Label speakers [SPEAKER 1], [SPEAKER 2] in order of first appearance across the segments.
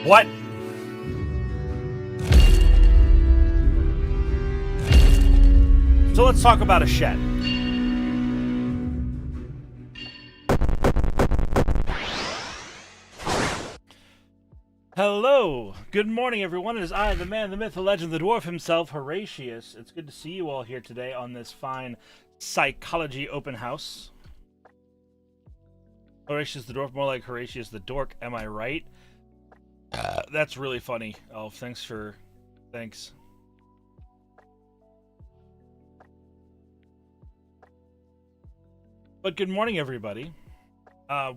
[SPEAKER 1] What? So let's talk about a shed. Hello, good morning everyone. It is I, the man, the myth, the legend, the dwarf himself, Horatius. It's good to see you all here today on this fine psychology open house. Horatius the dwarf, more like Horatius the dork, am I right? That's really funny. Oh, thanks. But good morning, everybody.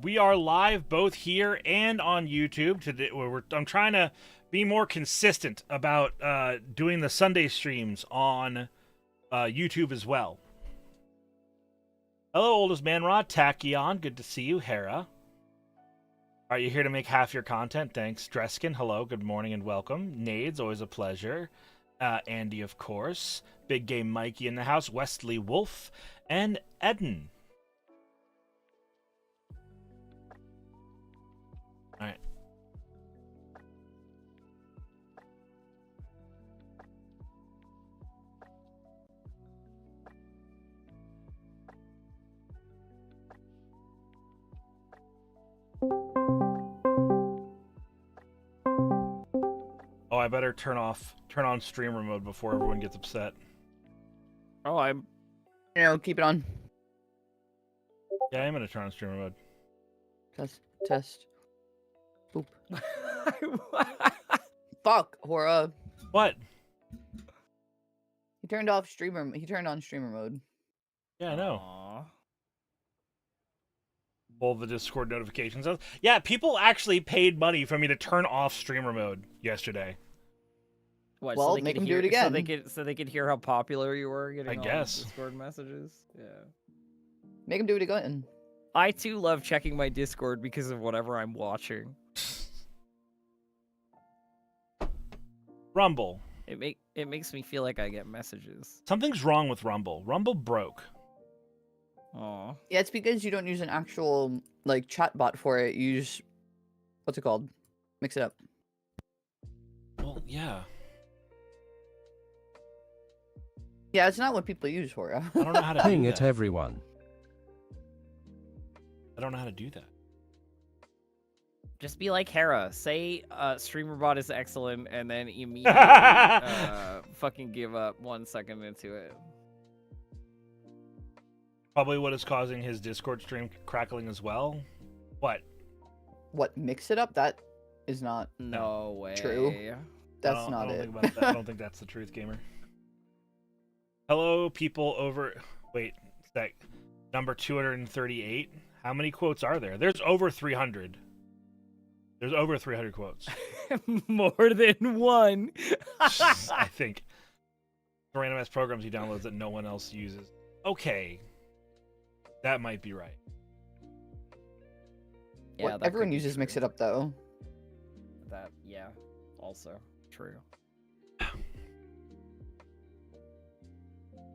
[SPEAKER 1] We are live both here and on YouTube today. I'm trying to be more consistent about doing the Sunday streams on YouTube as well. Hello, oldest man Rod, Tachyon. Good to see you, Hera. Are you here to make half your content? Thanks, Dreskin. Hello, good morning and welcome. Nades, always a pleasure. Andy, of course. Big Game Mikey in the house. Wesley Wolf and Eden. All right. Oh, I better turn on streamer mode before everyone gets upset.
[SPEAKER 2] Oh,
[SPEAKER 3] keep it on.
[SPEAKER 1] Yeah, I'm gonna turn on streamer mode.
[SPEAKER 3] Test. Boop. Fuck, Hora.
[SPEAKER 1] What?
[SPEAKER 3] He turned on streamer mode.
[SPEAKER 1] Yeah, I know.
[SPEAKER 2] Aww.
[SPEAKER 1] All the Discord notifications. Yeah, people actually paid money for me to turn off streamer mode yesterday.
[SPEAKER 2] What,
[SPEAKER 3] Well,
[SPEAKER 2] so they
[SPEAKER 3] make
[SPEAKER 2] could
[SPEAKER 3] them do
[SPEAKER 2] hear,
[SPEAKER 3] it again.
[SPEAKER 2] So they could hear how popular you were getting
[SPEAKER 1] I
[SPEAKER 2] all
[SPEAKER 1] guess.
[SPEAKER 2] Discord messages. Yeah.
[SPEAKER 3] Make him do it again.
[SPEAKER 2] I too love checking my Discord because of whatever I'm watching.
[SPEAKER 1] Rumble.
[SPEAKER 2] It makes me feel like I get messages.
[SPEAKER 1] Something's wrong with Rumble. Rumble broke.
[SPEAKER 2] Aw.
[SPEAKER 3] Yeah, it's because you don't use an actual like chat bot for it. You use what's it called? Mix it up.
[SPEAKER 1] Well, yeah.
[SPEAKER 3] Yeah, it's not what people use for it.
[SPEAKER 1] I don't know how to
[SPEAKER 4] Ping
[SPEAKER 1] do
[SPEAKER 4] it,
[SPEAKER 1] that.
[SPEAKER 4] everyone.
[SPEAKER 1] I don't know how to do that.
[SPEAKER 2] Just be like Hera. Say StreamerBot is excellent, and then immediately fucking give up 1 second into it.
[SPEAKER 1] Probably what is causing his Discord stream crackling as well. What?
[SPEAKER 3] What, mix it up? That is not
[SPEAKER 2] No way.
[SPEAKER 3] true. That's not it.
[SPEAKER 1] I don't think that's the truth, gamer. Hello, people over. Wait, is that number 238? How many quotes are there? There's over 300. There's over 300 quotes.
[SPEAKER 2] More than one.
[SPEAKER 1] I think. Random ass programs he downloads that no one else uses. Okay. That might be right.
[SPEAKER 2] Yeah,
[SPEAKER 3] What,
[SPEAKER 2] that
[SPEAKER 3] everyone
[SPEAKER 2] could be
[SPEAKER 3] uses
[SPEAKER 2] true.
[SPEAKER 3] mix it up though.
[SPEAKER 2] That, yeah, also true.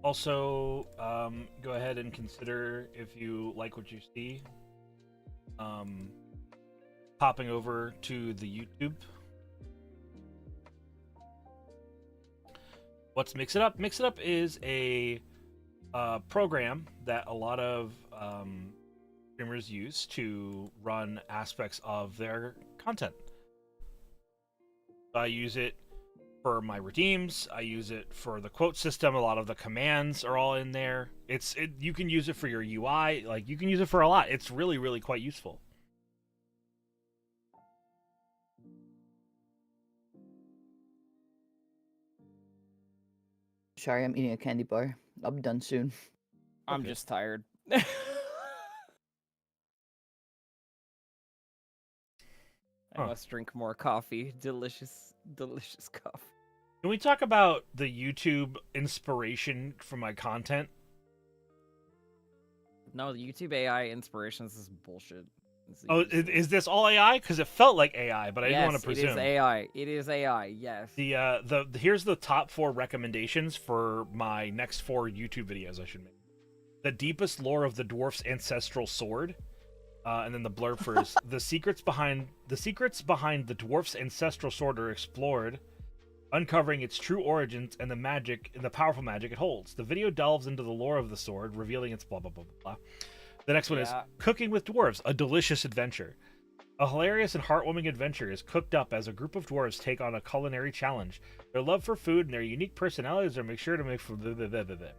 [SPEAKER 1] Also, go ahead and consider, if you like what you see, popping over to the YouTube. What's Mix It Up? Mix It Up is a program that a lot of streamers use to run aspects of their content. I use it for my redeems. I use it for the quote system. A lot of the commands are all in there. You can use it for your UI. Like, you can use it for a lot. It's really, really quite useful.
[SPEAKER 3] Sorry, I'm eating a candy bar. I'll be done soon.
[SPEAKER 2] I'm
[SPEAKER 1] Okay.
[SPEAKER 2] just tired. I
[SPEAKER 1] Huh.
[SPEAKER 2] must drink more coffee. Delicious, delicious coffee.
[SPEAKER 1] Can we talk about the YouTube inspiration for my content?
[SPEAKER 2] No, the YouTube AI inspirations is bullshit. It's
[SPEAKER 1] Oh,
[SPEAKER 2] easy.
[SPEAKER 1] is this all AI? Because it felt like AI, but I didn't want to
[SPEAKER 2] Yes, it
[SPEAKER 1] presume.
[SPEAKER 2] is AI. It is AI. Yes.
[SPEAKER 1] The here's the top 4 recommendations for my next 4 YouTube videos I should make. The deepest lore of the dwarf's ancestral sword. And then the blurb first. The secrets behind the dwarf's ancestral sword are explored, uncovering its true origins and the powerful magic it holds. The video delves into the lore of the sword, revealing its blah blah blah blah. The next one is Cooking with Dwarves, a delicious adventure. A hilarious and heartwarming adventure is cooked up as a group of dwarves take on a culinary challenge. Their love for food and their unique personalities are make sure to make for dwarves.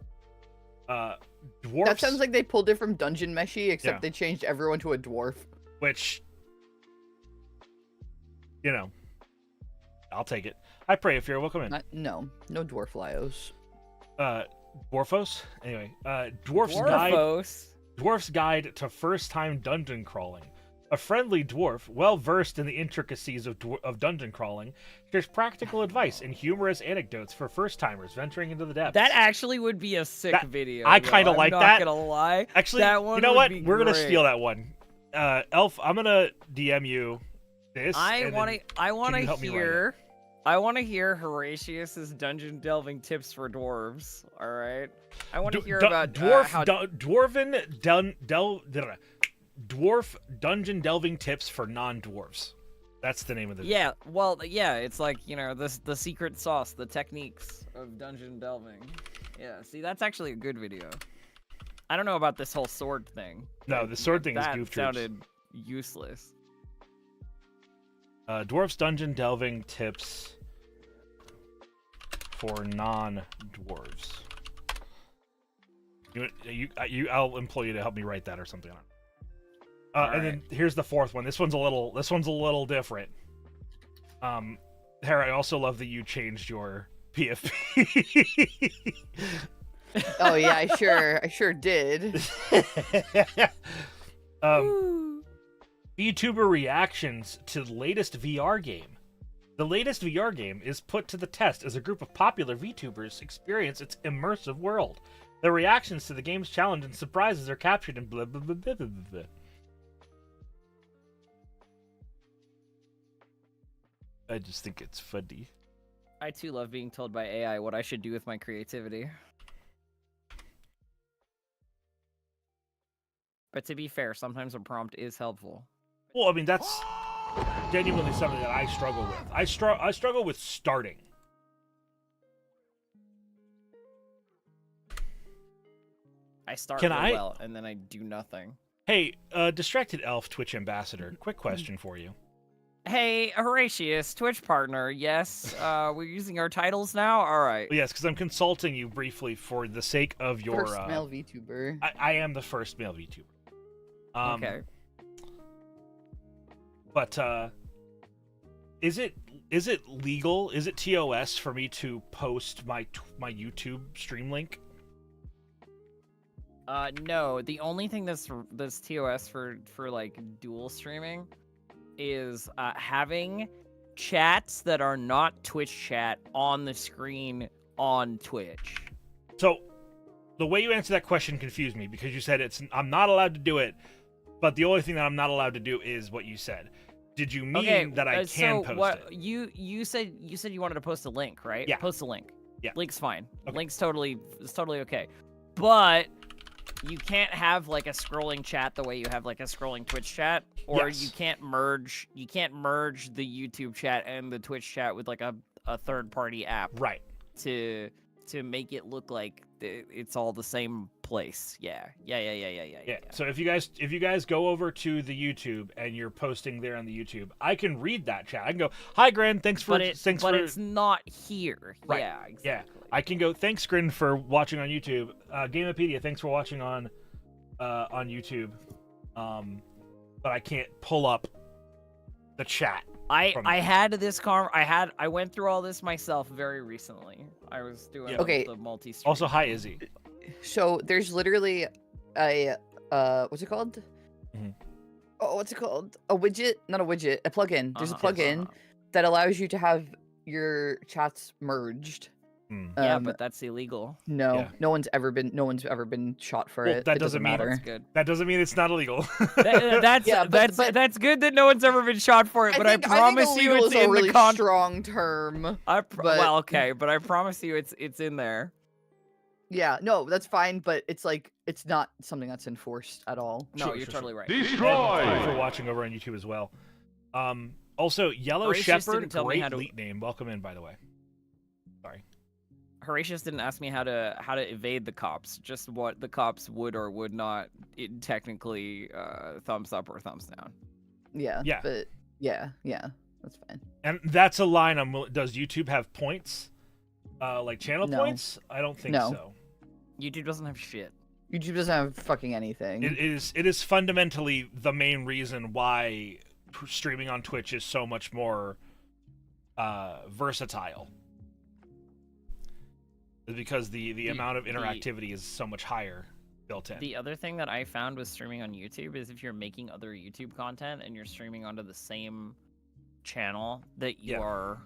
[SPEAKER 3] That sounds like they pulled it from Dungeon Meshi, except they changed everyone to a dwarf.
[SPEAKER 1] Which, I'll take it. I pray if you're welcome in.
[SPEAKER 3] No dwarf Lios.
[SPEAKER 1] Dwarfos? Anyway, Dwarf's Guide to First-Time Dungeon Crawling. A friendly dwarf, well-versed in the intricacies of dungeon crawling, shares practical advice and humorous anecdotes for first-timers venturing into the depths.
[SPEAKER 2] That actually would be a sick video.
[SPEAKER 1] I kind of like that.
[SPEAKER 2] I'm not gonna lie.
[SPEAKER 1] Actually,
[SPEAKER 2] that one
[SPEAKER 1] you know what? We're
[SPEAKER 2] great.
[SPEAKER 1] gonna steal that one. Elf, I'm gonna DM you this.
[SPEAKER 2] I want to hear Horatius's dungeon delving tips for dwarves. All right. I want to hear about
[SPEAKER 1] Dwarf dungeon delving tips for non-dwarves. That's the name of the video.
[SPEAKER 2] Yeah, well, yeah, it's like, the secret sauce, the techniques of dungeon delving. Yeah, see, that's actually a good video. I don't know about this whole sword thing.
[SPEAKER 1] No, the sword thing is
[SPEAKER 2] that
[SPEAKER 1] goof
[SPEAKER 2] sounded useless.
[SPEAKER 1] Dwarf's dungeon delving tips for non-dwarves. I'll employ you to help me write that or something on it. And then here's the fourth one. This one's a little different. Hera, I also love that you changed your PFP.
[SPEAKER 3] Oh yeah, I sure did.
[SPEAKER 1] Vtuber reactions to the latest VR game. The latest VR game is put to the test as a group of popular VTubers experience its immersive world. Their reactions to the game's challenge and surprises are captured in blah blah blah blah blah blah. I just think it's funny.
[SPEAKER 2] I too love being told by AI what I should do with my creativity. But to be fair, sometimes a prompt is helpful.
[SPEAKER 1] Well, I mean, that's genuinely something that I struggle with. I struggle with starting.
[SPEAKER 2] I start well, and then I do nothing.
[SPEAKER 1] Hey, Distracted Elf Twitch Ambassador, quick question for you.
[SPEAKER 2] Hey, Horatius, Twitch partner, yes, we're using our titles now? All right.
[SPEAKER 1] Well, yes, because I'm consulting you briefly for the sake of your...
[SPEAKER 3] First male VTuber.
[SPEAKER 1] I am the first male VTuber.
[SPEAKER 2] Okay.
[SPEAKER 1] But, is it legal? Is it TOS for me to post my YouTube stream link?
[SPEAKER 2] No. The only thing that's TOS for like dual streaming is having chats that are not Twitch chat on the screen on Twitch.
[SPEAKER 1] So, the way you answer that question confused me because you said I'm not allowed to do it, but the only thing that I'm not allowed to do is what you said. Did you mean that I can post it?
[SPEAKER 2] You said you wanted to post a link, right?
[SPEAKER 1] Yeah.
[SPEAKER 2] Post a link.
[SPEAKER 1] Yeah.
[SPEAKER 2] Link's fine.
[SPEAKER 1] Okay.
[SPEAKER 2] Link's totally okay. But you can't have like a scrolling chat the way you have like a scrolling Twitch chat, or
[SPEAKER 1] Yes.
[SPEAKER 2] you can't merge the YouTube chat and the Twitch chat with like a third-party app.
[SPEAKER 1] Right.
[SPEAKER 2] To make it look like it's all the same place. Yeah.
[SPEAKER 1] So if you guys go over to the YouTube and you're posting there on the YouTube, I can read that chat. I can go, "Hi Grin, thanks for
[SPEAKER 2] it's not here."
[SPEAKER 1] Right.
[SPEAKER 2] Yeah, exactly.
[SPEAKER 1] Yeah. I can go, "Thanks Grin for watching on YouTube." Gamepedia, thanks for watching on YouTube. But I can't pull up the chat.
[SPEAKER 2] I went through all this myself very recently. I was doing the multi-stream.
[SPEAKER 1] Also, hi Izzy.
[SPEAKER 3] So there's literally a what's it called?
[SPEAKER 1] Mm-hmm.
[SPEAKER 3] Oh, what's it called? A widget? Not a widget. A plugin. There's a plugin that allows you to have your chats merged.
[SPEAKER 2] Yeah, but that's illegal.
[SPEAKER 3] No,
[SPEAKER 1] Yeah.
[SPEAKER 3] no one's ever been shot for it.
[SPEAKER 1] That
[SPEAKER 3] It doesn't matter.
[SPEAKER 2] That's good.
[SPEAKER 1] That doesn't mean it's not illegal.
[SPEAKER 2] That's good that no one's ever been shot for it. But I promise you, it's
[SPEAKER 3] a
[SPEAKER 2] in
[SPEAKER 3] really
[SPEAKER 2] the
[SPEAKER 3] strong term.
[SPEAKER 2] well, okay, but I promise you, it's in there.
[SPEAKER 3] Yeah, no, that's fine, but it's like it's not something that's enforced at all.
[SPEAKER 2] No,
[SPEAKER 1] Sure,
[SPEAKER 2] you're
[SPEAKER 1] sure,
[SPEAKER 2] totally
[SPEAKER 1] sure.
[SPEAKER 2] right.
[SPEAKER 1] Thank you for watching over on YouTube as well. Also, Yellow
[SPEAKER 2] Horatius
[SPEAKER 1] Shepherd,
[SPEAKER 2] didn't tell me
[SPEAKER 1] great
[SPEAKER 2] how to-
[SPEAKER 1] elite name. Welcome in, by the way. Sorry.
[SPEAKER 2] Horatius didn't ask me how to evade the cops, just what the cops would or would not technically thumbs up or thumbs down.
[SPEAKER 3] Yeah.
[SPEAKER 1] Yeah.
[SPEAKER 3] But yeah, that's fine.
[SPEAKER 1] And that's a line does YouTube have points? Like channel
[SPEAKER 3] No.
[SPEAKER 1] points? I don't think
[SPEAKER 3] No.
[SPEAKER 1] so.
[SPEAKER 2] YouTube doesn't have shit.
[SPEAKER 3] YouTube doesn't have fucking anything.
[SPEAKER 1] It is fundamentally the main reason why streaming on Twitch is so much more versatile. Is because the amount of interactivity is so much higher built in.
[SPEAKER 2] The other thing that I found with streaming on YouTube is if you're making other YouTube content and you're streaming onto the same channel that you are.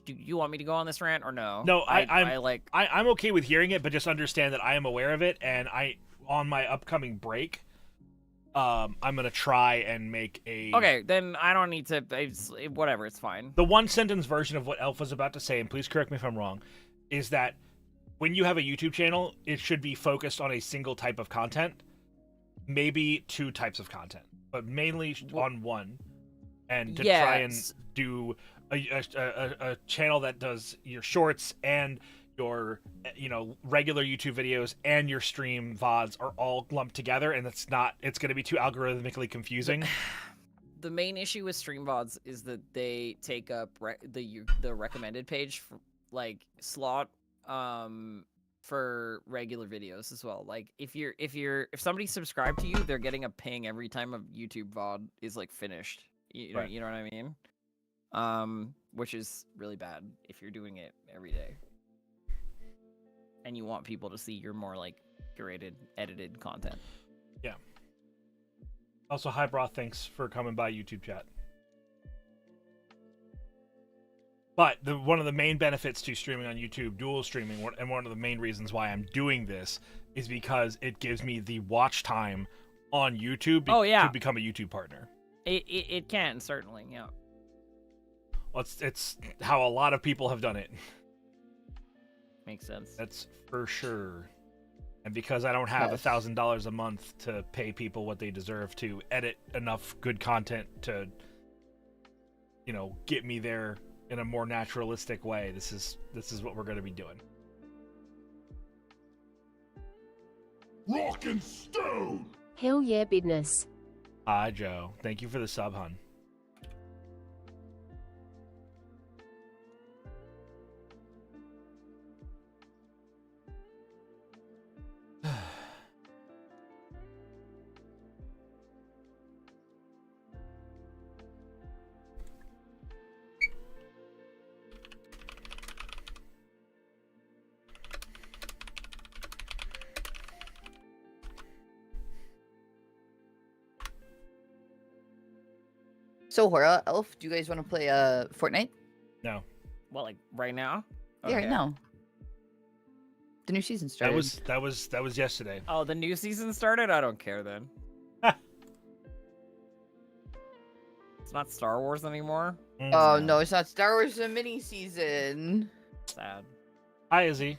[SPEAKER 2] Do you want me to go on this rant or no?
[SPEAKER 1] No, I'm okay with hearing it, but just understand that I am aware of it, and on my upcoming break, I'm gonna try and make a.
[SPEAKER 2] Okay, then I don't need to. Whatever, it's fine.
[SPEAKER 1] The one sentence version of what Elf was about to say, and please correct me if I'm wrong, is that when you have a YouTube channel, it should be focused on a single type of content, maybe 2 types of content, but mainly on one, and to try and do a channel that does your shorts and your regular YouTube videos and your stream VODs are all lumped together, and it's going to be too algorithmically confusing.
[SPEAKER 2] The main issue with stream VODs is that they take up the recommended page for slot for regular videos as well. Like if somebody subscribed to you, they're getting a ping every time a YouTube VOD is finished. You know what I mean? Which is really bad if you're doing it every day. And you want people to see your more curated, edited content.
[SPEAKER 1] Yeah. Also, hi Broth, thanks for coming by YouTube chat. But one of the main benefits to streaming on YouTube, dual streaming, and one of the main reasons why I'm doing this is because it gives me the watch time on YouTube to become a YouTube partner.
[SPEAKER 2] It can, certainly, yeah.
[SPEAKER 1] Well, it's how a lot of people have done it.
[SPEAKER 2] Makes sense.
[SPEAKER 1] That's for sure. And because I don't have $1,000 a month to pay people what they deserve to edit enough good content to, get me there in a more naturalistic way, this is what we're going to be doing.
[SPEAKER 4] Rock and stone!
[SPEAKER 5] Hell yeah, business.
[SPEAKER 1] Hi, Joe. Thank you for the sub, hun.
[SPEAKER 3] So, Hora, Elf, do you guys want to play Fortnite?
[SPEAKER 1] No.
[SPEAKER 2] Well, right now?
[SPEAKER 3] Yeah, right now. The new season started.
[SPEAKER 1] That was yesterday.
[SPEAKER 2] Oh, the new season started? I don't care then. It's not Star Wars anymore?
[SPEAKER 3] Oh, no, it's not Star Wars, a mini season.
[SPEAKER 2] Sad.
[SPEAKER 1] Hi, Izzy.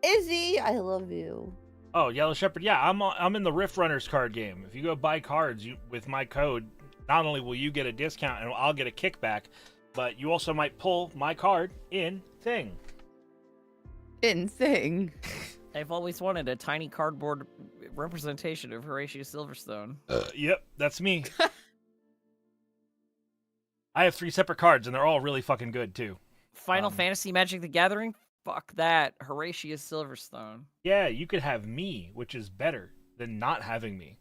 [SPEAKER 3] Izzy, I love you.
[SPEAKER 1] Oh, Yellow Shepherd. Yeah, I'm in the Rift Runners card game. If you go buy cards with my code, not only will you get a discount and I'll get a kickback, but you also might pull my card in Thing.
[SPEAKER 3] In Thing.
[SPEAKER 2] I've always wanted a tiny cardboard representation of Horatius Silverstone.
[SPEAKER 1] Yep, that's me. I have 3 separate cards, and they're all really fucking good, too.
[SPEAKER 2] Final Fantasy Magic the Gathering? Fuck that. Horatius Silverstone.
[SPEAKER 1] Yeah, you could have me, which is better than not having me.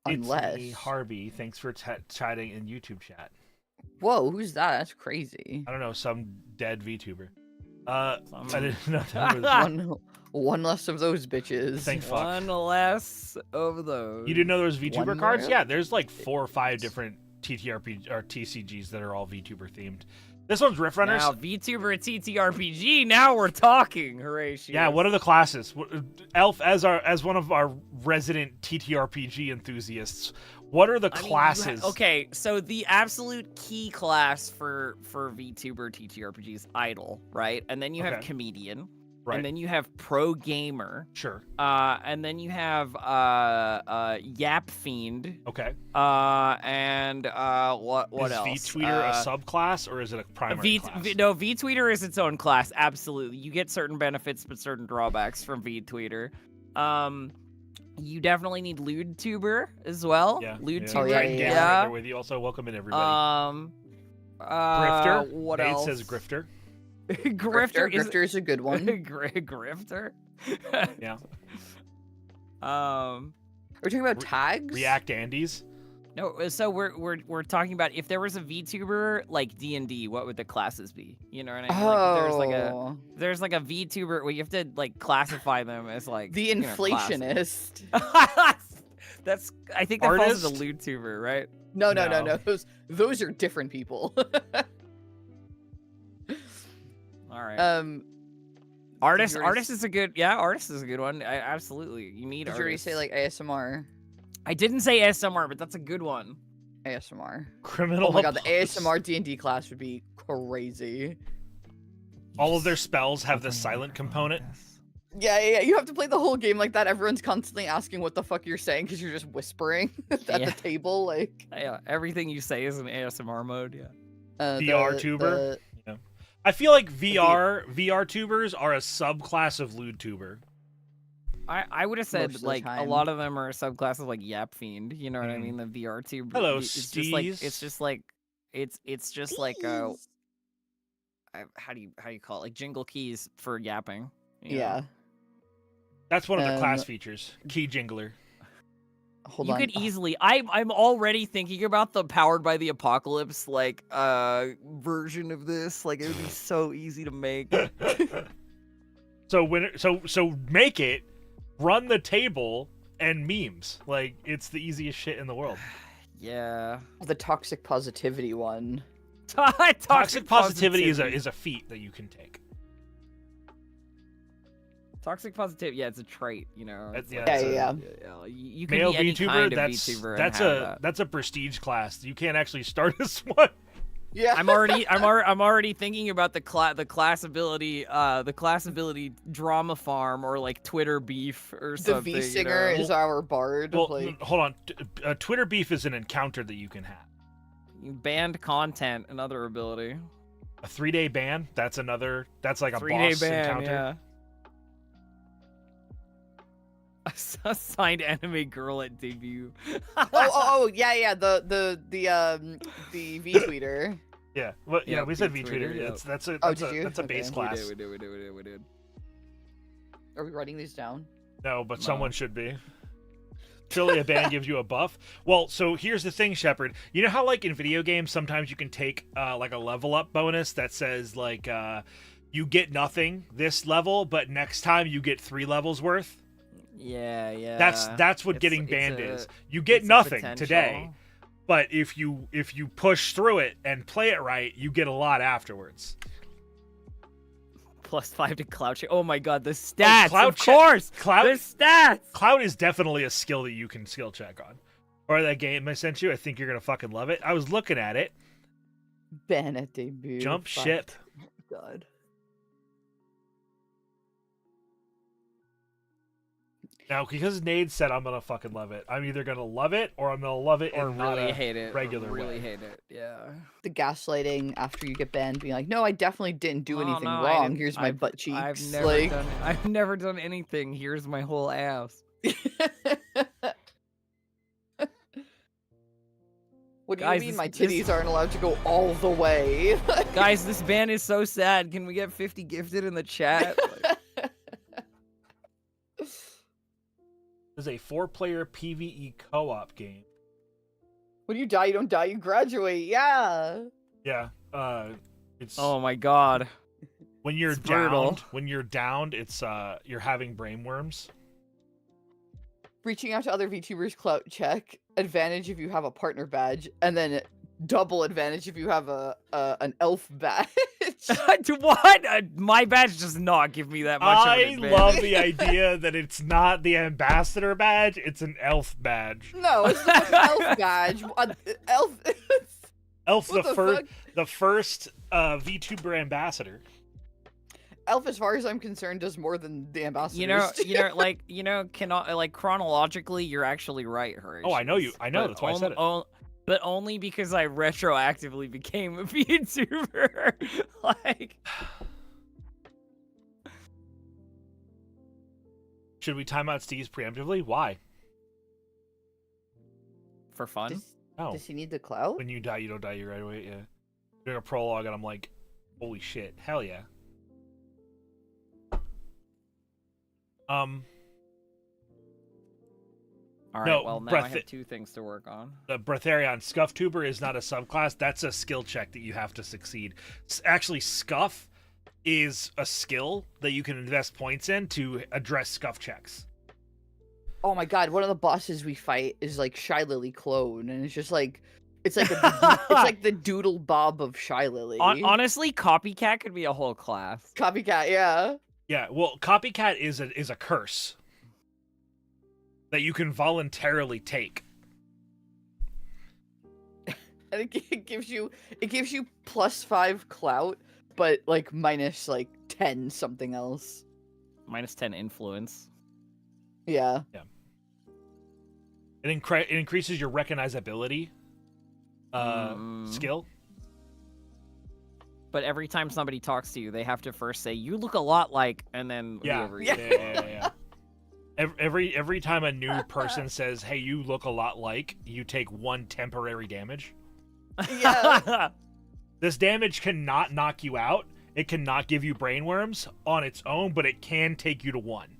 [SPEAKER 3] Unless...
[SPEAKER 1] It's me, Harvey. Thanks for chatting in YouTube chat.
[SPEAKER 3] Whoa, who's that? That's crazy.
[SPEAKER 1] I don't know, some dead VTuber. I didn't know that was...
[SPEAKER 3] one less of those bitches.
[SPEAKER 1] Thank fuck.
[SPEAKER 2] One less of those.
[SPEAKER 1] You didn't know there was VTuber
[SPEAKER 3] One
[SPEAKER 1] cards?
[SPEAKER 3] more?
[SPEAKER 1] Yeah, there's 4 or 5 different TTRP or TCGs that are all VTuber themed. This one's Riff Runners.
[SPEAKER 2] Now, VTuber TTRPG, now we're talking, Horatius.
[SPEAKER 1] Yeah, what are the classes? Elf, as one of our resident TTRPG enthusiasts, what are the classes?
[SPEAKER 2] Okay, so the absolute key class for VTuber TTRPG is Idol, right? And then you have Comedian.
[SPEAKER 1] Right.
[SPEAKER 2] And then you have Pro Gamer.
[SPEAKER 1] Sure.
[SPEAKER 2] And then you have Yap Fiend.
[SPEAKER 1] Okay.
[SPEAKER 2] And what
[SPEAKER 1] is
[SPEAKER 2] else?
[SPEAKER 1] VTweeter a subclass or is it a primary class?
[SPEAKER 2] No, VTweeter is its own class. Absolutely, you get certain benefits but certain drawbacks from VTweeter. You definitely need Lewdtuber as well.
[SPEAKER 1] Yeah.
[SPEAKER 2] Lewdtuber.
[SPEAKER 1] Yeah. Right there with you. Also, welcome in everybody. Grifter.
[SPEAKER 2] What
[SPEAKER 1] Nate
[SPEAKER 2] else?
[SPEAKER 1] says Grifter.
[SPEAKER 3] Grifter is a good one.
[SPEAKER 2] Grifter.
[SPEAKER 1] Yeah.
[SPEAKER 3] Are we talking about tags?
[SPEAKER 1] React Andes.
[SPEAKER 2] No, so we're talking about if there was a VTuber like D&D, what would the classes be? You know what I mean?
[SPEAKER 3] Oh.
[SPEAKER 2] Like there's like a VTuber where you have to like classify them as like
[SPEAKER 3] the inflationist.
[SPEAKER 2] That's I think that
[SPEAKER 1] Artist?
[SPEAKER 2] falls as a Lewdtuber, right?
[SPEAKER 3] No. Those are different people.
[SPEAKER 2] All right. Artist is a good one. Absolutely, you need.
[SPEAKER 3] Did you already say like ASMR?
[SPEAKER 2] I didn't say ASMR, but that's a good one.
[SPEAKER 3] ASMR.
[SPEAKER 1] Criminal.
[SPEAKER 3] Oh my god, the ASMR D&D class would be crazy.
[SPEAKER 1] All of their spells have the silent component.
[SPEAKER 3] Yeah. You have to play the whole game like that. Everyone's constantly asking what the fuck you're saying because you're just whispering at the table. Like,
[SPEAKER 2] yeah, everything you say is in ASMR mode. Yeah.
[SPEAKER 1] VR tuber. Yeah. I feel like VR tubers are a subclass of Lewdtuber.
[SPEAKER 2] I would have said like a lot of them are subclasses like Yap Fiend. You know what I mean? The VR tuber.
[SPEAKER 1] Hello,
[SPEAKER 2] it's just like how do you call it? Like jingle keys for yapping.
[SPEAKER 3] Yeah.
[SPEAKER 1] That's one of the class features. Key jingler.
[SPEAKER 3] Hold
[SPEAKER 2] on. You could easily. I'm already thinking about the Powered by the Apocalypse like version of this. Like it would be so easy to make.
[SPEAKER 1] So make it, run the table, and memes. Like it's the easiest shit in the world.
[SPEAKER 2] Yeah.
[SPEAKER 3] The toxic positivity one.
[SPEAKER 1] Toxic positivity is a feat that you can take.
[SPEAKER 2] Toxic positivity, yeah, it's a trait, you know.
[SPEAKER 3] Yeah.
[SPEAKER 2] You can
[SPEAKER 1] Male
[SPEAKER 2] be any
[SPEAKER 1] VTuber,
[SPEAKER 2] kind of VTuber.
[SPEAKER 1] that's a prestige class. You can't actually start as one.
[SPEAKER 3] Yeah.
[SPEAKER 2] I'm already thinking about the class ability drama farm or like Twitter beef or something.
[SPEAKER 3] The V singer is our bard.
[SPEAKER 1] Well, hold on. Twitter beef is an encounter that you can have.
[SPEAKER 2] Banned content, another ability.
[SPEAKER 1] A 3-day ban. That's like a
[SPEAKER 2] 3-day
[SPEAKER 1] boss
[SPEAKER 2] ban,
[SPEAKER 1] encounter.
[SPEAKER 2] Yeah. A signed anime girl at debut.
[SPEAKER 3] Yeah. The VTweeter.
[SPEAKER 1] Yeah. Well, yeah, we said VTweeter.
[SPEAKER 2] Yeah.
[SPEAKER 1] That's a base class.
[SPEAKER 2] We did.
[SPEAKER 3] Are we writing these down?
[SPEAKER 1] No, but someone should be. Surely a ban gives you a buff. Well, so here's the thing, Shepard. You know how like in video games sometimes you can take like a level up bonus that says like you get nothing this level, but next time you get 3 levels worth?
[SPEAKER 2] Yeah.
[SPEAKER 1] That's what getting banned is. You get nothing today, but if you push through it and play it right, you get a lot afterwards.
[SPEAKER 2] +5 to cloud check. Oh my god, the stats! Of course! The stats!
[SPEAKER 1] Cloud is definitely a skill that you can skill check on. Or that game I sent you, I think you're gonna fucking love it. I was looking at it.
[SPEAKER 3] Ban at debut.
[SPEAKER 1] Jump ship.
[SPEAKER 3] Oh my god.
[SPEAKER 1] Now, because Nade said I'm gonna fucking love it, I'm either gonna love it or I'm gonna love it
[SPEAKER 2] or
[SPEAKER 1] in
[SPEAKER 2] really hate it.
[SPEAKER 1] Regular
[SPEAKER 2] really
[SPEAKER 1] way.
[SPEAKER 2] hate it. Yeah.
[SPEAKER 3] The gaslighting after you get banned, being like, "No, I definitely didn't do anything wrong. Here's my butt cheeks."
[SPEAKER 2] I've never done anything. Here's my whole ass.
[SPEAKER 3] What do you mean my titties aren't allowed to go all the way?
[SPEAKER 2] Guys, this ban is so sad. Can we get 50 gifted in the chat?
[SPEAKER 1] This is a 4-player PvE co-op game.
[SPEAKER 3] When you die, you don't die. You graduate. Yeah.
[SPEAKER 1] Yeah. It's.
[SPEAKER 2] Oh my god.
[SPEAKER 1] When you're downed, it's you're having brainworms.
[SPEAKER 3] Reaching out to other VTubers, clout check. Advantage if you have a partner badge, and then double advantage if you have an elf badge.
[SPEAKER 2] What? My badge does not give me that much of an
[SPEAKER 1] I
[SPEAKER 2] advantage.
[SPEAKER 1] love the idea that it's not the ambassador badge; it's an elf badge.
[SPEAKER 3] No, it's not an elf badge. Elf.
[SPEAKER 1] Elf's
[SPEAKER 3] What
[SPEAKER 1] the
[SPEAKER 3] the
[SPEAKER 1] first,
[SPEAKER 3] fuck?
[SPEAKER 1] the first Vtuber ambassador.
[SPEAKER 3] Elf, as far as I'm concerned, does more than the ambassadors.
[SPEAKER 2] Chronologically, you're actually right, Horatius.
[SPEAKER 1] Oh, I know you. I know.
[SPEAKER 2] But
[SPEAKER 1] That's why I said it.
[SPEAKER 2] But only because I retroactively became a VTuber. Like,
[SPEAKER 1] Should we time out Steve's preemptively? Why?
[SPEAKER 2] for fun.
[SPEAKER 1] Oh,
[SPEAKER 3] Does he need the clout?
[SPEAKER 1] when you die, you don't die you right away. Yeah. Doing a prologue, and I'm like, holy shit, hell yeah.
[SPEAKER 2] All right,
[SPEAKER 1] no,
[SPEAKER 2] well, now I have 2 things to work on.
[SPEAKER 1] The Breatharion Scufftuber is not a subclass. That's a skill check that you have to succeed. Actually, Scuff is a skill that you can invest points in to address Scuff checks.
[SPEAKER 3] Oh my god, one of the bosses we fight is like Shy Lily clone, and it's just like it's like the Doodle Bob of Shy Lily.
[SPEAKER 2] Honestly, Copycat could be a whole class.
[SPEAKER 3] Copycat, yeah.
[SPEAKER 1] Yeah, well, Copycat is a curse that you can voluntarily take.
[SPEAKER 3] And it gives you +5 clout, but like minus like 10 something else.
[SPEAKER 2] Minus 10 influence.
[SPEAKER 3] Yeah.
[SPEAKER 1] It increases your recognizability skill.
[SPEAKER 2] But every time somebody talks to you, they have to first say, "You look a lot like," and then whoever you
[SPEAKER 1] Yeah. Every time a new person says, "Hey, you look a lot like," you take 1 temporary damage.
[SPEAKER 3] Yeah.
[SPEAKER 1] This damage cannot knock you out. It cannot give you brainworms on its own, but it can take you to 1.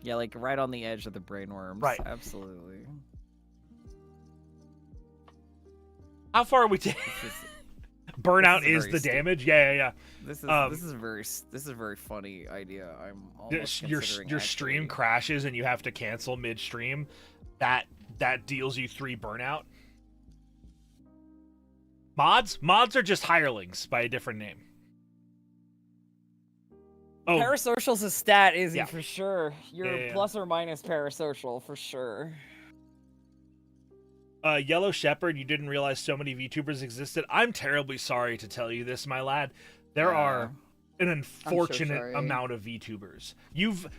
[SPEAKER 2] Yeah, like right on the edge of the brainworms.
[SPEAKER 1] Right.
[SPEAKER 2] Absolutely.
[SPEAKER 1] How far are we taking? Burnout
[SPEAKER 2] this
[SPEAKER 1] is
[SPEAKER 2] is
[SPEAKER 1] the
[SPEAKER 2] very
[SPEAKER 1] damage. Yeah.
[SPEAKER 2] This is a very funny idea. I'm almost
[SPEAKER 1] Your
[SPEAKER 2] considering
[SPEAKER 1] stream
[SPEAKER 2] actually-
[SPEAKER 1] crashes and you have to cancel midstream. That deals you 3 burnout. Mods are just hirelings by a different name. Oh,
[SPEAKER 2] Parasocial's a stat, Izzy,
[SPEAKER 1] Yeah.
[SPEAKER 2] for sure. You're
[SPEAKER 1] Yeah.
[SPEAKER 2] plus or minus parasocial, for sure.
[SPEAKER 1] Yellow Shepherd, you didn't realize so many VTubers existed. I'm terribly sorry to tell you this, my lad. There are an unfortunate
[SPEAKER 3] sorry.
[SPEAKER 1] amount of VTubers.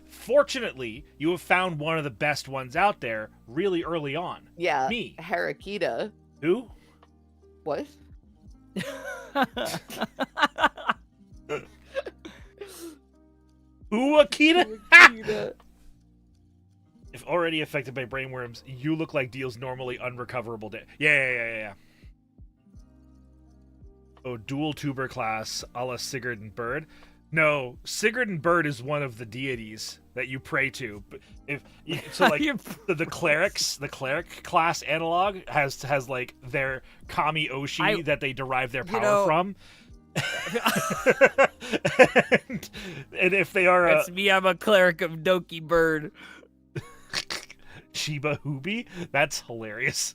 [SPEAKER 1] Fortunately, you have found one of the best ones out there really early on.
[SPEAKER 3] Yeah.
[SPEAKER 1] Me.
[SPEAKER 3] Harakita.
[SPEAKER 1] Who?
[SPEAKER 3] What?
[SPEAKER 1] Who, Akita?
[SPEAKER 3] Harakita.
[SPEAKER 1] If already affected by brainworms, you look like deals normally unrecoverable damage. Yeah. Oh, dual tuber class a la Sigurd and Bird. No, Sigurd and Bird is one of the deities that you pray to. But the cleric class analog has like their kami oshi that they derive their power from. and if they are
[SPEAKER 2] That's me, I'm a cleric of Doki Bird.
[SPEAKER 1] Shiba Hubi, that's hilarious.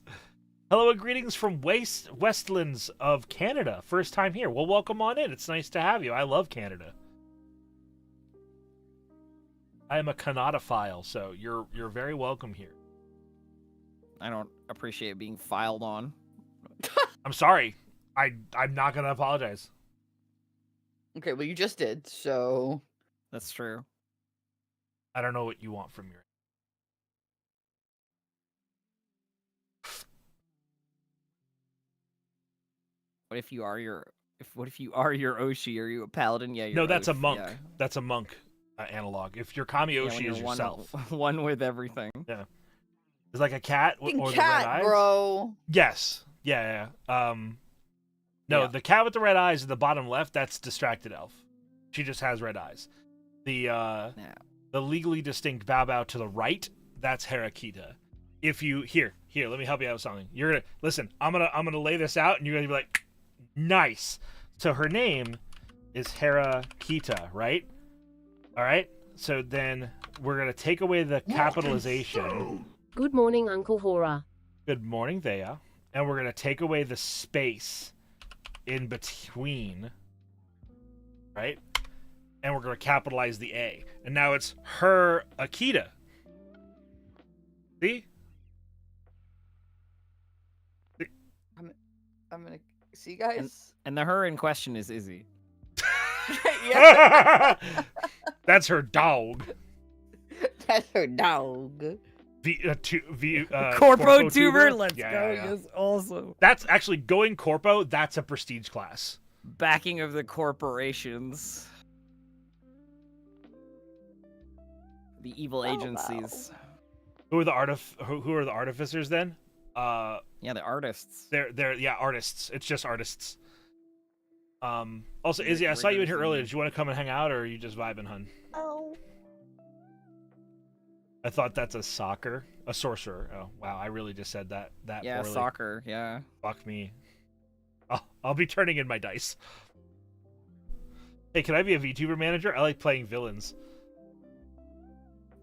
[SPEAKER 1] Hello and greetings from Westlands of Canada. First time here. Well, welcome on in. It's nice to have you. I love Canada. I am a Canadaphile, so you're very welcome here.
[SPEAKER 2] I don't appreciate being filed on.
[SPEAKER 1] I'm sorry. I'm not gonna apologize.
[SPEAKER 3] Okay, well you just did, so
[SPEAKER 2] That's true.
[SPEAKER 1] I don't know what you want from me.
[SPEAKER 2] What if you are your Oshi? Are you a paladin? Yeah, you're
[SPEAKER 1] No, that's a
[SPEAKER 2] Oath,
[SPEAKER 1] monk.
[SPEAKER 2] yeah.
[SPEAKER 1] That's a monk analog. If your kami
[SPEAKER 2] Yeah, when
[SPEAKER 1] oshi
[SPEAKER 2] you're
[SPEAKER 1] is yourself,
[SPEAKER 2] one with everything.
[SPEAKER 1] it's like a cat or the red
[SPEAKER 3] cat,
[SPEAKER 1] eyes.
[SPEAKER 3] bro.
[SPEAKER 1] Yes. Yeah. No,
[SPEAKER 2] Yeah.
[SPEAKER 1] the cat with the red eyes at the bottom left, that's Distracted Elf. She just has red eyes. The legally distinct Bao to the right, that's Harakita. If you here, let me help you out with something. You're gonna listen. I'm gonna lay this out, and you're gonna be like, nice. So her name is Harakita, right? All right. So then we're gonna take away the capitalization.
[SPEAKER 4] Good morning, Uncle Hora.
[SPEAKER 1] Good morning, Thea. And we're going to take away the space in between, right? And we're going to capitalize the A. And now it's her Akita. See?
[SPEAKER 3] I'm gonna see, guys.
[SPEAKER 2] And the her in question is Izzy.
[SPEAKER 3] Yeah.
[SPEAKER 1] That's her dog.
[SPEAKER 3] That's her dog.
[SPEAKER 2] Corpo tuber, let's
[SPEAKER 1] Yeah,
[SPEAKER 2] go.
[SPEAKER 1] yeah.
[SPEAKER 2] Yes, also.
[SPEAKER 1] That's actually going corpo. That's a prestige class.
[SPEAKER 2] Backing of the corporations. The evil agencies.
[SPEAKER 1] Who are the who are the artificers then?
[SPEAKER 2] Yeah, the artists.
[SPEAKER 1] They're artists. It's just artists. Also, Izzy, I saw you in here earlier. Did you want to come and hang out, or are you just vibing, hun?
[SPEAKER 3] Oh.
[SPEAKER 1] I thought that's a sorcerer. Oh wow, I really just said that
[SPEAKER 2] Yeah,
[SPEAKER 1] poorly.
[SPEAKER 2] soccer. Yeah.
[SPEAKER 1] Fuck me. I'll be turning in my dice. Hey, can I be a VTuber manager? I like playing villains.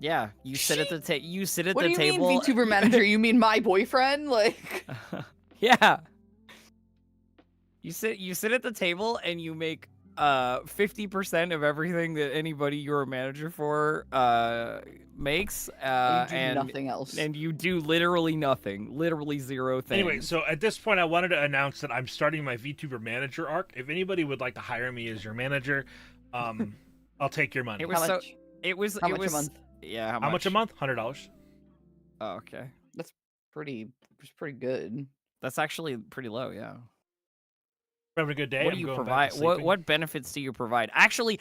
[SPEAKER 2] Yeah, you sit at the table. You sit at
[SPEAKER 3] What
[SPEAKER 2] the
[SPEAKER 3] do you
[SPEAKER 2] table.
[SPEAKER 3] mean, VTuber manager? You mean my boyfriend? Like.
[SPEAKER 2] Yeah. You sit at the table and you make 50% of everything that anybody you're a manager for makes
[SPEAKER 3] You do
[SPEAKER 2] and
[SPEAKER 3] nothing else.
[SPEAKER 2] and you do literally nothing, literally zero things.
[SPEAKER 1] Anyway, so at this point, I wanted to announce that I'm starting my VTuber manager arc. If anybody would like to hire me as your manager, I'll take your money.
[SPEAKER 2] It was
[SPEAKER 3] How
[SPEAKER 2] so
[SPEAKER 3] much?
[SPEAKER 2] it was
[SPEAKER 3] How
[SPEAKER 2] it
[SPEAKER 3] much
[SPEAKER 2] was
[SPEAKER 3] a month?
[SPEAKER 2] Yeah,
[SPEAKER 1] How much a month? $100.
[SPEAKER 2] Oh, okay.
[SPEAKER 3] It's pretty good.
[SPEAKER 2] That's actually pretty low, yeah.
[SPEAKER 1] We're having a good day.
[SPEAKER 2] What do
[SPEAKER 1] I'm
[SPEAKER 2] you
[SPEAKER 1] going back
[SPEAKER 2] provide?
[SPEAKER 1] to sleeping.
[SPEAKER 2] What benefits do you provide? Actually,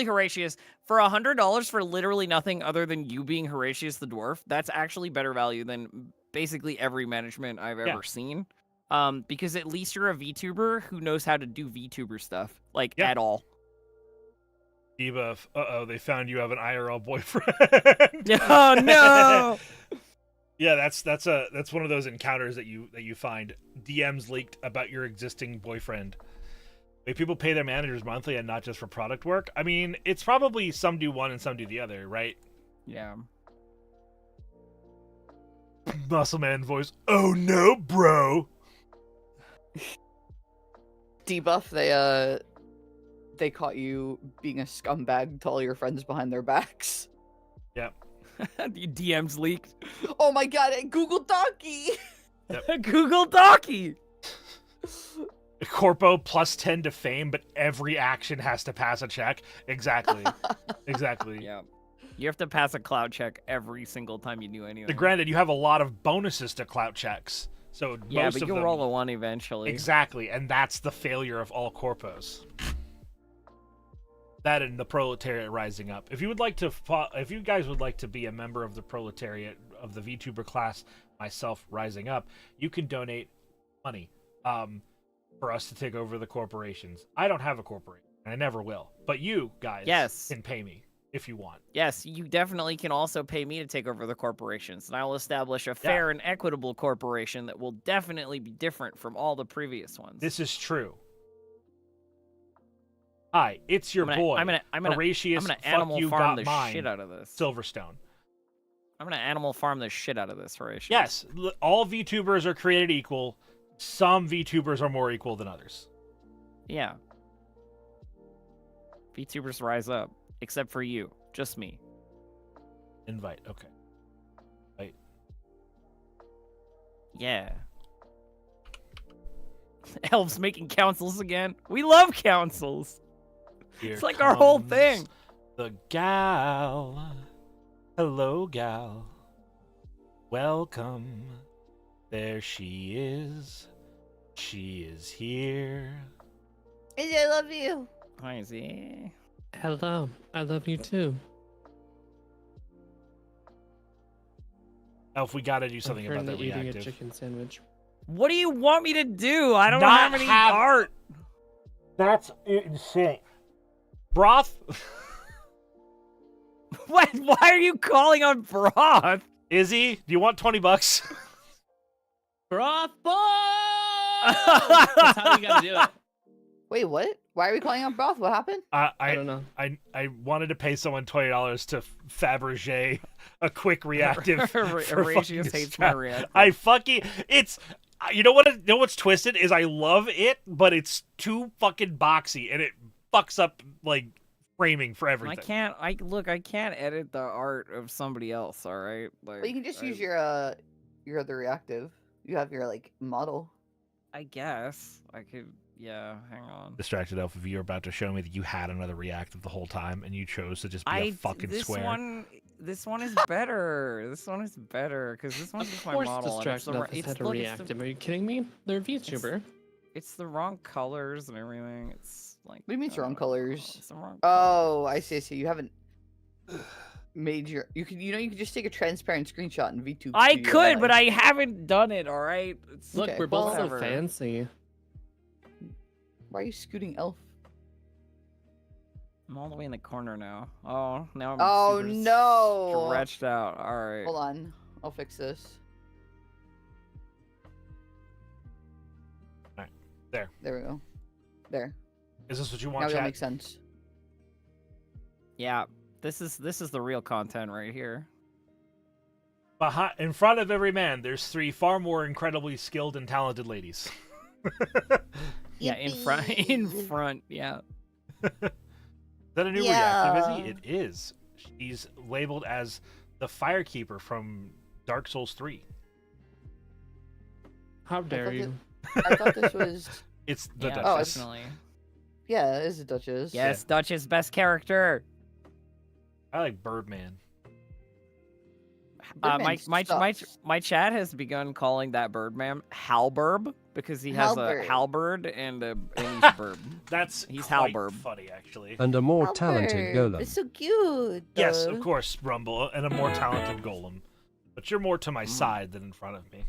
[SPEAKER 2] Horatius, for $100 for literally nothing other than you being Horatius the dwarf, that's actually better value than basically every management I've ever seen. Because at least you're a VTuber who knows how to do VTuber stuff, like at all.
[SPEAKER 1] Debuff. They found you have an IRL boyfriend.
[SPEAKER 2] Oh no!
[SPEAKER 1] Yeah, that's one of those encounters that you find. DMs leaked about your existing boyfriend. Wait, people pay their managers monthly and not just for product work? I mean, it's probably some do one and some do the other, right?
[SPEAKER 2] Yeah.
[SPEAKER 1] Muscle man voice. Oh no, bro.
[SPEAKER 3] Debuff, they caught you being a scumbag to all your friends behind their backs.
[SPEAKER 1] Yep.
[SPEAKER 2] The DMs leaked.
[SPEAKER 3] Oh my god, Google Docky!
[SPEAKER 2] Google Docky!
[SPEAKER 1] Corpo plus 10 to fame, but every action has to pass a check. Exactly. Exactly.
[SPEAKER 2] Yeah. You have to pass a cloud check every single time you do anything.
[SPEAKER 1] Granted, you have a lot of bonuses to clout checks. So
[SPEAKER 2] yeah,
[SPEAKER 1] most
[SPEAKER 2] but
[SPEAKER 1] of
[SPEAKER 2] you'll
[SPEAKER 1] them...
[SPEAKER 2] roll a 1 eventually.
[SPEAKER 1] Exactly, and that's the failure of all corpos. That and the proletariat rising up. If you guys would like to be a member of the proletariat of the VTuber class, myself rising up, you can donate money for us to take over the corporations. I don't have a corporation, and I never will. But you guys can pay me if you want.
[SPEAKER 2] Yes, you definitely can also pay me to take over the corporations, and I will establish a fair and equitable corporation that will definitely be different from all the previous ones.
[SPEAKER 1] This is true. Hi, it's your boy, Horatius.
[SPEAKER 2] I'm gonna animal
[SPEAKER 1] you
[SPEAKER 2] farm
[SPEAKER 1] got
[SPEAKER 2] the
[SPEAKER 1] mine,
[SPEAKER 2] shit out of this.
[SPEAKER 1] Silverstone.
[SPEAKER 2] I'm gonna animal farm the shit out of this, Horatius.
[SPEAKER 1] Yes, all VTubers are created equal. Some VTubers are more equal than others.
[SPEAKER 2] Yeah. VTubers rise up, except for you, just me.
[SPEAKER 1] Invite, okay. Right.
[SPEAKER 2] Yeah. Elves making councils again. We love councils.
[SPEAKER 1] Here
[SPEAKER 2] It's like our whole
[SPEAKER 1] comes
[SPEAKER 2] thing.
[SPEAKER 1] The gal. Hello, gal. Welcome. There she is. She is here.
[SPEAKER 3] I love you.
[SPEAKER 2] Hi, Z.
[SPEAKER 4] Hello. I love you too.
[SPEAKER 1] Elf, we gotta do something
[SPEAKER 4] I'm
[SPEAKER 1] about that
[SPEAKER 4] currently eating
[SPEAKER 1] reactive.
[SPEAKER 4] a chicken sandwich.
[SPEAKER 2] What do you want me to do? I don't
[SPEAKER 1] Not
[SPEAKER 2] have any
[SPEAKER 1] have-
[SPEAKER 2] art.
[SPEAKER 1] That's insane. Broth?
[SPEAKER 2] What? Why are you calling on broth?
[SPEAKER 1] Izzy, do you want $20?
[SPEAKER 4] Broth boy! That's how you gotta do it.
[SPEAKER 3] Wait, what? Why are we calling out broth? What happened?
[SPEAKER 4] I don't know.
[SPEAKER 1] I wanted to pay someone $20 to Fabergé a quick reactive. for
[SPEAKER 2] Horatius
[SPEAKER 1] fucking
[SPEAKER 2] hates my
[SPEAKER 1] strap.
[SPEAKER 2] reactive.
[SPEAKER 1] I fucking it's. You know what? You know what's twisted is I love it, but it's too fucking boxy and it fucks up like framing for everything.
[SPEAKER 2] I can't edit the art of somebody else. All right. Like,
[SPEAKER 3] But you can just use your other reactive. You have your like model.
[SPEAKER 2] I guess I could. Yeah. Hang on.
[SPEAKER 1] Distracted Elf, if you're about to show me that you had another reactive the whole time and you chose to just be a fucking square.
[SPEAKER 2] This one is better. This one is better because this one's just
[SPEAKER 4] Of
[SPEAKER 2] my
[SPEAKER 4] course,
[SPEAKER 2] model. and it's
[SPEAKER 4] Distracted
[SPEAKER 2] the,
[SPEAKER 4] Elf has
[SPEAKER 2] it's,
[SPEAKER 4] had a
[SPEAKER 2] look,
[SPEAKER 4] reactive. Are you kidding me? They're a VTuber.
[SPEAKER 2] it's the wrong colors and everything. It's like.
[SPEAKER 3] What do you mean it's wrong colors?
[SPEAKER 2] It's the wrong.
[SPEAKER 3] Oh, I see. You haven't made your. You could just take a transparent screenshot in VTube.
[SPEAKER 2] I
[SPEAKER 3] Studio
[SPEAKER 2] could, but
[SPEAKER 3] Live.
[SPEAKER 2] I haven't done it. All right. It's,
[SPEAKER 4] Look,
[SPEAKER 3] Okay,
[SPEAKER 4] we're both
[SPEAKER 2] whatever.
[SPEAKER 4] so fancy.
[SPEAKER 3] Why are you scooting Elf?
[SPEAKER 2] I'm all the way in the corner now. Oh, now I'm.
[SPEAKER 3] Oh,
[SPEAKER 2] super
[SPEAKER 3] no.
[SPEAKER 2] Stretched out. All right.
[SPEAKER 3] Hold on, I'll fix this.
[SPEAKER 1] Alright, there.
[SPEAKER 3] There we go. There.
[SPEAKER 1] Is this what you
[SPEAKER 3] Now
[SPEAKER 1] want,
[SPEAKER 3] it'll
[SPEAKER 1] chat?
[SPEAKER 3] make sense.
[SPEAKER 2] Yeah. This is the real content right here.
[SPEAKER 1] In front of every man, there's 3 far more incredibly skilled and talented ladies.
[SPEAKER 2] Yeah, in front. In front. Yeah.
[SPEAKER 1] Is that a new reactive, is he? It is. She's labeled as the Firekeeper from Dark Souls 3.
[SPEAKER 4] How dare
[SPEAKER 3] thought
[SPEAKER 4] you?
[SPEAKER 3] I thought this was.
[SPEAKER 1] It's the
[SPEAKER 2] Yeah,
[SPEAKER 3] Oh,
[SPEAKER 1] Duchess.
[SPEAKER 2] definitely.
[SPEAKER 3] Yeah, it is a Duchess.
[SPEAKER 2] Yes, Duchess best character.
[SPEAKER 1] I like Birdman.
[SPEAKER 3] Birdman
[SPEAKER 2] My chat has begun calling that Birdman Halberb because he has
[SPEAKER 3] Halberd.
[SPEAKER 2] a halberd and he's burb.
[SPEAKER 1] He's
[SPEAKER 2] Halberb.
[SPEAKER 1] quite funny, actually.
[SPEAKER 5] And a more
[SPEAKER 3] Albert,
[SPEAKER 5] talented golem.
[SPEAKER 3] It's so cute.
[SPEAKER 1] Yes, of course, Rumble, and a more talented golem. But you're more to my side than in front of me.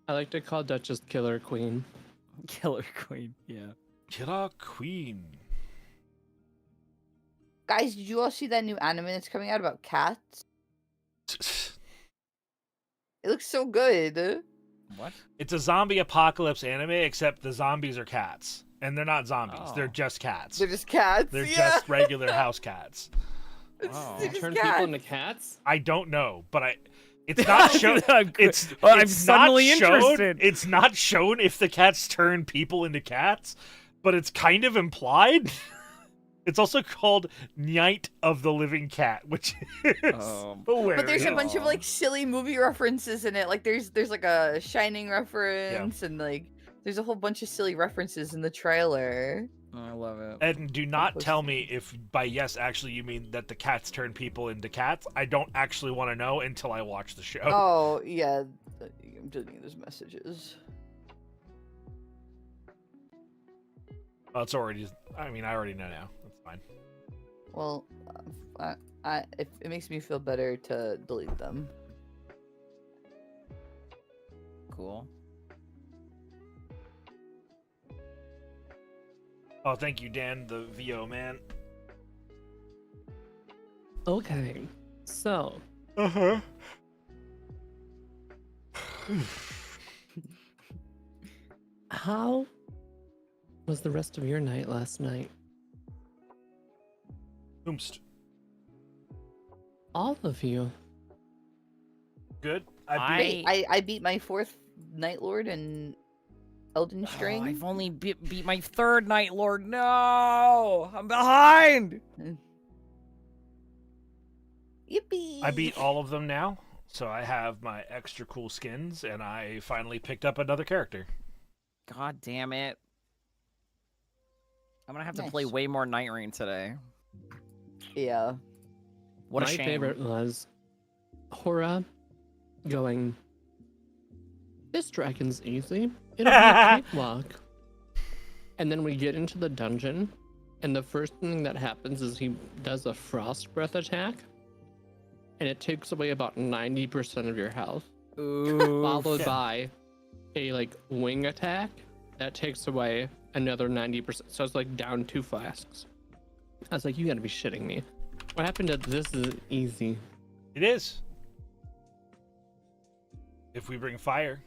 [SPEAKER 4] I like to call Duchess Killer Queen.
[SPEAKER 2] Killer Queen. Yeah.
[SPEAKER 1] Killer Queen.
[SPEAKER 3] Guys, did you all see that new anime that's coming out about cats? It looks so good.
[SPEAKER 2] What?
[SPEAKER 1] It's a zombie apocalypse anime, except the zombies are cats. And they're not zombies, they're
[SPEAKER 2] Oh.
[SPEAKER 1] just cats.
[SPEAKER 3] They're just cats.
[SPEAKER 1] They're
[SPEAKER 3] yeah.
[SPEAKER 1] just regular house cats.
[SPEAKER 2] Oh.
[SPEAKER 3] They're just
[SPEAKER 4] Turn
[SPEAKER 3] cats.
[SPEAKER 4] people into cats?
[SPEAKER 1] I don't know, but it's not shown.
[SPEAKER 2] I'm
[SPEAKER 1] It's
[SPEAKER 2] suddenly
[SPEAKER 1] not shown,
[SPEAKER 2] interested.
[SPEAKER 1] It's not shown if the cats turn people into cats, but it's kind of implied. It's also called Night of the Living Cat, which is hilarious.
[SPEAKER 3] But there's a bunch of
[SPEAKER 2] Aw.
[SPEAKER 3] like silly movie references in it. Like there's like a Shining reference and like there's a whole bunch of silly references in the trailer.
[SPEAKER 2] I love it.
[SPEAKER 1] And do not tell me if by yes actually you mean that the cats turn people into cats. I don't actually want to know until I watch the show.
[SPEAKER 3] Oh yeah, I'm deleting those messages.
[SPEAKER 1] Well, it's already. I mean, I already know now. That's fine.
[SPEAKER 3] Well, if it makes me feel better to delete them.
[SPEAKER 2] Cool.
[SPEAKER 1] Oh, thank you, Dan, the VO man.
[SPEAKER 4] Okay, so
[SPEAKER 1] Uh huh.
[SPEAKER 4] how was the rest of your night last night?
[SPEAKER 1] Oomst.
[SPEAKER 4] All of you.
[SPEAKER 1] Good.
[SPEAKER 3] Wait, I beat my 4th Night Lord and Elden String.
[SPEAKER 2] Oh, I've only beat my 3rd Night Lord. No, I'm behind.
[SPEAKER 3] Yippee!
[SPEAKER 1] I beat all of them now, so I have my extra cool skins, and I finally picked up another character.
[SPEAKER 2] God damn it. I'm gonna have to play
[SPEAKER 3] Nice.
[SPEAKER 2] way more Night Rain today.
[SPEAKER 3] Yeah.
[SPEAKER 2] What a
[SPEAKER 4] My
[SPEAKER 2] shame.
[SPEAKER 4] favorite was Hora going, this dragon's easy. It'll be a cakewalk. And then we get into the dungeon, and the first thing that happens is he does a frost breath attack, and it takes away about 90% of your health,
[SPEAKER 2] Ooh.
[SPEAKER 4] followed by a like wing attack that takes away another 90%. So it's like down 2 flasks. I was like, you gotta be shitting me. What happened to this is easy?
[SPEAKER 1] It is. If we bring fire.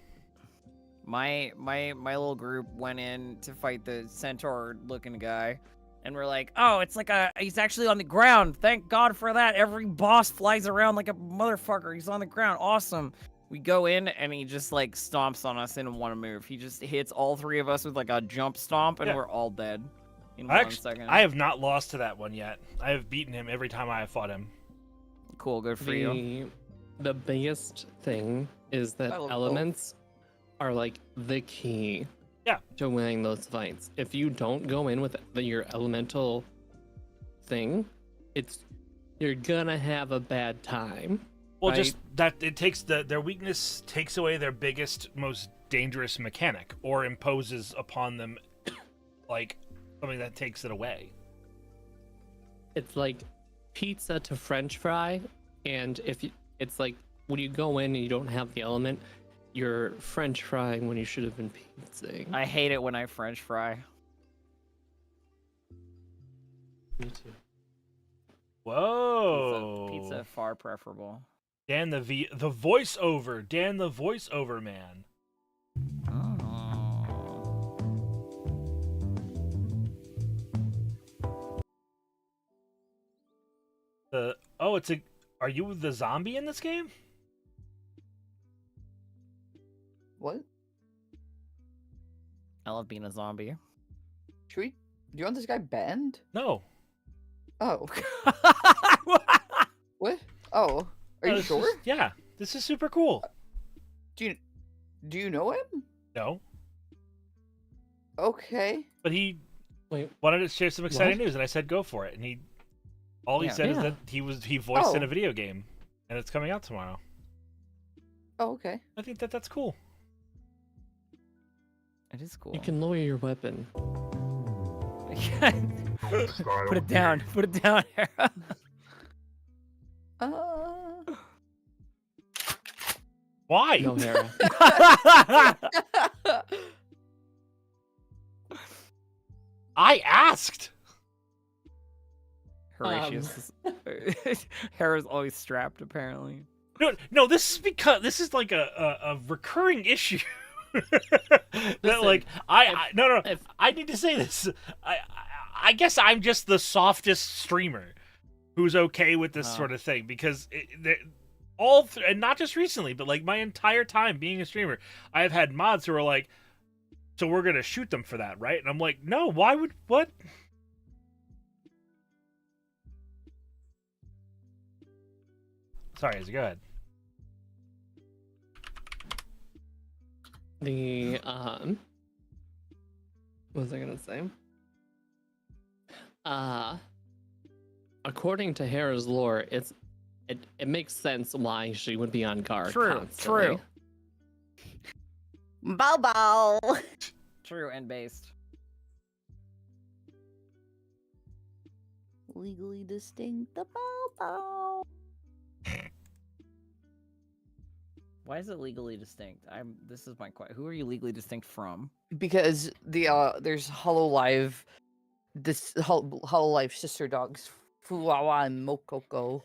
[SPEAKER 2] My little group went in to fight the centaur-looking guy, and we're like, oh, he's actually on the ground. Thank God for that. Every boss flies around like a motherfucker. He's on the ground. Awesome. We go in, and he just like stomps on us in one move. He just hits all three of us with like a jump stomp, and we're all dead in 1 second.
[SPEAKER 1] I have not lost to that one yet. I have beaten him every time I have fought him.
[SPEAKER 2] Cool, good for you.
[SPEAKER 4] The biggest thing is that elements are like the key to winning those fights. If you don't go in with your elemental thing, you're gonna have a bad time.
[SPEAKER 1] Well,
[SPEAKER 4] right?
[SPEAKER 1] just that it takes their weakness takes away their biggest, most dangerous mechanic, or imposes upon them like something that takes it away.
[SPEAKER 4] It's like pizza to French fry, and it's like when you go in and you don't have the element, you're French frying when you should have been pizzaing.
[SPEAKER 2] I hate it when I French fry.
[SPEAKER 4] Me too.
[SPEAKER 1] Whoa!
[SPEAKER 2] Pizza far preferable.
[SPEAKER 1] Dan the voiceover. Dan the voiceover man. Are you the zombie in this game?
[SPEAKER 3] What?
[SPEAKER 2] I love being a zombie.
[SPEAKER 3] Do you want this guy banned?
[SPEAKER 1] No.
[SPEAKER 3] Oh. What? Oh. Are you sure?
[SPEAKER 1] This is super cool.
[SPEAKER 3] Do you know him?
[SPEAKER 1] No.
[SPEAKER 3] Okay.
[SPEAKER 1] But he
[SPEAKER 4] Wait,
[SPEAKER 1] wanted to share some exciting news, and I said go for it. And he said is that he voiced in a video game, and it's coming out tomorrow.
[SPEAKER 3] Oh, okay.
[SPEAKER 1] I think that's cool.
[SPEAKER 2] It is cool.
[SPEAKER 4] you can lower your weapon.
[SPEAKER 2] Put it down. Put it down, Hera.
[SPEAKER 1] Why?
[SPEAKER 4] No, Hera.
[SPEAKER 1] I asked.
[SPEAKER 2] Horatius. Hera's always strapped, apparently.
[SPEAKER 1] No. This is because this is like a recurring issue. I need to say this. I guess I'm just the softest streamer who's okay with this sort of thing, because and not just recently, but like my entire time being a streamer, I've had mods who are like, so we're gonna shoot them for that, right? And I'm like, no, why would what? Sorry, Izzy, go ahead.
[SPEAKER 4] What was I gonna say? According to Hera's lore, it makes sense why she would be on guard constantly.
[SPEAKER 2] True.
[SPEAKER 3] Bow bow.
[SPEAKER 2] True and based.
[SPEAKER 3] Legally distinct. The bow bow.
[SPEAKER 2] Why is it legally distinct? This is my question. Who are you legally distinct from?
[SPEAKER 3] Because there's Hololive, Hololive sister dogs, Fuwawa and Mokoko.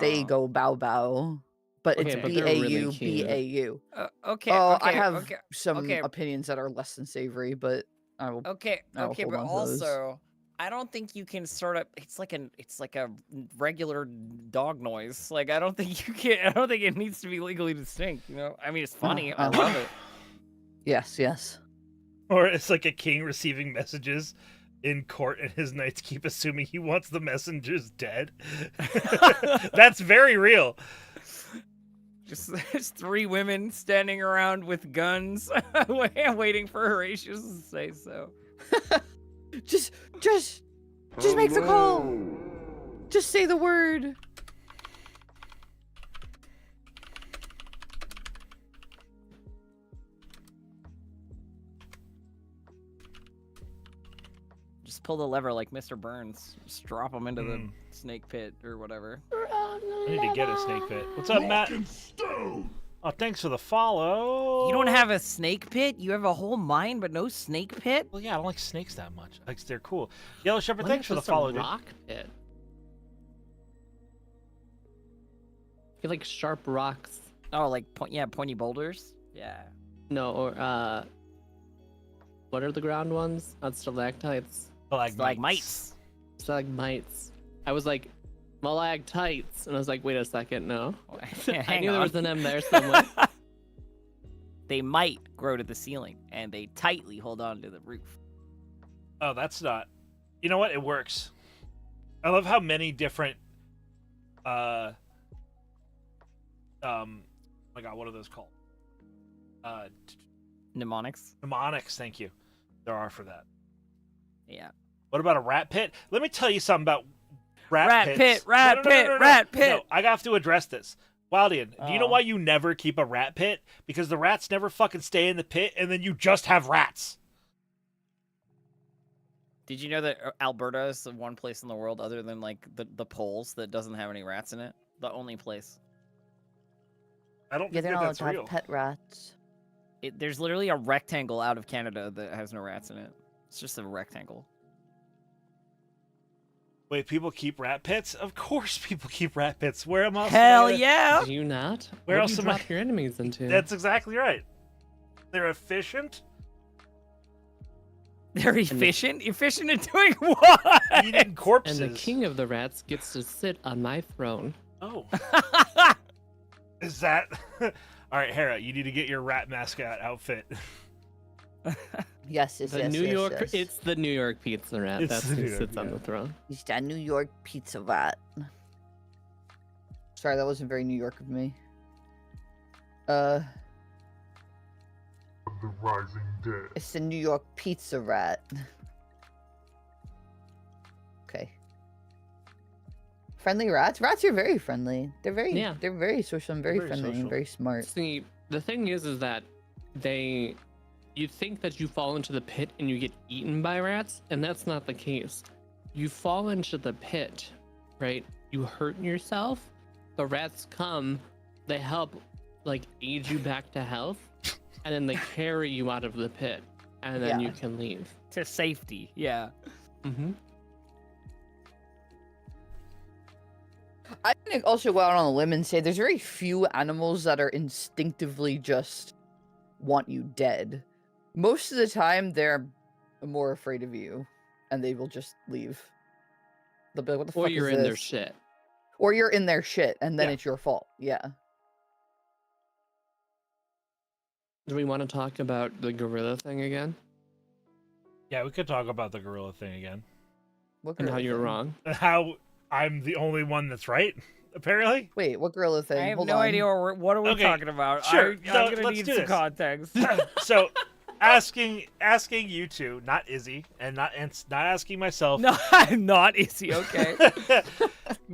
[SPEAKER 3] They go bow bow, but it's
[SPEAKER 4] but they're really
[SPEAKER 3] BAU.
[SPEAKER 2] Okay.
[SPEAKER 3] I have some
[SPEAKER 2] okay.
[SPEAKER 3] opinions that are less than savory, but I will.
[SPEAKER 2] Okay,
[SPEAKER 3] I will
[SPEAKER 2] but
[SPEAKER 3] hold on to those.
[SPEAKER 2] also, I don't think you can sort of. It's like a regular dog noise. Like I don't think you can. I don't think it needs to be legally distinct. You know, I mean, it's funny. I love it.
[SPEAKER 3] Yes.
[SPEAKER 1] Or it's like a king receiving messages in court, and his knights keep assuming he wants the messengers dead. That's very real.
[SPEAKER 2] Just there's three women standing around with guns, waiting for Horatius to say so.
[SPEAKER 3] Just make the call. Just say the word.
[SPEAKER 2] Just pull the lever like Mr. Burns. Just drop him into the snake pit or whatever.
[SPEAKER 1] I need to get a snake pit. What's up, Matt? Oh, thanks for the follow.
[SPEAKER 2] You don't have a snake pit? You have a whole mine, but no snake pit?
[SPEAKER 1] Well, yeah, I don't like snakes that much. Like, they're cool. Yellow Shepherd,
[SPEAKER 4] What
[SPEAKER 1] thanks
[SPEAKER 4] if
[SPEAKER 1] for the
[SPEAKER 4] it's a
[SPEAKER 1] follow, dude.
[SPEAKER 4] rock pit? You like sharp rocks.
[SPEAKER 2] Oh, like pointy boulders? Yeah.
[SPEAKER 4] No, or what are the ground ones? Not stalactites.
[SPEAKER 2] Stalagmites.
[SPEAKER 4] Stalagmites. I was like, malactites, and I was like, wait a second, no. I
[SPEAKER 2] Hang
[SPEAKER 4] knew there
[SPEAKER 2] on.
[SPEAKER 4] was an M there somewhere.
[SPEAKER 2] They might grow to the ceiling, and they tightly hold on to the roof.
[SPEAKER 1] Oh, that's not. You know what? It works. I love how many different. Oh my God, what are those called?
[SPEAKER 2] Mnemonics.
[SPEAKER 1] Mnemonics. Thank you. There are for that.
[SPEAKER 2] Yeah.
[SPEAKER 1] What about a rat pit? Let me tell you something about
[SPEAKER 2] Rat
[SPEAKER 1] pits.
[SPEAKER 2] pit, rat pit, rat pit.
[SPEAKER 1] No, I have to address this. Wildian, do you know
[SPEAKER 2] Oh.
[SPEAKER 1] why you never keep a rat pit? Because the rats never fucking stay in the pit, and then you just have rats.
[SPEAKER 2] Did you know that Alberta is the one place in the world other than like the poles that doesn't have any rats in it? The only place.
[SPEAKER 1] I don't
[SPEAKER 3] Yeah,
[SPEAKER 1] think
[SPEAKER 3] they're not allowed
[SPEAKER 1] that's
[SPEAKER 3] to have
[SPEAKER 1] real.
[SPEAKER 3] pet rats.
[SPEAKER 2] There's literally a rectangle out of Canada that has no rats in it. It's just a rectangle.
[SPEAKER 1] Wait, people keep rat pits? Of course people keep rat pits. Where am I?
[SPEAKER 2] Hell yeah!
[SPEAKER 4] Do you not?
[SPEAKER 1] Where
[SPEAKER 4] What
[SPEAKER 1] else
[SPEAKER 4] do you
[SPEAKER 1] am I-
[SPEAKER 4] drop your enemies into?
[SPEAKER 1] That's exactly right. They're efficient.
[SPEAKER 2] They're efficient. Efficient in doing what?
[SPEAKER 1] Eating corpses.
[SPEAKER 4] And the king of the rats gets to sit on my throne.
[SPEAKER 1] Oh, is that? All right, Hera, you need to get your rat mascot outfit.
[SPEAKER 3] Yes, yes,
[SPEAKER 4] The
[SPEAKER 3] yes,
[SPEAKER 4] New
[SPEAKER 3] yes,
[SPEAKER 4] York,
[SPEAKER 3] yes.
[SPEAKER 4] it's the New York pizza rat.
[SPEAKER 1] It's
[SPEAKER 4] That's
[SPEAKER 1] the
[SPEAKER 4] who
[SPEAKER 1] New York,
[SPEAKER 4] sits on
[SPEAKER 1] yeah.
[SPEAKER 4] the throne.
[SPEAKER 3] He's that New York pizza rat. Sorry, that wasn't very New York of me.
[SPEAKER 5] The Rising Dead.
[SPEAKER 3] It's the New York pizza rat. Okay. Friendly rats? Rats are very friendly. They're very social and very
[SPEAKER 1] Very
[SPEAKER 3] friendly
[SPEAKER 1] social.
[SPEAKER 3] and very smart.
[SPEAKER 4] See, the thing is that you think that you fall into the pit and you get eaten by rats, and that's not the case. You fall into the pit, right? You hurt yourself. The rats come, they help, like, aid you back to health, and then they carry you out of the pit, and then
[SPEAKER 3] Yeah.
[SPEAKER 4] you can leave.
[SPEAKER 2] To safety. Yeah.
[SPEAKER 4] Mm-hmm.
[SPEAKER 3] I'm gonna also go out on a limb and say there's very few animals that are instinctively just want you dead. Most of the time, they're more afraid of you, and they will just leave. They'll be like, "What the
[SPEAKER 4] Or
[SPEAKER 3] fuck
[SPEAKER 4] you're
[SPEAKER 3] is
[SPEAKER 4] in their
[SPEAKER 3] this?"
[SPEAKER 4] shit.
[SPEAKER 3] Or you're in their shit, and then
[SPEAKER 1] Yeah.
[SPEAKER 3] it's your fault. Yeah.
[SPEAKER 4] Do we want to talk about the gorilla thing again?
[SPEAKER 1] Yeah, we could talk about the gorilla thing again.
[SPEAKER 3] What
[SPEAKER 4] And how
[SPEAKER 3] gorilla
[SPEAKER 4] you're
[SPEAKER 3] thing?
[SPEAKER 4] wrong?
[SPEAKER 1] How I'm the only one that's right, apparently.
[SPEAKER 3] Wait, what gorilla thing?
[SPEAKER 2] I have
[SPEAKER 3] Hold
[SPEAKER 2] no
[SPEAKER 3] on.
[SPEAKER 2] idea what are we
[SPEAKER 1] Okay,
[SPEAKER 2] talking about.
[SPEAKER 1] sure.
[SPEAKER 2] I'm
[SPEAKER 1] No,
[SPEAKER 2] gonna
[SPEAKER 1] let's
[SPEAKER 2] need
[SPEAKER 1] do
[SPEAKER 2] some
[SPEAKER 1] this.
[SPEAKER 2] context.
[SPEAKER 1] So, asking you two, not Izzy, and not asking myself.
[SPEAKER 2] No, I'm not easy. Okay.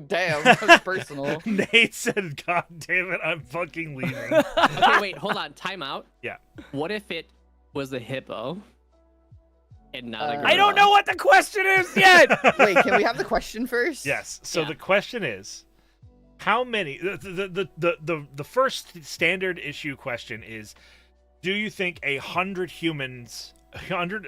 [SPEAKER 3] Damn, that was personal.
[SPEAKER 1] Nate said, "God damn it, I'm fucking leaving."
[SPEAKER 4] Okay, wait, hold on. Time out.
[SPEAKER 1] Yeah.
[SPEAKER 4] What if it was a hippo and not a
[SPEAKER 3] I
[SPEAKER 4] gorilla?
[SPEAKER 2] I don't know what the question is yet.
[SPEAKER 3] Wait, can we have the question first?
[SPEAKER 1] Yes. So
[SPEAKER 2] Yeah.
[SPEAKER 1] the question is, how many? The first standard issue question is, do you think 100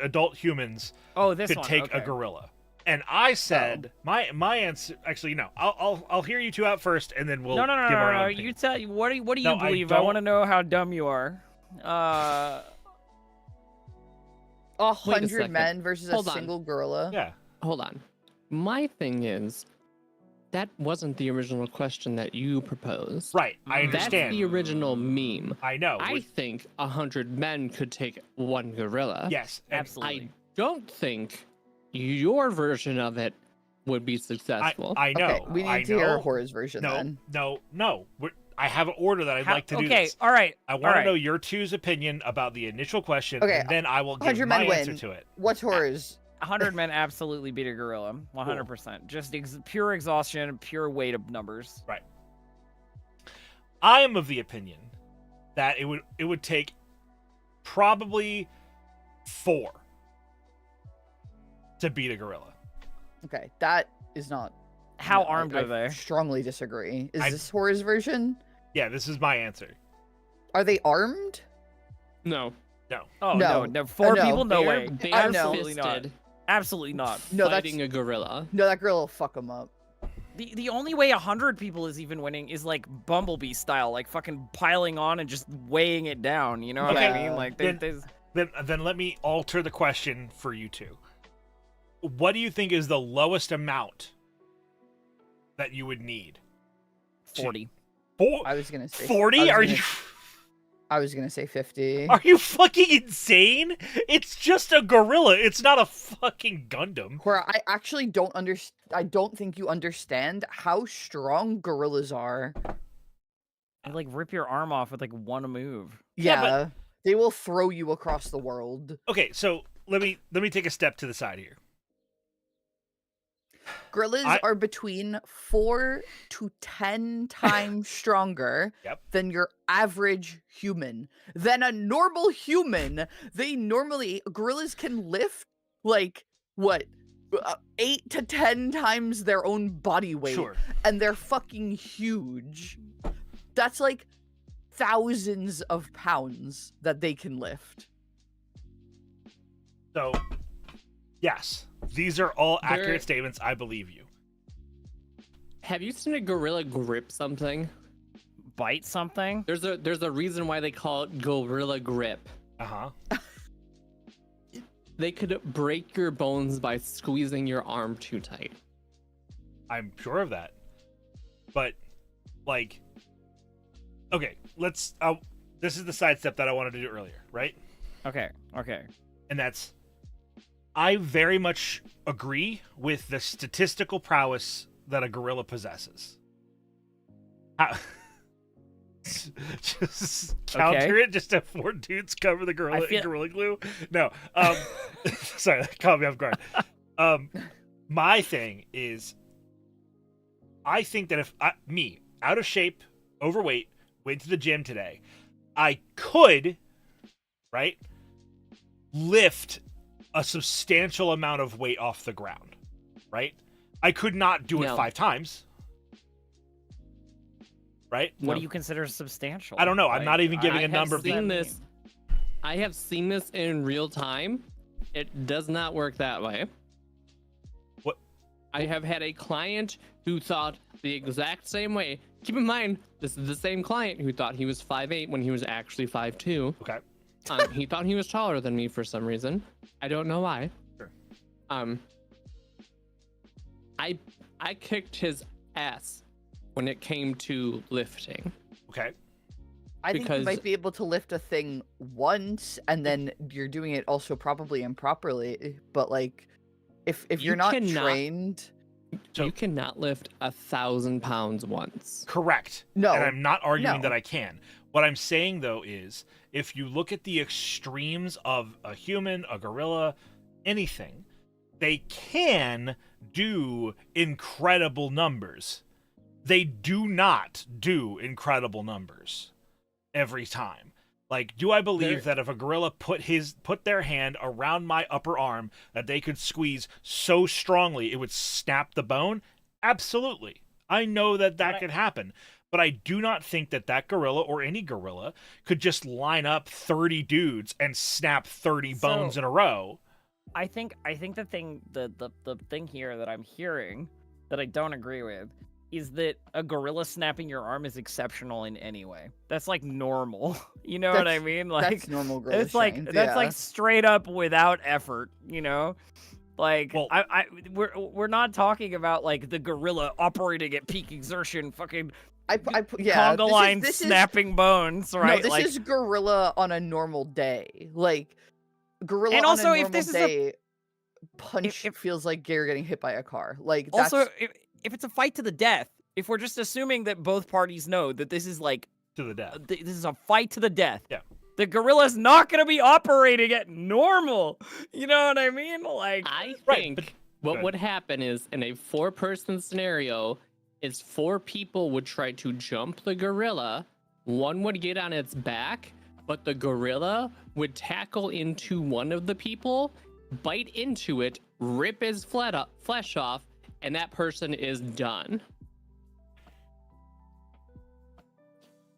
[SPEAKER 1] adult humans
[SPEAKER 2] Oh, this
[SPEAKER 1] could
[SPEAKER 2] one.
[SPEAKER 1] take
[SPEAKER 2] okay.
[SPEAKER 1] a gorilla? And I said my answer. Actually, no. I'll hear you two out first, and then we'll
[SPEAKER 2] No.
[SPEAKER 1] give our own
[SPEAKER 2] You
[SPEAKER 1] opinions.
[SPEAKER 2] tell you what do you
[SPEAKER 1] No, I
[SPEAKER 2] believe? I want to
[SPEAKER 1] don't-
[SPEAKER 2] know how dumb you are.
[SPEAKER 3] A
[SPEAKER 4] Wait a
[SPEAKER 3] 100
[SPEAKER 4] second.
[SPEAKER 3] men versus
[SPEAKER 4] Hold
[SPEAKER 3] a
[SPEAKER 4] on.
[SPEAKER 3] single gorilla.
[SPEAKER 1] Yeah.
[SPEAKER 4] Hold on. My thing is, that wasn't the original question that you proposed.
[SPEAKER 1] Right. I
[SPEAKER 4] That's
[SPEAKER 1] understand.
[SPEAKER 4] the original meme.
[SPEAKER 1] I know.
[SPEAKER 4] I think 100 men could take one gorilla.
[SPEAKER 1] Yes. And
[SPEAKER 2] Absolutely.
[SPEAKER 4] I don't think your version of it would be successful.
[SPEAKER 1] I know.
[SPEAKER 3] Okay, we need
[SPEAKER 1] I
[SPEAKER 3] to hear
[SPEAKER 1] know.
[SPEAKER 3] Hora's version then.
[SPEAKER 1] No. I have an order that I'd like to do
[SPEAKER 2] okay.
[SPEAKER 1] this.
[SPEAKER 2] All right.
[SPEAKER 1] I
[SPEAKER 2] all
[SPEAKER 1] want to
[SPEAKER 2] right.
[SPEAKER 1] know your two's opinion about the initial question,
[SPEAKER 3] Okay,
[SPEAKER 1] and then I will give
[SPEAKER 3] 100
[SPEAKER 1] my
[SPEAKER 3] men
[SPEAKER 1] answer
[SPEAKER 3] win.
[SPEAKER 1] to it.
[SPEAKER 3] What's Hora's?
[SPEAKER 2] 100 men absolutely beat a gorilla. 100%. Just pure exhaustion, pure weight of numbers.
[SPEAKER 1] I am of the opinion that it would take probably 4 to beat a gorilla.
[SPEAKER 3] Okay, that is not.
[SPEAKER 2] How
[SPEAKER 3] no,
[SPEAKER 2] armed
[SPEAKER 3] I
[SPEAKER 2] are they?
[SPEAKER 3] Strongly disagree. Is
[SPEAKER 1] I-
[SPEAKER 3] this Hora's version?
[SPEAKER 1] Yeah, this is my answer.
[SPEAKER 3] Are they armed?
[SPEAKER 4] no.
[SPEAKER 2] Oh
[SPEAKER 3] No.
[SPEAKER 2] no! 4
[SPEAKER 3] no.
[SPEAKER 2] people? No
[SPEAKER 4] They're
[SPEAKER 2] way.
[SPEAKER 3] I know.
[SPEAKER 2] Absolutely not.
[SPEAKER 4] bare-fisted
[SPEAKER 2] Absolutely not.
[SPEAKER 3] No,
[SPEAKER 4] fighting a gorilla.
[SPEAKER 3] No, that gorilla will fuck them up.
[SPEAKER 2] The only way 100 people is even winning is like Bumblebee style, like fucking piling on and just weighing it down. You know what I
[SPEAKER 1] Okay,
[SPEAKER 2] mean? Like there's
[SPEAKER 1] Then let me alter the question for you two. What do you think is the lowest amount that you would need?
[SPEAKER 2] 40.
[SPEAKER 3] I was gonna say
[SPEAKER 1] 40?
[SPEAKER 3] I was gonna say 50.
[SPEAKER 1] Are you fucking insane? It's just a gorilla. It's not a fucking Gundam.
[SPEAKER 3] Where I actually don't I don't think you understand how strong gorillas are.
[SPEAKER 2] They like rip your arm off with like one move.
[SPEAKER 1] Yeah, but-
[SPEAKER 3] Yeah, they will throw you across the world.
[SPEAKER 1] Okay, so let me take a step to the side here.
[SPEAKER 3] Gorillas are between 4 to 10 times stronger
[SPEAKER 1] Yep.
[SPEAKER 3] than your average human. Than a normal human. Gorillas can lift like what? 8 to 10 times their own body weight.
[SPEAKER 1] Sure.
[SPEAKER 3] And they're fucking huge. That's like thousands of pounds that they can lift.
[SPEAKER 1] So, yes, these are all accurate statements. I believe you.
[SPEAKER 4] Have you seen a gorilla grip something?
[SPEAKER 2] Bite something?
[SPEAKER 4] There's a reason why they call it gorilla grip.
[SPEAKER 1] Uh-huh.
[SPEAKER 4] They could break your bones by squeezing your arm too tight.
[SPEAKER 1] I'm sure of that. But, like, okay, let's, this is the sidestep that I wanted to do earlier, right?
[SPEAKER 2] Okay.
[SPEAKER 1] And that's, I very much agree with the statistical prowess that a gorilla possesses. Just counter it, just have 4 dudes cover the gorilla in gorilla glue. No, sorry, that caught me off guard. My thing is, I think that if me, out of shape, overweight, went to the gym today, I could, right, lift a substantial amount of weight off the ground, right? I could not do it 5 times. Right?
[SPEAKER 2] What do you consider substantial?
[SPEAKER 1] I don't know. I'm not even giving a number.
[SPEAKER 4] I have seen this in real time. It does not work that way.
[SPEAKER 1] What?
[SPEAKER 4] I have had a client who thought the exact same way. Keep in mind, this is the same client who thought he was 5'8" when he was actually 5'2".
[SPEAKER 1] Okay.
[SPEAKER 4] He thought he was taller than me for some reason. I don't know why.
[SPEAKER 1] Sure.
[SPEAKER 4] I kicked his ass when it came to lifting.
[SPEAKER 1] Okay.
[SPEAKER 3] I think you might be able to lift a thing once, and then you're doing it also probably improperly. But like, if you're not trained,
[SPEAKER 4] you cannot lift 1,000 pounds once.
[SPEAKER 1] Correct.
[SPEAKER 3] No.
[SPEAKER 1] And I'm not arguing that I can. What I'm saying though is, if you look at the extremes of a human, a gorilla, anything, they can do incredible numbers. They do not do incredible numbers every time. Like, do I believe that if a gorilla put their hand around my upper arm, that they could squeeze so strongly it would snap the bone? Absolutely. I know that could happen. But I do not think that gorilla or any gorilla could just line up 30 dudes and snap 30 bones in a row.
[SPEAKER 2] I think the thing here that I'm hearing that I don't agree with is that a gorilla snapping your arm is exceptional in any way. That's like normal. You know what I mean? Like
[SPEAKER 3] that's normal gorilla
[SPEAKER 2] It's like
[SPEAKER 3] strength,
[SPEAKER 2] that's like straight up without effort, you know? Like, well, we're not talking about like the gorilla operating at peak exertion, fucking conga line snapping bones, right?
[SPEAKER 3] No, this is gorilla on a normal day. Like gorilla
[SPEAKER 2] and
[SPEAKER 3] on
[SPEAKER 2] also,
[SPEAKER 3] a normal
[SPEAKER 2] if this
[SPEAKER 3] day,
[SPEAKER 2] is
[SPEAKER 3] punch feels like you're getting hit by a car. Like
[SPEAKER 2] also, if it's a fight to the death, if we're just assuming that both parties know that this is like
[SPEAKER 1] to the death,
[SPEAKER 2] this is a fight to the death.
[SPEAKER 1] Yeah.
[SPEAKER 2] The gorilla's not going to be operating at normal. You know what I mean? Like,
[SPEAKER 4] I think what would happen is in a 4-person scenario is 4 people would try to jump the gorilla. One would get on its back, but the gorilla would tackle into one of the people, bite into it, rip his flesh off, and that person is done.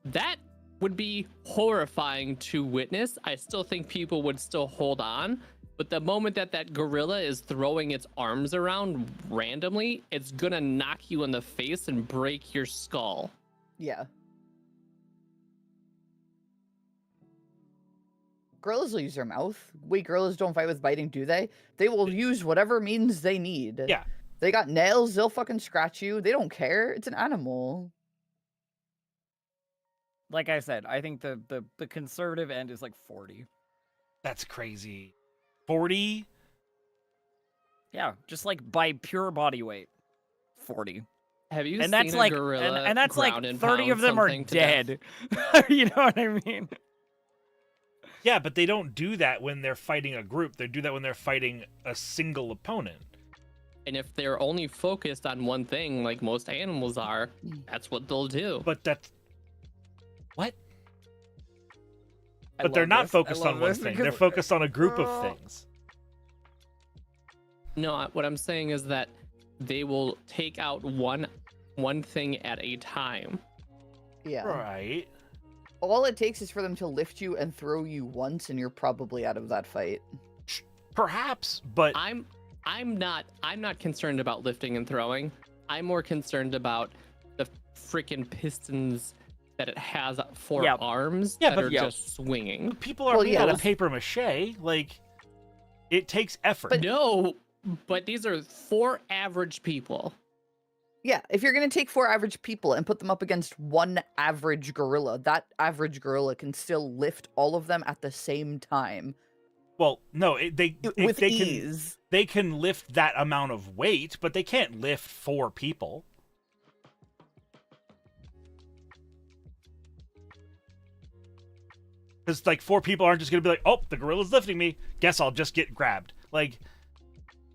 [SPEAKER 4] That would be horrifying to witness. I still think people would still hold on, But the moment that gorilla is throwing its arms around randomly, it's gonna knock you in the face and break your skull.
[SPEAKER 3] Yeah. Gorillas will use their mouth. Gorillas don't fight with biting, do they? They will use whatever means they need.
[SPEAKER 1] Yeah.
[SPEAKER 3] They got nails, they'll fucking scratch you. They don't care. It's an animal.
[SPEAKER 2] Like I said, I think the conservative end is like 40.
[SPEAKER 1] That's crazy. 40?
[SPEAKER 2] Yeah, just like by pure body weight, 40.
[SPEAKER 4] Have you
[SPEAKER 2] And
[SPEAKER 4] seen
[SPEAKER 2] that's
[SPEAKER 4] a
[SPEAKER 2] like
[SPEAKER 4] gorilla
[SPEAKER 2] and that's like
[SPEAKER 4] ground and
[SPEAKER 2] 30 of
[SPEAKER 4] pound
[SPEAKER 2] them are
[SPEAKER 4] something to death?
[SPEAKER 2] dead. You know what I mean?
[SPEAKER 1] Yeah, but they don't do that when they're fighting a group. They do that when they're fighting a single opponent.
[SPEAKER 4] And if they're only focused on one thing, like most animals are, that's what they'll do.
[SPEAKER 1] But that's... What?
[SPEAKER 2] I
[SPEAKER 1] But they're
[SPEAKER 2] love
[SPEAKER 1] not
[SPEAKER 2] this.
[SPEAKER 1] focused
[SPEAKER 2] I
[SPEAKER 1] on
[SPEAKER 2] love
[SPEAKER 1] one
[SPEAKER 2] this
[SPEAKER 1] thing.
[SPEAKER 2] because-
[SPEAKER 1] They're focused on a group of things.
[SPEAKER 4] No, what I'm saying is that they will take out one thing at a time.
[SPEAKER 3] Yeah.
[SPEAKER 1] Right.
[SPEAKER 3] All it takes is for them to lift you and throw you once, and you're probably out of that fight.
[SPEAKER 1] Perhaps, but...
[SPEAKER 4] I'm not concerned about lifting and throwing. I'm more concerned about the freaking pistons that it has for
[SPEAKER 2] Yeah.
[SPEAKER 4] arms
[SPEAKER 1] Yeah,
[SPEAKER 4] that
[SPEAKER 1] but-
[SPEAKER 4] are
[SPEAKER 2] yeah.
[SPEAKER 4] just swinging.
[SPEAKER 1] People are
[SPEAKER 3] Well,
[SPEAKER 1] made
[SPEAKER 3] yeah,
[SPEAKER 1] out of
[SPEAKER 3] that's-
[SPEAKER 1] paper mache. Like, it takes effort.
[SPEAKER 4] No, but these are 4 average people.
[SPEAKER 3] Yeah, if you're going to take 4 average people and put them up against one average gorilla, that average gorilla can still lift all of them at the same time.
[SPEAKER 1] Well, no,
[SPEAKER 3] With
[SPEAKER 1] they
[SPEAKER 3] ease.
[SPEAKER 1] they can lift that amount of weight, but they can't lift 4 people. Because, like, 4 people aren't just going to be like, oh, the gorilla's lifting me. Guess I'll just get grabbed. Like,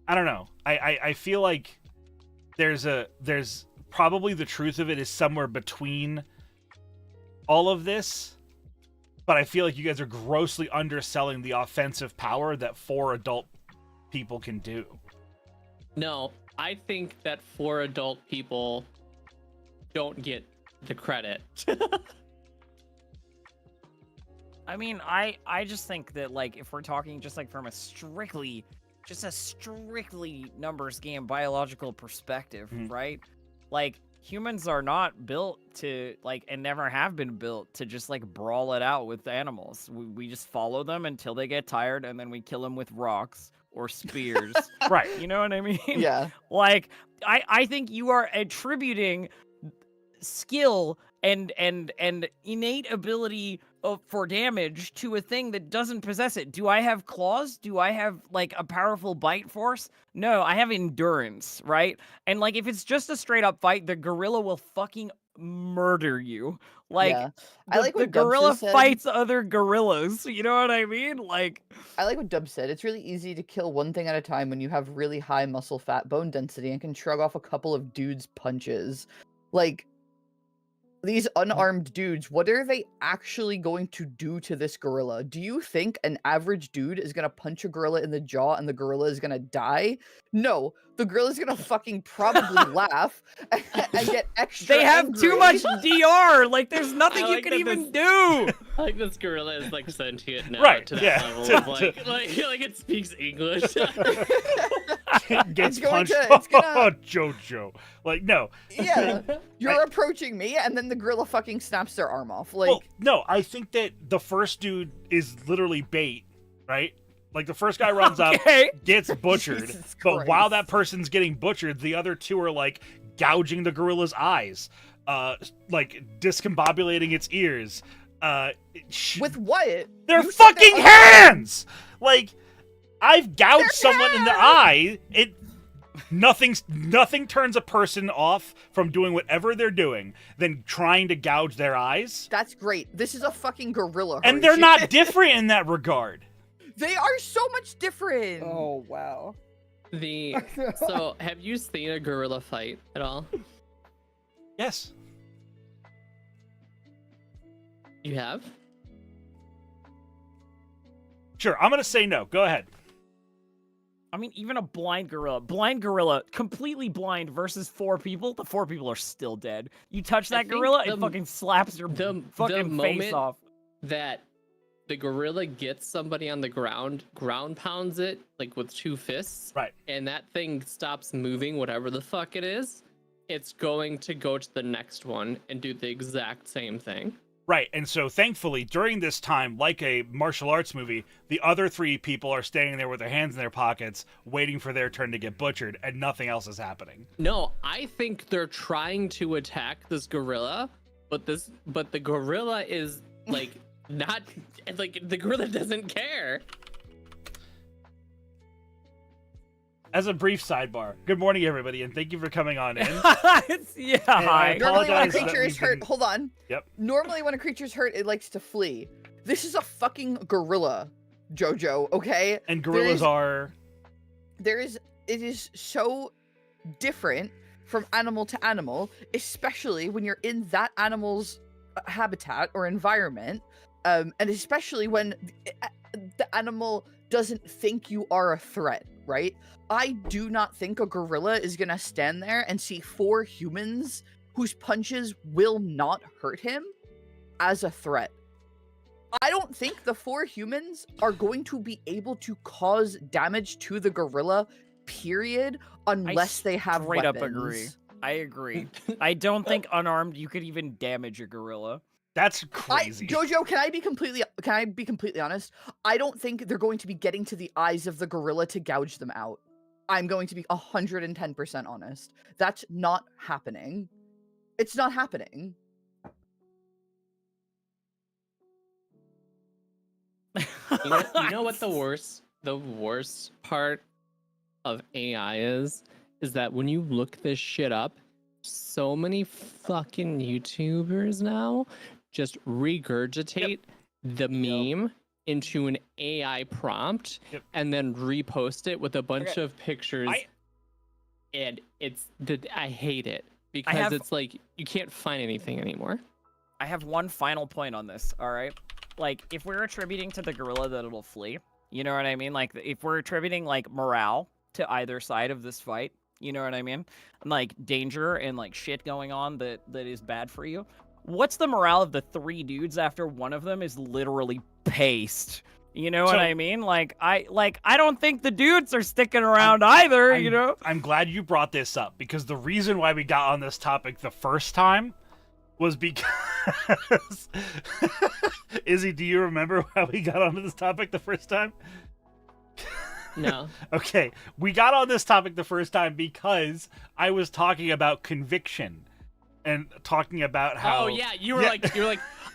[SPEAKER 1] I don't know. I feel like there's probably the truth of it is somewhere between all of this. But I feel like you guys are grossly underselling the offensive power that 4 adult people can do.
[SPEAKER 4] No, I think that 4 adult people don't get the credit.
[SPEAKER 2] I mean, I just think that like if we're talking just like from a strictly numbers game biological perspective,
[SPEAKER 1] Mhm.
[SPEAKER 2] right? Like humans are not built to like and never have been built to just like brawl it out with animals. We just follow them until they get tired and then we kill them with rocks or spears.
[SPEAKER 1] Right.
[SPEAKER 2] You know what I mean?
[SPEAKER 3] Yeah.
[SPEAKER 2] Like I think you are attributing skill and innate ability for damage to a thing that doesn't possess it. Do I have claws? Do I have like a powerful bite force? No, I have endurance, right? And like if it's just a straight up fight, the gorilla will fucking murder you. Like
[SPEAKER 3] Yeah. I like
[SPEAKER 2] the
[SPEAKER 3] what Dubs
[SPEAKER 2] gorilla
[SPEAKER 3] has said.
[SPEAKER 2] fights other gorillas. You know what I mean? Like
[SPEAKER 3] I like what Dub said. It's really easy to kill one thing at a time when you have really high muscle fat bone density and can shrug off a couple of dudes' punches. Like, these unarmed dudes, what are they actually going to do to this gorilla? Do you think an average dude is going to punch a gorilla in the jaw and the gorilla is going to die? No, the gorilla is going to fucking probably laugh and get extra
[SPEAKER 2] they have too
[SPEAKER 3] angry.
[SPEAKER 2] much DR. Like there's nothing
[SPEAKER 4] I
[SPEAKER 2] you
[SPEAKER 4] like
[SPEAKER 2] can
[SPEAKER 4] that
[SPEAKER 2] even do.
[SPEAKER 4] I like this gorilla is like sentient now
[SPEAKER 1] Right,
[SPEAKER 4] to that
[SPEAKER 1] yeah.
[SPEAKER 4] level of like it speaks English.
[SPEAKER 1] Gets
[SPEAKER 3] It's going
[SPEAKER 1] punched.
[SPEAKER 3] to- it's gonna-
[SPEAKER 1] Oh, Jojo. Like, no.
[SPEAKER 3] Yeah, you're approaching me, and then the gorilla fucking snaps their arm off. Like,
[SPEAKER 1] Well, no, I think that the first dude is literally bait, right? Like, the first guy runs
[SPEAKER 2] Okay.
[SPEAKER 1] up, gets butchered,
[SPEAKER 3] Jesus
[SPEAKER 1] but while
[SPEAKER 3] Christ.
[SPEAKER 1] that person's getting butchered, the other 2 are, like, gouging the gorilla's eyes, like, discombobulating its ears.
[SPEAKER 3] with what?
[SPEAKER 1] Their
[SPEAKER 3] You said
[SPEAKER 1] fucking
[SPEAKER 3] that-
[SPEAKER 1] hands! Like, I've gouged
[SPEAKER 3] Their
[SPEAKER 1] someone in the eye. Nothing turns a person off from doing whatever they're doing than trying to gouge their eyes.
[SPEAKER 3] That's great. This is a fucking gorilla.
[SPEAKER 1] And they're
[SPEAKER 3] Horatio.
[SPEAKER 1] not different in that regard.
[SPEAKER 3] They are so much different.
[SPEAKER 6] Oh wow.
[SPEAKER 4] So have you seen a gorilla fight at all?
[SPEAKER 1] Yes.
[SPEAKER 4] You have?
[SPEAKER 1] Sure, I'm going to say no. Go ahead.
[SPEAKER 2] I mean, even a blind gorilla, completely blind versus 4 people, the 4 people are still dead. You touch
[SPEAKER 4] I
[SPEAKER 2] that
[SPEAKER 4] think
[SPEAKER 2] gorilla,
[SPEAKER 4] the-
[SPEAKER 2] it fucking slaps your
[SPEAKER 4] the
[SPEAKER 2] fucking face
[SPEAKER 4] moment
[SPEAKER 2] off.
[SPEAKER 4] That the gorilla gets somebody on the ground pounds it like with 2 fists,
[SPEAKER 1] Right.
[SPEAKER 4] and that thing stops moving, whatever the fuck it is, it's going to go to the next one and do the exact same thing.
[SPEAKER 1] Right, and so thankfully, during this time, like a martial arts movie, the other 3 people are standing there with their hands in their pockets, waiting for their turn to get butchered, and nothing else is happening.
[SPEAKER 4] No, I think they're trying to attack this gorilla, but the gorilla is like not like the gorilla doesn't care.
[SPEAKER 1] As a brief sidebar, good morning, everybody, and thank you for coming on in.
[SPEAKER 2] Yeah,
[SPEAKER 1] I
[SPEAKER 2] hi.
[SPEAKER 3] Normally, when a
[SPEAKER 1] apologize that
[SPEAKER 3] creature is
[SPEAKER 1] we've
[SPEAKER 3] hurt,
[SPEAKER 1] been-
[SPEAKER 3] hold on.
[SPEAKER 1] Yep.
[SPEAKER 3] Normally, when a creature's hurt, it likes to flee. This is a fucking gorilla, Jojo. Okay.
[SPEAKER 1] And gorillas are...
[SPEAKER 3] It is so different from animal to animal, especially when you're in that animal's habitat or environment, and especially when the animal doesn't think you are a threat, right? I do not think a gorilla is gonna stand there and see 4 humans whose punches will not hurt him as a threat. I don't think the 4 humans are going to be able to cause damage to the gorilla, period, unless they have
[SPEAKER 2] straight up
[SPEAKER 3] weapons.
[SPEAKER 2] agree. I agree. I don't think unarmed you could even damage a gorilla.
[SPEAKER 1] That's crazy.
[SPEAKER 3] Jojo, can I be completely honest? I don't think they're going to be getting to the eyes of the gorilla to gouge them out. I'm going to be 110% honest. That's not happening. It's not happening.
[SPEAKER 4] You know what the worst part of AI is that when you look this shit up, so many fucking YouTubers now just regurgitate the meme into an AI prompt and then repost it with a bunch of pictures. And I hate it because it's like you can't find anything anymore.
[SPEAKER 2] I have one final point on this, all right? Like, if we're attributing to the gorilla that it'll flee, you know what I mean? Like, if we're attributing, like, morale to either side of this fight, you know what I mean? And, like, danger and, like, shit going on that is bad for you. What's the morale of the 3 dudes after one of them is literally paced? You know what I mean? I don't think the dudes are sticking around either, you know?
[SPEAKER 1] I'm glad you brought this up, because the reason why we got on this topic the first time was because... Izzy, do you remember how we got onto this topic the first time?
[SPEAKER 4] No.
[SPEAKER 1] Okay, we got on this topic the first time because I was talking about conviction and talking about how...
[SPEAKER 4] Oh, yeah, you were like,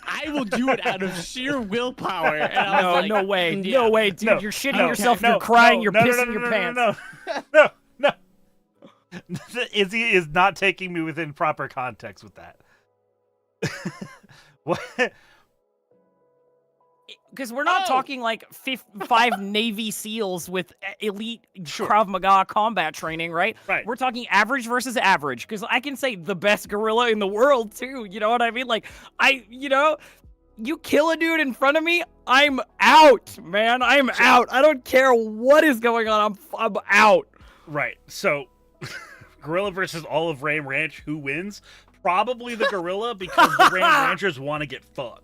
[SPEAKER 4] I will do it out of sheer willpower. And I was like,
[SPEAKER 2] no way, no way, dude.
[SPEAKER 1] No,
[SPEAKER 2] you're shitting
[SPEAKER 1] no,
[SPEAKER 2] yourself,
[SPEAKER 1] no,
[SPEAKER 2] you're crying,
[SPEAKER 1] no,
[SPEAKER 2] you're
[SPEAKER 1] no, no,
[SPEAKER 2] pissing
[SPEAKER 1] no,
[SPEAKER 2] your
[SPEAKER 1] no,
[SPEAKER 2] pants.
[SPEAKER 1] No. Izzy is not taking me within proper context with that. What?
[SPEAKER 2] Because we're not talking like 5 Navy SEALs with elite Krav Maga combat training, right?
[SPEAKER 1] Right.
[SPEAKER 2] We're talking average versus average. Because I can say the best gorilla in the world too. You know what I mean? Like, you kill a dude in front of me, I'm out, man. I'm out. I don't care what is going on. I'm out.
[SPEAKER 1] Right. So, gorilla versus all of Ram Ranch, who wins? Probably the gorilla, because the Ram Ranchers want to get fucked.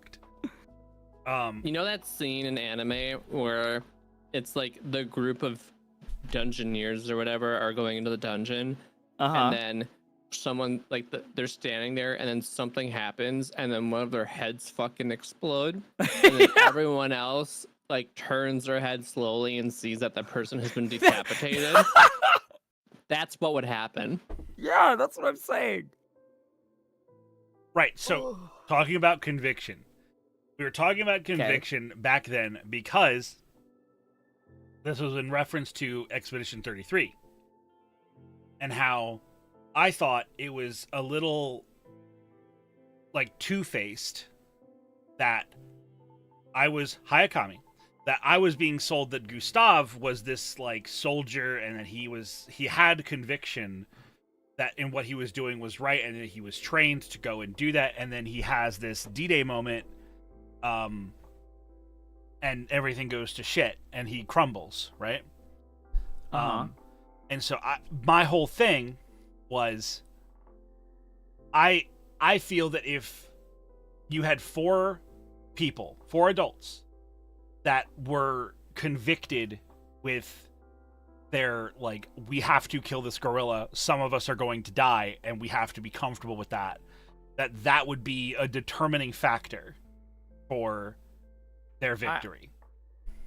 [SPEAKER 4] You know that scene in anime where it's like the group of dungeoneers or whatever are going into the dungeon, and then someone like they're standing there, and then something happens, and then one of their heads fucking explode, and then everyone else like turns their head slowly and sees that the person has been decapitated. That's what would happen.
[SPEAKER 2] Yeah, that's what I'm saying.
[SPEAKER 1] Right. So, talking about conviction. We were talking about conviction back then because this was in reference to Expedition 33 and how I thought it was a little like two-faced that I was Hayakami, that I was being sold that Gustav was this like soldier and that he had conviction that in what he was doing was right and that he was trained to go and do that, and then he has this D-Day moment and everything goes to shit and he crumbles, right? And so my whole thing was I feel that if you had 4 adults that were convicted with their, like, we have to kill this gorilla, some of us are going to die, and we have to be comfortable with that, that would be a determining factor for their victory.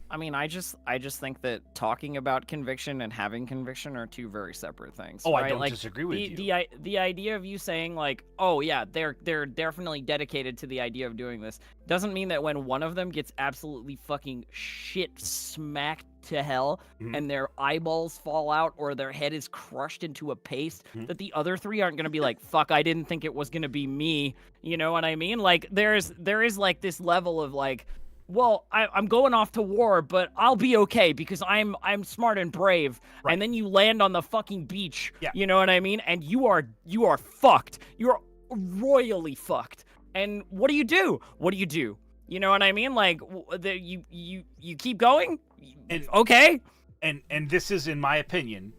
[SPEAKER 2] I mean, I just think that talking about conviction and having conviction are two very separate things.
[SPEAKER 1] Oh,
[SPEAKER 2] right?
[SPEAKER 1] I don't
[SPEAKER 2] like,
[SPEAKER 1] disagree with you.
[SPEAKER 2] The idea of you saying like, oh yeah, they're definitely dedicated to the idea of doing this, doesn't mean that when one of them gets absolutely fucking shit smacked to hell and their eyeballs fall out or their head is crushed into a paste, that the other three aren't gonna be like, fuck, I didn't think it was gonna be me. You know what I mean? Like there is like this level of like, well, I'm going off to war, but I'll be okay because I'm smart and brave.
[SPEAKER 1] Right.
[SPEAKER 2] And then you land on the fucking beach.
[SPEAKER 1] Yeah.
[SPEAKER 2] You know what I mean? And you are fucked. You're royally fucked. And what do? What do you do? You know what I mean? Like you keep going?
[SPEAKER 1] And,
[SPEAKER 2] okay.
[SPEAKER 1] And this is, in my opinion,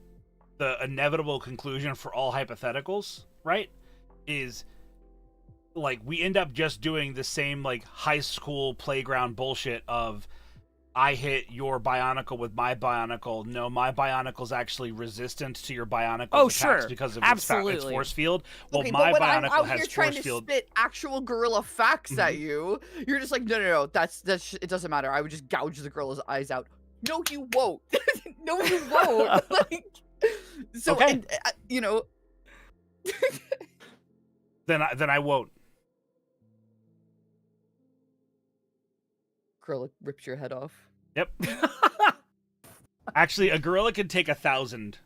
[SPEAKER 1] the inevitable conclusion for all hypotheticals, right? Is like we end up just doing the same like high school playground bullshit of I hit your Bionicle with my Bionicle. No, my Bionicle's actually resistant to your Bionicle's attacks because of its force field. Well,
[SPEAKER 3] okay,
[SPEAKER 1] my
[SPEAKER 3] but when I'm
[SPEAKER 1] Bionicle
[SPEAKER 3] out
[SPEAKER 1] has
[SPEAKER 3] here trying
[SPEAKER 1] force
[SPEAKER 3] to
[SPEAKER 1] field.
[SPEAKER 3] spit actual gorilla facts at you, you're just like, no, that's it doesn't matter. I would just gouge the gorilla's eyes out. No, you won't. No, you won't. Like, so,
[SPEAKER 1] Okay.
[SPEAKER 3] and, you know.
[SPEAKER 1] Then I won't.
[SPEAKER 3] Gorilla rips your head off.
[SPEAKER 1] Yep. Actually, a gorilla can take 1,000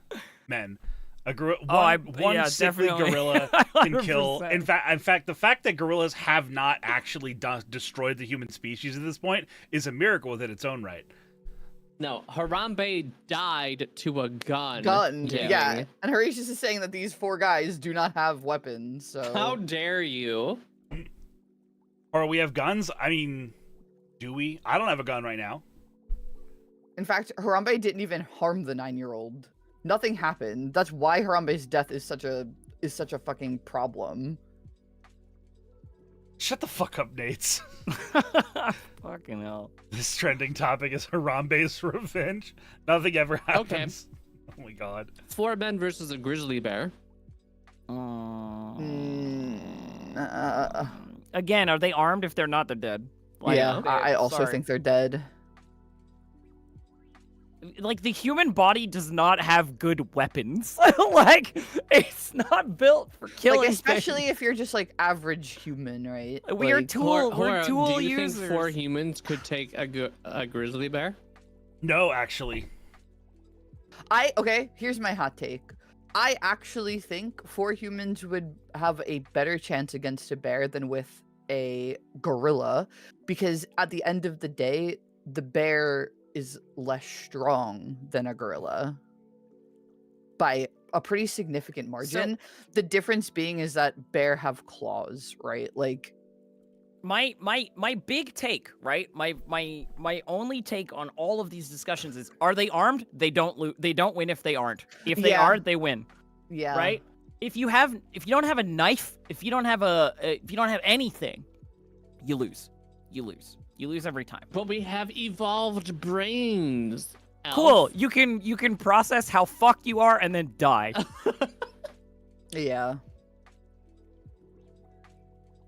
[SPEAKER 1] men. A one sickly
[SPEAKER 2] definitely.
[SPEAKER 1] gorilla can kill.
[SPEAKER 2] 100%.
[SPEAKER 1] In fact, the fact that gorillas have not actually destroyed the human species at this point is a miracle within its own right.
[SPEAKER 4] No, Harambe died to a gun.
[SPEAKER 3] Yeah. And Horatius is saying that these 4 guys do not have weapons, so...
[SPEAKER 4] How dare you?
[SPEAKER 1] Or we have guns? I mean, do we? I don't have a gun right now.
[SPEAKER 3] In fact, Harambe didn't even harm the 9-year-old. Nothing happened. That's why Harambe's death is such a fucking problem.
[SPEAKER 1] Shut the fuck up, Nates.
[SPEAKER 2] Fucking hell.
[SPEAKER 1] This trending topic is Harambe's revenge. Nothing ever happens. Okay. Oh my god.
[SPEAKER 4] 4 men versus a grizzly bear.
[SPEAKER 2] Again, are they armed? If they're not, they're dead. Like,
[SPEAKER 3] yeah, I also think they're dead.
[SPEAKER 2] Like, the human body does not have good weapons. Like, it's not built for killing
[SPEAKER 3] like, especially
[SPEAKER 2] things.
[SPEAKER 3] if you're just, like, average human, right?
[SPEAKER 2] We are
[SPEAKER 3] Like,
[SPEAKER 2] we're tool
[SPEAKER 4] do you
[SPEAKER 2] users.
[SPEAKER 4] think 4 humans could take a grizzly bear?
[SPEAKER 1] No, actually.
[SPEAKER 3] Okay, here's my hot take. I actually think 4 humans would have a better chance against a bear than with a gorilla, because at the end of the day, the bear is less strong than a gorilla by a pretty significant margin. The difference being is that bear have claws, right? Like
[SPEAKER 2] my big take, right? My only take on all of these discussions is: are they armed? They don't win if they aren't. If they are, they win.
[SPEAKER 3] Yeah.
[SPEAKER 2] Right? If you don't have a knife, if you don't have anything, you lose. You lose every time.
[SPEAKER 4] But we have evolved brains. Elf.
[SPEAKER 2] Cool. You can process how fucked you are and then die.
[SPEAKER 3] Yeah.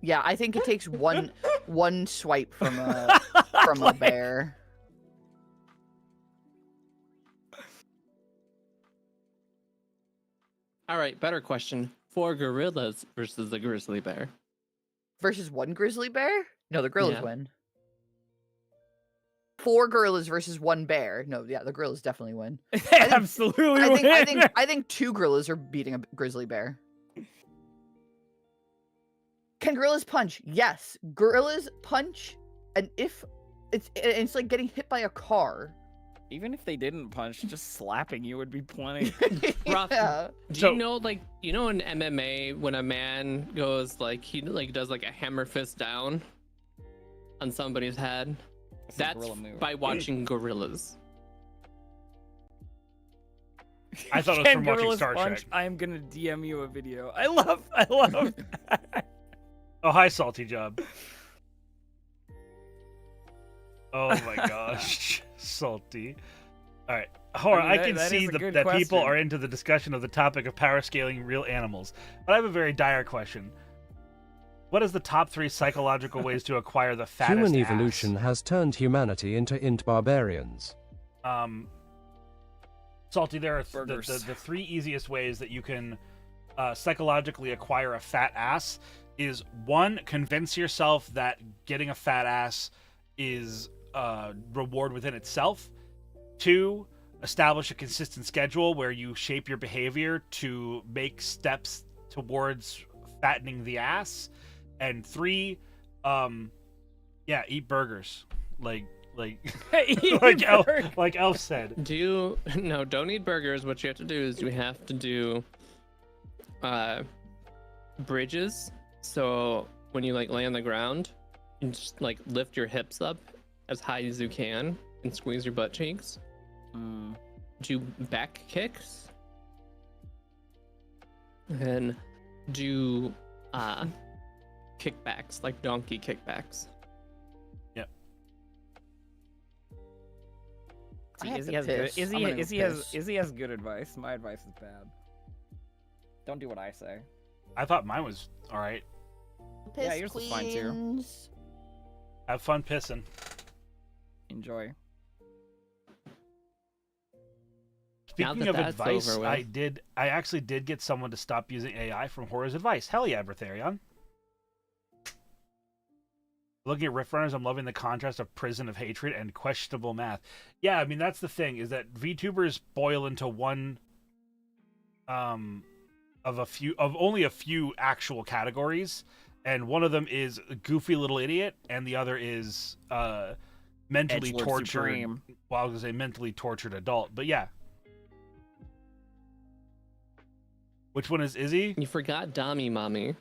[SPEAKER 3] Yeah, I think it takes one swipe from a bear.
[SPEAKER 4] All right, better question. 4 gorillas versus a grizzly bear.
[SPEAKER 3] Versus 1 grizzly bear? No, the gorillas
[SPEAKER 4] Yeah.
[SPEAKER 3] win. 4 gorillas versus 1 bear. No, yeah, the gorillas definitely win.
[SPEAKER 2] Absolutely win.
[SPEAKER 3] I think 2 gorillas are beating a grizzly bear. Can gorillas punch? yes. Gorillas punch, and if it's like getting hit by a car.
[SPEAKER 2] Even if they didn't punch, just slapping you would be plenty.
[SPEAKER 4] Rough.
[SPEAKER 3] Yeah.
[SPEAKER 4] Do you know, like, in MMA when a man goes, like, he, like, does, like, a hammer fist down on somebody's head? That's by watching gorillas.
[SPEAKER 1] I thought it was
[SPEAKER 2] Can
[SPEAKER 1] from watching
[SPEAKER 2] gorillas
[SPEAKER 1] Star
[SPEAKER 2] punch?
[SPEAKER 1] Trek.
[SPEAKER 2] I am gonna DM you a video. I love.
[SPEAKER 1] Oh, hi, Salty Job. Oh my gosh, salty. All right, Hora, I can
[SPEAKER 2] that
[SPEAKER 1] see
[SPEAKER 2] is a good
[SPEAKER 1] that people
[SPEAKER 2] question.
[SPEAKER 1] are into the discussion of the topic of power scaling real animals, but I have a very dire question. What is the top 3 psychological ways to acquire the fattest
[SPEAKER 6] Human
[SPEAKER 1] ass?
[SPEAKER 6] evolution has turned humanity into int barbarians.
[SPEAKER 1] Salty, there are
[SPEAKER 2] Burgers.
[SPEAKER 1] the 3 easiest ways that you can psychologically acquire a fat ass is 1, convince yourself that getting a fat ass is reward within itself. 2, establish a consistent schedule where you shape your behavior to make steps towards fattening the ass. And 3, eat burgers. Like like Elf said.
[SPEAKER 4] Don't eat burgers. What you have to do is you have to do bridges. So when you like lay on the ground, you just like lift your hips up as high as you can and squeeze your butt cheeks. Do back kicks. And do kickbacks, like donkey kickbacks.
[SPEAKER 1] Yep.
[SPEAKER 2] See,
[SPEAKER 3] I have
[SPEAKER 2] Izzy
[SPEAKER 3] to
[SPEAKER 2] has good.
[SPEAKER 3] piss. I'm gonna go piss.
[SPEAKER 2] Izzy has good advice. My advice is bad. Don't do what I say.
[SPEAKER 1] I thought mine was all right.
[SPEAKER 3] Piss
[SPEAKER 2] Yeah, yours was fine, too.
[SPEAKER 3] queens.
[SPEAKER 1] Have fun pissing.
[SPEAKER 2] Enjoy.
[SPEAKER 1] Speaking
[SPEAKER 4] that
[SPEAKER 1] of
[SPEAKER 4] that's
[SPEAKER 1] advice,
[SPEAKER 4] over with.
[SPEAKER 1] I actually did get someone to stop using AI from Hora's advice. Hell yeah, Bertharion. Looking at Rift Runners, I'm loving the contrast of Prison of Hatred and questionable math. Yeah, I mean that's the thing, is that VTubers boil into one of only a few actual categories, and one of them is a goofy little idiot, and the other is mentally
[SPEAKER 2] Edgelord
[SPEAKER 1] tortured.
[SPEAKER 2] Supreme.
[SPEAKER 1] Well, I was gonna say mentally tortured adult, but yeah. Which one is Izzy?
[SPEAKER 4] You forgot Dami Mommy.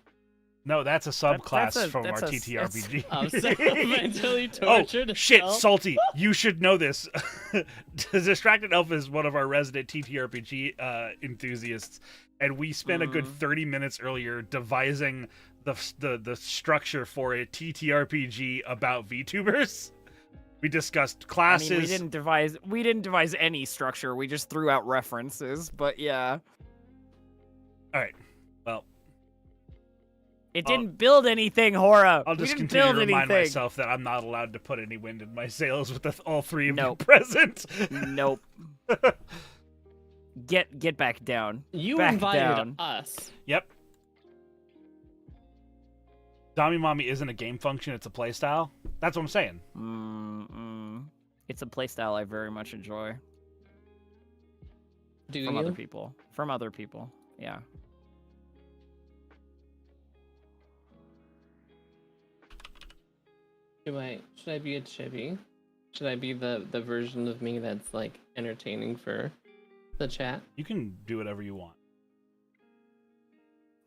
[SPEAKER 1] No, that's a subclass
[SPEAKER 2] that's a-
[SPEAKER 1] from our
[SPEAKER 2] that's a-
[SPEAKER 1] TTRPG.
[SPEAKER 4] Oh, so mentally tortured.
[SPEAKER 1] Oh, shit,
[SPEAKER 4] itself.
[SPEAKER 1] Salty. You should know this. Distracted Elf is one of our resident TTRPG enthusiasts, and we spent a good 30 minutes earlier devising the structure for a TTRPG about VTubers. We discussed classes.
[SPEAKER 2] I mean, we didn't devise any structure. We just threw out references. But yeah,
[SPEAKER 1] All right. Well,
[SPEAKER 2] it didn't build anything, Hora.
[SPEAKER 1] I'll
[SPEAKER 2] We
[SPEAKER 1] just
[SPEAKER 2] didn't
[SPEAKER 1] continue to
[SPEAKER 2] build
[SPEAKER 1] remind
[SPEAKER 2] anything.
[SPEAKER 1] myself that I'm not allowed to put any wind in my sails with all 3 of you
[SPEAKER 2] Nope.
[SPEAKER 1] present.
[SPEAKER 2] Nope. Get back down.
[SPEAKER 4] You
[SPEAKER 2] Back
[SPEAKER 4] invited
[SPEAKER 2] down.
[SPEAKER 4] us.
[SPEAKER 1] Yep. Dami Mommy isn't a game function, it's a playstyle. That's what I'm saying.
[SPEAKER 2] It's a playstyle I very much enjoy.
[SPEAKER 4] Do
[SPEAKER 2] From
[SPEAKER 4] you?
[SPEAKER 2] other people. From other people. Yeah.
[SPEAKER 4] Should I be a chibi? Should I be the version of me that's like entertaining for the chat?
[SPEAKER 1] You can do whatever you want.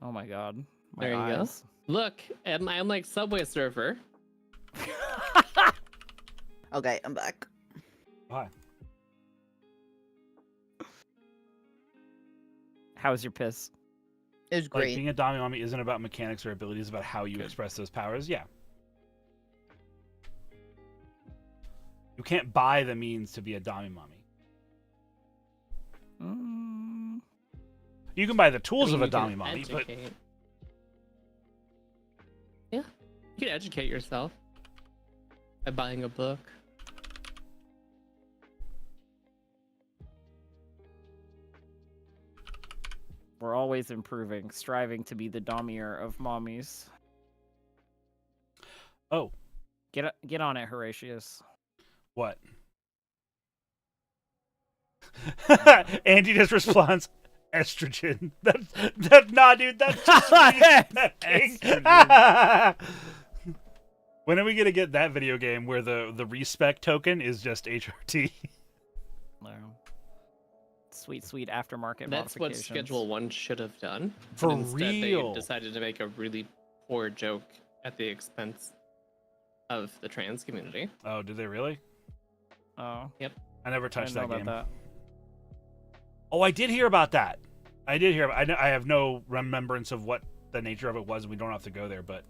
[SPEAKER 2] Oh my god. My
[SPEAKER 4] There you go.
[SPEAKER 2] eyes.
[SPEAKER 4] Look, I'm like Subway Surfer.
[SPEAKER 3] Okay, I'm back.
[SPEAKER 1] Why?
[SPEAKER 2] How's your piss?
[SPEAKER 3] It was
[SPEAKER 1] Like,
[SPEAKER 3] great.
[SPEAKER 1] being a Dami Mommy isn't about mechanics or abilities, it's about how you
[SPEAKER 2] Good.
[SPEAKER 1] express those powers. Yeah. You can't buy the means to be a Dami Mommy.
[SPEAKER 2] Mm,
[SPEAKER 1] You can buy the tools
[SPEAKER 4] I mean,
[SPEAKER 1] of a
[SPEAKER 4] you can
[SPEAKER 1] Dami Mommy, but
[SPEAKER 4] educate. Yeah, you can educate yourself by buying a book.
[SPEAKER 2] we're always improving, striving to be the domier of mommies.
[SPEAKER 1] oh,
[SPEAKER 2] Get on it, Horatius.
[SPEAKER 1] what? Andy just responds, estrogen. Nah, dude, that's just respecting. When are we gonna get that video game where the respec token is just HRT?
[SPEAKER 2] No. Sweet aftermarket
[SPEAKER 4] That's what
[SPEAKER 2] modifications.
[SPEAKER 4] Schedule 1 should have done.
[SPEAKER 1] For
[SPEAKER 4] but instead
[SPEAKER 1] real.
[SPEAKER 4] they decided to make a really poor joke at the expense of the trans community.
[SPEAKER 1] Oh, did they really?
[SPEAKER 2] Oh,
[SPEAKER 1] I never
[SPEAKER 2] I
[SPEAKER 1] touched
[SPEAKER 2] didn't know
[SPEAKER 1] that game.
[SPEAKER 2] about
[SPEAKER 1] Oh, I did hear about that. I did hear. I have no remembrance of what the nature of it was, and we don't have to go there, but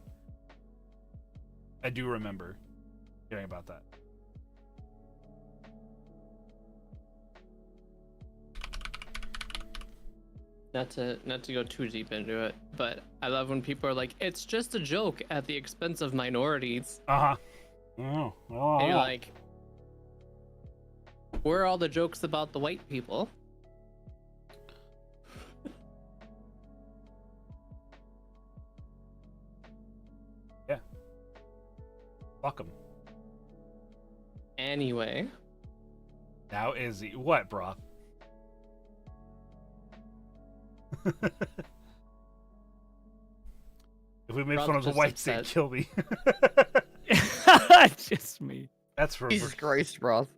[SPEAKER 1] I do remember hearing about that.
[SPEAKER 4] not to go too deep into it, but I love when people are like, it's just a joke at the expense of minorities.
[SPEAKER 1] Uh-huh.
[SPEAKER 4] And you're like, where are all the jokes about the white people?
[SPEAKER 1] Yeah. Fuck 'em.
[SPEAKER 4] Anyway.
[SPEAKER 1] Now Izzy. What, bro? If we make
[SPEAKER 4] Broth
[SPEAKER 1] fun of the
[SPEAKER 4] just
[SPEAKER 1] whites, they'd
[SPEAKER 4] upset.
[SPEAKER 1] kill me.
[SPEAKER 2] Just me.
[SPEAKER 1] That's for
[SPEAKER 3] Jesus Christ, Broth.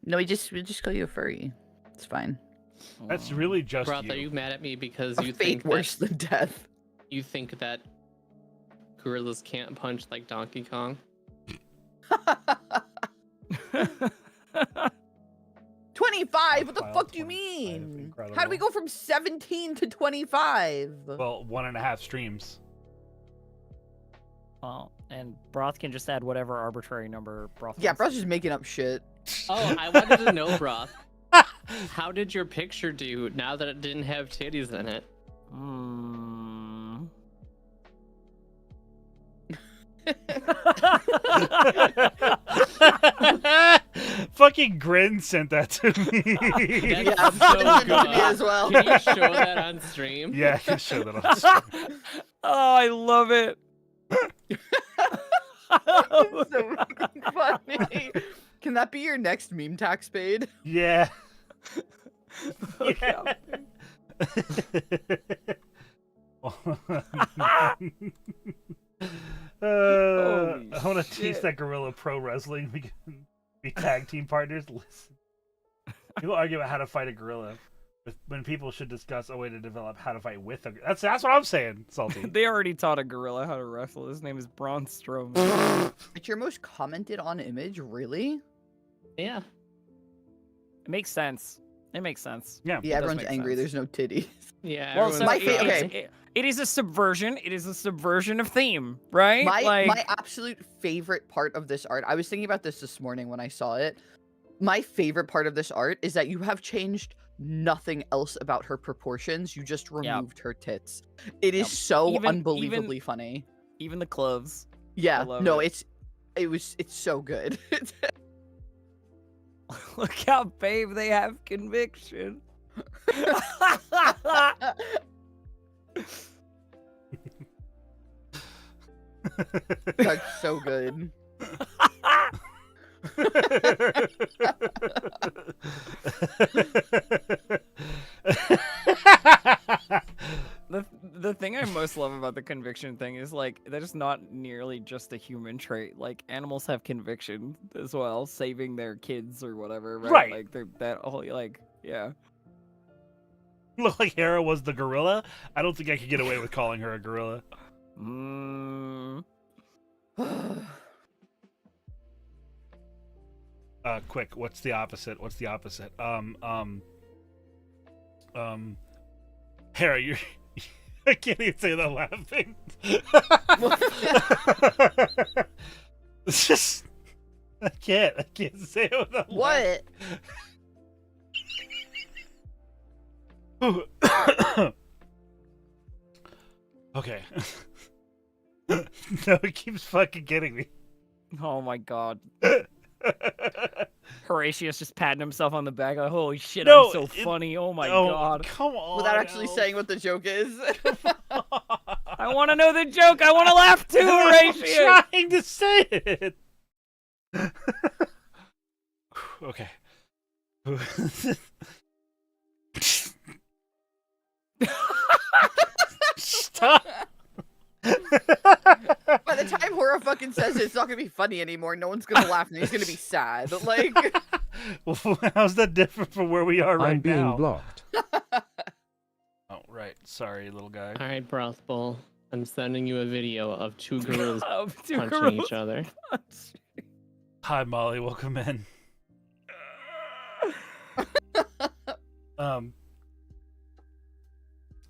[SPEAKER 3] No, we just call you a furry. It's fine.
[SPEAKER 1] that's really just
[SPEAKER 4] Broth,
[SPEAKER 1] you.
[SPEAKER 4] are you mad at me because
[SPEAKER 3] A
[SPEAKER 4] you
[SPEAKER 3] fate
[SPEAKER 4] think
[SPEAKER 3] worse
[SPEAKER 4] that,
[SPEAKER 3] than death.
[SPEAKER 4] you think that gorillas can't punch like Donkey Kong?
[SPEAKER 3] 25? What the
[SPEAKER 1] File
[SPEAKER 3] fuck do you
[SPEAKER 1] 25,
[SPEAKER 3] mean? How do we
[SPEAKER 1] incredible.
[SPEAKER 3] go from 17 to 25?
[SPEAKER 1] Well, 1.5 streams.
[SPEAKER 2] Well, and Broth can just add whatever arbitrary number Broth
[SPEAKER 3] Yeah,
[SPEAKER 2] wants.
[SPEAKER 3] bro's just making up shit.
[SPEAKER 4] Oh, I wanted to know, Broth. How did your picture do now that it didn't have titties in it?
[SPEAKER 2] Hmm.
[SPEAKER 1] Fucking Grin sent that to me.
[SPEAKER 3] Yeah,
[SPEAKER 4] That's
[SPEAKER 3] I'm
[SPEAKER 4] so
[SPEAKER 3] sending it to
[SPEAKER 4] good.
[SPEAKER 3] me as well.
[SPEAKER 4] Can you show that on stream?
[SPEAKER 1] Yeah, I can show that on stream.
[SPEAKER 2] Oh, I love it.
[SPEAKER 3] It's so funny. Can that be your next meme tax paid?
[SPEAKER 1] Yeah.
[SPEAKER 2] Okay.
[SPEAKER 1] I want to teach
[SPEAKER 2] shit.
[SPEAKER 1] that Gorilla Pro Wrestling. We can be tag team partners. Listen, people argue about how to fight a gorilla, when people should discuss a way to develop how to fight with a. That's what I'm saying, Salty.
[SPEAKER 2] They already taught a gorilla how to wrestle. His name is Braun Strowman.
[SPEAKER 3] It's your most commented on image, really?
[SPEAKER 4] Yeah.
[SPEAKER 2] It makes sense. It makes sense.
[SPEAKER 1] Yeah.
[SPEAKER 3] Yeah,
[SPEAKER 2] does
[SPEAKER 3] everyone's
[SPEAKER 2] make
[SPEAKER 3] angry.
[SPEAKER 2] sense.
[SPEAKER 3] There's no titties.
[SPEAKER 4] Yeah.
[SPEAKER 2] Well,
[SPEAKER 4] everyone's
[SPEAKER 2] so
[SPEAKER 3] My
[SPEAKER 2] it,
[SPEAKER 3] fa-
[SPEAKER 2] it's-
[SPEAKER 3] okay.
[SPEAKER 2] it is a subversion. It is a subversion of theme, right?
[SPEAKER 3] My absolute favorite part of this art, I was thinking about this morning when I saw it. My favorite part of this art is that you have changed nothing else about her proportions. You just removed her tits. It is
[SPEAKER 2] Yep.
[SPEAKER 3] so
[SPEAKER 2] Even-
[SPEAKER 3] unbelievably funny.
[SPEAKER 2] even the clothes.
[SPEAKER 3] Yeah,
[SPEAKER 2] love
[SPEAKER 3] no,
[SPEAKER 2] it.
[SPEAKER 3] it's so good.
[SPEAKER 2] Look how babe they have conviction.
[SPEAKER 3] That's so good.
[SPEAKER 2] The thing I most love about the conviction thing is like that is not nearly just a human trait. Like animals have conviction as well, saving their kids or whatever, right?
[SPEAKER 1] Right.
[SPEAKER 2] Like they're that whole like yeah.
[SPEAKER 1] Look like Hera was the gorilla. I don't think I could get away with calling her a gorilla.
[SPEAKER 2] Mm.
[SPEAKER 1] Quick, what's the opposite? What's the opposite? Hera, you're. I can't even say that laughing. It's just. I can't say it without
[SPEAKER 3] What?
[SPEAKER 1] laughing. Okay. No, it keeps fucking getting me.
[SPEAKER 2] Oh my god. Horatius just patting himself on the back like, holy shit,
[SPEAKER 1] No,
[SPEAKER 2] I'm so
[SPEAKER 1] it-
[SPEAKER 2] funny. Oh my
[SPEAKER 1] Oh,
[SPEAKER 2] god.
[SPEAKER 1] come on.
[SPEAKER 3] Without actually
[SPEAKER 1] Elf.
[SPEAKER 3] saying what the joke is.
[SPEAKER 2] I want to know the joke. I want to laugh too, Horatius.
[SPEAKER 1] I'm trying to say it. Okay. Stop.
[SPEAKER 3] By the time Hora fucking says it, it's not gonna be funny anymore. No one's gonna laugh and he's gonna be sad. Like,
[SPEAKER 1] Well, how's that different from where we are right
[SPEAKER 6] I'm being
[SPEAKER 1] now?
[SPEAKER 6] blocked.
[SPEAKER 1] Oh, right. Sorry, little guy.
[SPEAKER 4] All right, Broth Bowl. I'm sending you a video of two gorillas
[SPEAKER 2] Two
[SPEAKER 4] punching
[SPEAKER 2] girls
[SPEAKER 4] each other.
[SPEAKER 1] Hi, Molly. Welcome in.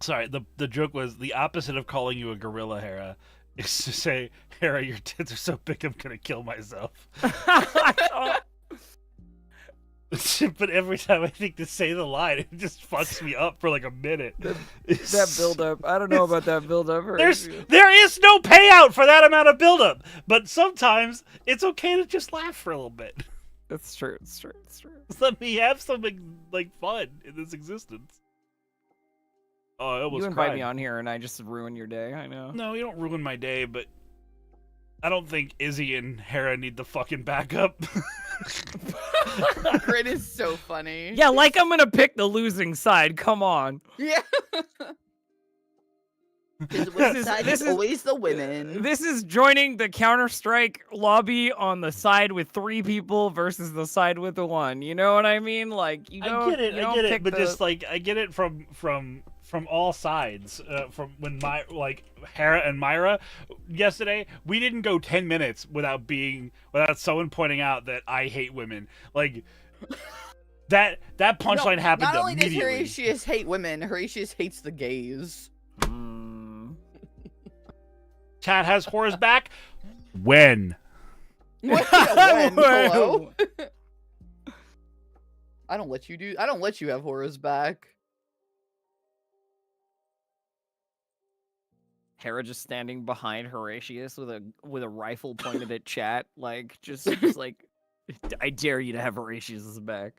[SPEAKER 1] Sorry. The joke was the opposite of calling you a gorilla, Hera, is to say, Hera, your tits are so big, I'm gonna kill myself. But every time I think to say the line, it just fucks me up for like a minute.
[SPEAKER 2] That build-up. I don't know about that build-up.
[SPEAKER 1] There is no payout for that amount of buildup, but sometimes it's okay to just laugh for a little bit.
[SPEAKER 2] It's true. It's true.
[SPEAKER 1] Let me have something like fun in this existence. Oh, I almost
[SPEAKER 2] You invite
[SPEAKER 1] cried.
[SPEAKER 2] me on here and I just ruin your day. I know.
[SPEAKER 1] No, you don't ruin my day, but I don't think Izzy and Hera need the fucking backup.
[SPEAKER 3] Grit is so funny.
[SPEAKER 2] Yeah, like I'm gonna pick the losing side. Come on.
[SPEAKER 3] Yeah. This is always the women.
[SPEAKER 2] This is joining the Counter-Strike lobby on the side with 3 people versus the side with the 1. You know what I mean? Like you don't.
[SPEAKER 1] I get
[SPEAKER 2] you don't
[SPEAKER 1] it,
[SPEAKER 2] pick
[SPEAKER 1] but
[SPEAKER 2] the...
[SPEAKER 1] just like I get it from all sides. From when Hera and Myra yesterday, we didn't go 10 minutes without someone pointing out that I hate women. Like that punchline happened
[SPEAKER 3] not only does
[SPEAKER 1] immediately.
[SPEAKER 3] Horatius hate women, Horatius hates the gays.
[SPEAKER 1] Chad has Hora's back. When?
[SPEAKER 3] When? Hello? I don't let you have Hora's back.
[SPEAKER 2] Hera just standing behind Horatius with a rifle pointed at Chat, like just like, I dare you to have Horatius' back.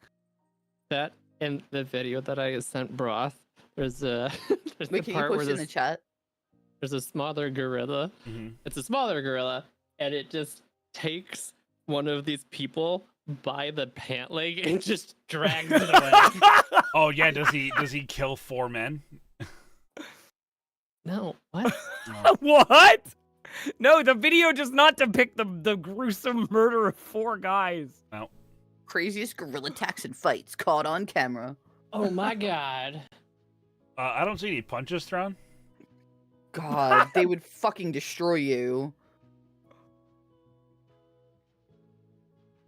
[SPEAKER 4] That in the video that I sent Broth, there's a there's
[SPEAKER 3] Wait,
[SPEAKER 4] the
[SPEAKER 3] can you
[SPEAKER 4] part where
[SPEAKER 3] post it in the chat?
[SPEAKER 4] there's a smaller gorilla.
[SPEAKER 1] Mhm.
[SPEAKER 4] It's a smaller gorilla, and it just takes one of these people by the pant leg and just drags it away.
[SPEAKER 1] Oh yeah, does he kill 4 men?
[SPEAKER 4] No, what?
[SPEAKER 2] What? No, the video does not depict the gruesome murder of 4 guys.
[SPEAKER 3] Craziest gorilla attacks and fights caught on camera.
[SPEAKER 4] Oh my god.
[SPEAKER 1] I don't see any punches thrown.
[SPEAKER 3] God, they would fucking destroy you.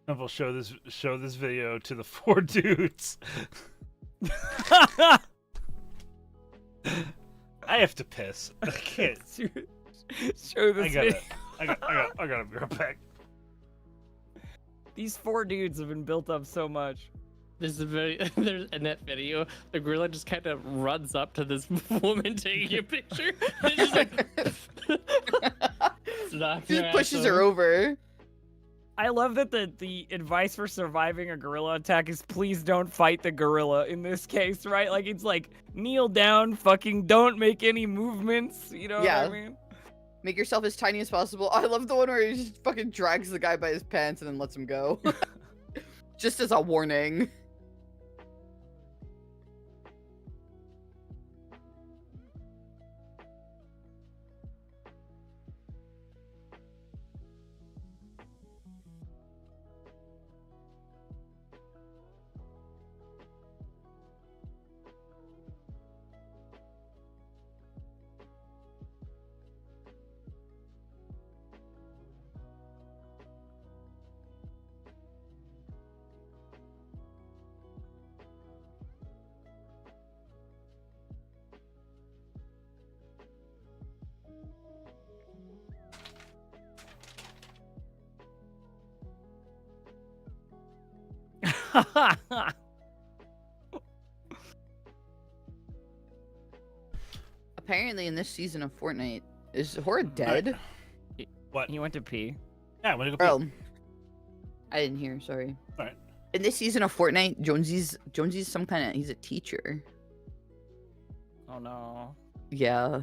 [SPEAKER 1] And we'll show this video to the 4 dudes. I have to piss. I can't.
[SPEAKER 2] Show this video.
[SPEAKER 1] I gotta be right back.
[SPEAKER 2] These 4 dudes have been built up so much.
[SPEAKER 4] There's in that video, the gorilla just kind of runs up to this woman taking a picture. And just like,
[SPEAKER 3] Just pushes her over.
[SPEAKER 2] I love that the advice for surviving a gorilla attack is please don't fight the gorilla in this case, right? Like it's like kneel down, fucking don't make any movements, you know what I mean?
[SPEAKER 3] Make yourself as tiny as possible. I love the one where he just fucking drags the guy by his pants and then lets him go. Just as a warning. Apparently in this season of Fortnite, is Hora dead?
[SPEAKER 1] What?
[SPEAKER 2] He went to pee.
[SPEAKER 1] Yeah, I want to go.
[SPEAKER 3] Oh. I didn't hear, sorry.
[SPEAKER 1] Alright.
[SPEAKER 3] In this season of Fortnite, Jonesy's some kind of, he's a teacher.
[SPEAKER 2] Oh no.
[SPEAKER 3] Yeah.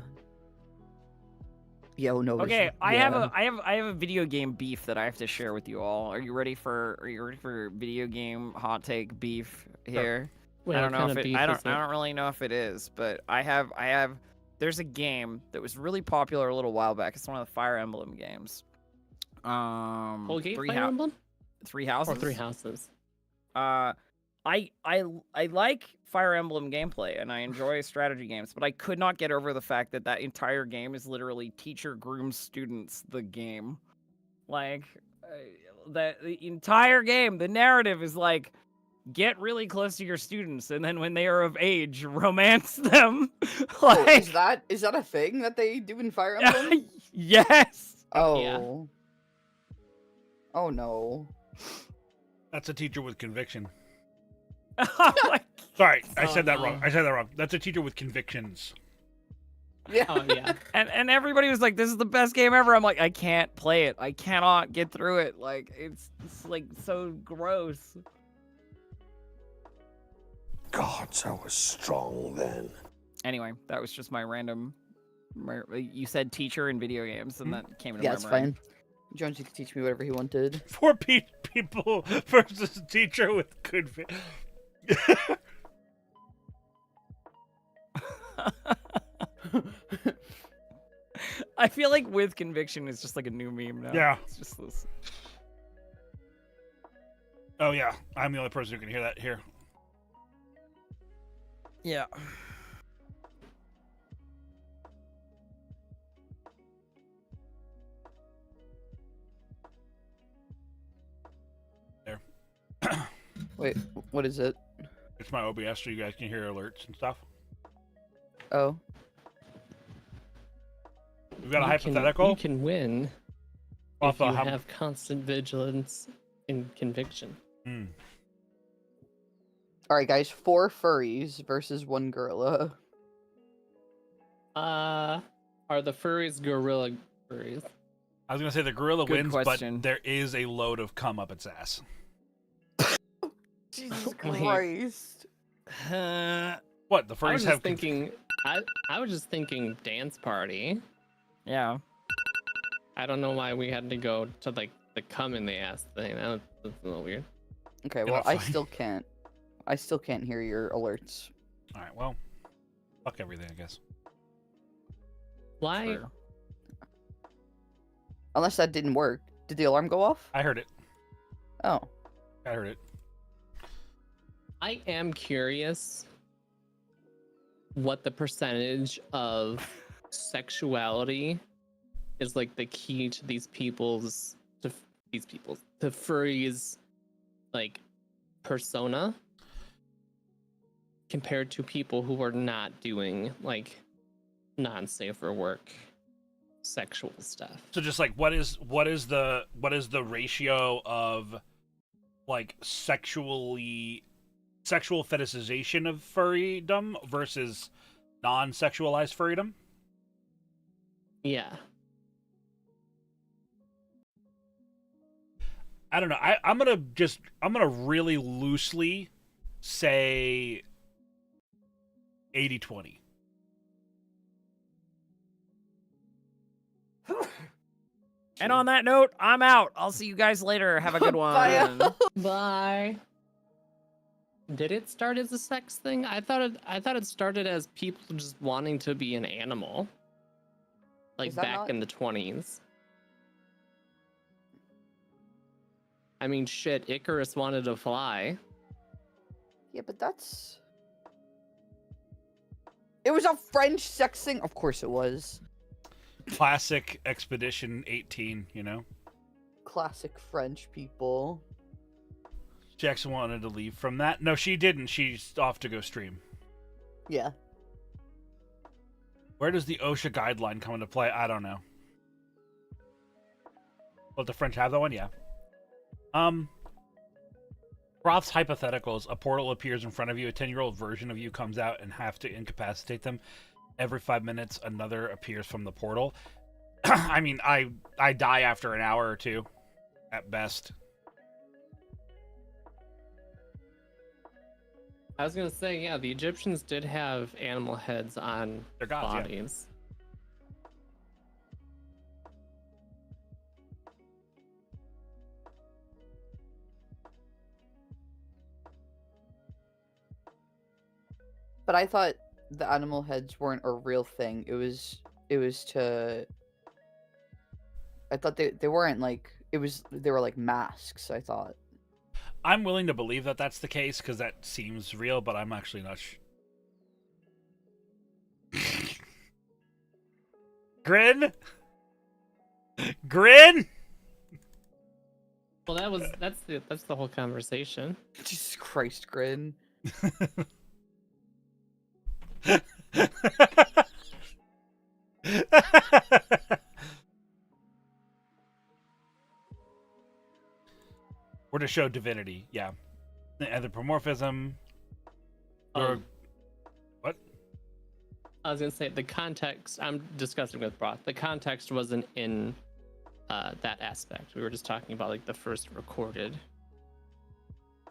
[SPEAKER 3] Yeah, oh no.
[SPEAKER 2] Okay, I
[SPEAKER 3] yeah.
[SPEAKER 2] have a video game beef that I have to share with you all. Are you ready for video game hot take beef here?
[SPEAKER 4] Wait,
[SPEAKER 2] I don't know
[SPEAKER 4] what
[SPEAKER 2] if
[SPEAKER 4] kind of
[SPEAKER 2] it,
[SPEAKER 4] beef
[SPEAKER 2] I
[SPEAKER 4] is
[SPEAKER 2] don't really know if it is, but I have there's a game that was really popular a little while back. It's one of the Fire Emblem games.
[SPEAKER 4] Colgate
[SPEAKER 2] Three
[SPEAKER 4] Fire Emblem?
[SPEAKER 2] Three Houses.
[SPEAKER 4] Or Three Houses.
[SPEAKER 2] I like Fire Emblem gameplay and I enjoy strategy games, but I could not get over the fact that that entire game is literally teacher grooms students the game. Like the entire game, the narrative is like get really close to your students and then when they are of age, romance them. Like
[SPEAKER 3] is that a thing that they do in Fire Emblem?
[SPEAKER 2] Yes.
[SPEAKER 3] Oh.
[SPEAKER 4] Yeah.
[SPEAKER 3] Oh no.
[SPEAKER 1] That's a teacher with conviction.
[SPEAKER 2] Oh my-
[SPEAKER 1] Sorry, I
[SPEAKER 4] Oh,
[SPEAKER 1] said that
[SPEAKER 4] no.
[SPEAKER 1] wrong. I said that wrong. That's a teacher with convictions.
[SPEAKER 3] Yeah.
[SPEAKER 4] Oh yeah.
[SPEAKER 2] and everybody was like, "This is the best game ever." I'm like, I can't play it. I cannot get through it. Like it's like so gross.
[SPEAKER 7] Gods, I was strong then.
[SPEAKER 2] Anyway, that was just my random. You said teacher in video games, and that came into
[SPEAKER 3] Yeah,
[SPEAKER 2] my
[SPEAKER 3] it's
[SPEAKER 2] brain.
[SPEAKER 3] fine. Jonesy could teach me whatever he wanted.
[SPEAKER 1] 4 people versus a teacher with
[SPEAKER 2] I feel like with conviction is just like a new meme now.
[SPEAKER 1] Yeah.
[SPEAKER 2] It's just this.
[SPEAKER 1] Oh yeah, I'm the only person who can hear that here.
[SPEAKER 2] Yeah.
[SPEAKER 1] There.
[SPEAKER 3] Wait, what is it?
[SPEAKER 1] It's my OBS, so you guys can hear alerts and stuff.
[SPEAKER 3] Oh.
[SPEAKER 1] We've got a
[SPEAKER 4] You
[SPEAKER 1] hypothetical.
[SPEAKER 4] can win
[SPEAKER 1] Off
[SPEAKER 4] if you
[SPEAKER 1] how-
[SPEAKER 4] have constant vigilance and conviction.
[SPEAKER 1] Hmm.
[SPEAKER 3] All right, guys. 4 furries versus 1 gorilla.
[SPEAKER 4] Are the furries gorilla furries?
[SPEAKER 1] I was gonna say the gorilla
[SPEAKER 2] Good
[SPEAKER 1] wins,
[SPEAKER 2] question.
[SPEAKER 1] but there is a load of cum up its ass.
[SPEAKER 3] Jesus
[SPEAKER 4] Wait.
[SPEAKER 3] Christ.
[SPEAKER 1] What the
[SPEAKER 4] I was
[SPEAKER 1] furries
[SPEAKER 4] just
[SPEAKER 1] have?
[SPEAKER 4] thinking. I was just thinking dance party.
[SPEAKER 2] Yeah.
[SPEAKER 4] I don't know why we had to go to like the cum in the ass thing. That's a little weird.
[SPEAKER 3] Okay,
[SPEAKER 1] You're
[SPEAKER 3] well,
[SPEAKER 1] not
[SPEAKER 3] I
[SPEAKER 1] fine.
[SPEAKER 3] still can't. I still can't hear your alerts.
[SPEAKER 1] All right, well, fuck everything, I guess.
[SPEAKER 4] Why?
[SPEAKER 2] True.
[SPEAKER 3] Unless that didn't work. Did the alarm go off?
[SPEAKER 1] I heard it.
[SPEAKER 3] Oh.
[SPEAKER 1] I heard it.
[SPEAKER 4] I am curious what the percentage of sexuality is like the key to to furries like persona compared to people who are not doing like non-safe for work sexual stuff.
[SPEAKER 1] So just like what is the ratio of like sexual fetishization of furrydom versus non-sexualized furrydom?
[SPEAKER 4] Yeah.
[SPEAKER 1] I don't know. I'm gonna really loosely say 80-20.
[SPEAKER 2] And on that note, I'm out. I'll see you guys later. Have a good one.
[SPEAKER 3] Bye.
[SPEAKER 4] Bye. Did it start as a sex thing? I thought it started as people just wanting to be an animal. Like
[SPEAKER 3] Is that
[SPEAKER 4] back
[SPEAKER 3] not-
[SPEAKER 4] in the 20s. I mean, shit, Icarus wanted to fly.
[SPEAKER 3] Yeah, but that's... It was a French sex thing? Of course it was.
[SPEAKER 1] Classic Expedition 18, you know?
[SPEAKER 3] Classic French people.
[SPEAKER 1] Jackson wanted to leave from that. No, she didn't. She's off to go stream.
[SPEAKER 3] Yeah.
[SPEAKER 1] Where does the OSHA guideline come into play? I don't know. Well, the French have that one? Yeah. Roth's hypotheticals. A portal appears in front of you. A 10-year-old version of you comes out and have to incapacitate them. Every 5 minutes, another appears from the portal. I mean, I die after an hour or two, at best.
[SPEAKER 4] I was gonna say, yeah, the Egyptians did have animal heads on
[SPEAKER 1] They're gods, yeah.
[SPEAKER 4] bodies.
[SPEAKER 3] But I thought the animal heads weren't a real thing. It was to... I thought they weren't like... They were like masks, I thought.
[SPEAKER 1] I'm willing to believe that that's the case because that seems real, but I'm actually not Grin? Grin?
[SPEAKER 4] Well, that's the whole conversation.
[SPEAKER 3] Jesus Christ, Grin.
[SPEAKER 1] Or to show divinity, yeah. Anthropomorphism, Or what?
[SPEAKER 4] I was gonna say the context. I'm discussing with Broth. The context wasn't in that aspect. We were just talking about like the first recorded.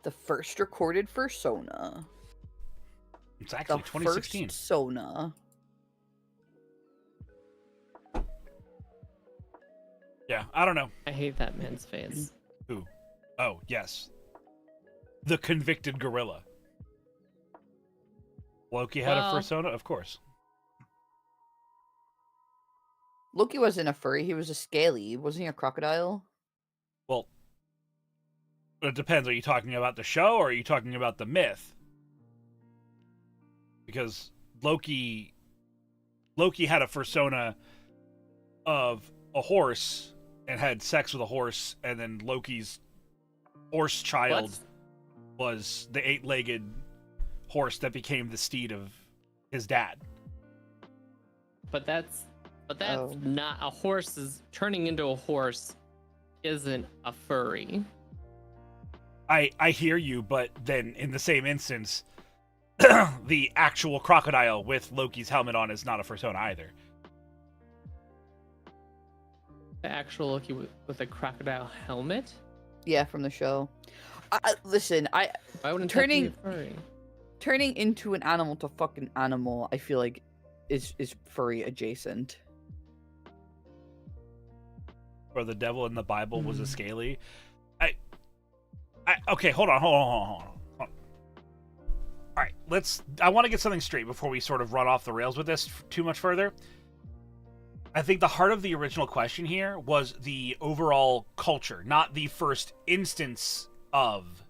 [SPEAKER 3] The first recorded persona.
[SPEAKER 1] It's actually
[SPEAKER 3] The
[SPEAKER 1] 2016.
[SPEAKER 3] first Sona.
[SPEAKER 1] Yeah, I don't know.
[SPEAKER 4] I hate that man's face.
[SPEAKER 1] Who? Oh, yes. The convicted gorilla. Loki had a
[SPEAKER 4] Well-
[SPEAKER 1] persona? Of course.
[SPEAKER 3] Loki wasn't a furry, he was a scaly. Wasn't he a crocodile?
[SPEAKER 1] Well, it depends. Are you talking about the show or are you talking about the myth? Because Loki had a persona of a horse and had sex with a horse, and then Loki's horse child was the 8-legged horse that became the steed of his dad.
[SPEAKER 4] But that's
[SPEAKER 3] Oh.
[SPEAKER 4] not a horse. Is turning into a horse isn't a furry.
[SPEAKER 1] I hear you, but then in the same instance, the actual crocodile with Loki's helmet on is not a persona either.
[SPEAKER 4] The actual Loki with a crocodile helmet.
[SPEAKER 3] Yeah, from the show. Listen,
[SPEAKER 4] Why wouldn't
[SPEAKER 3] Turning-
[SPEAKER 4] that be a furry?
[SPEAKER 3] turning into an animal to fucking animal, I feel like is furry adjacent.
[SPEAKER 1] Or the devil in the Bible was a scaly. Okay, hold on. All right, I want to get something straight before we sort of run off the rails with this too much further. I think the heart of the original question here was the overall culture, not the first instance of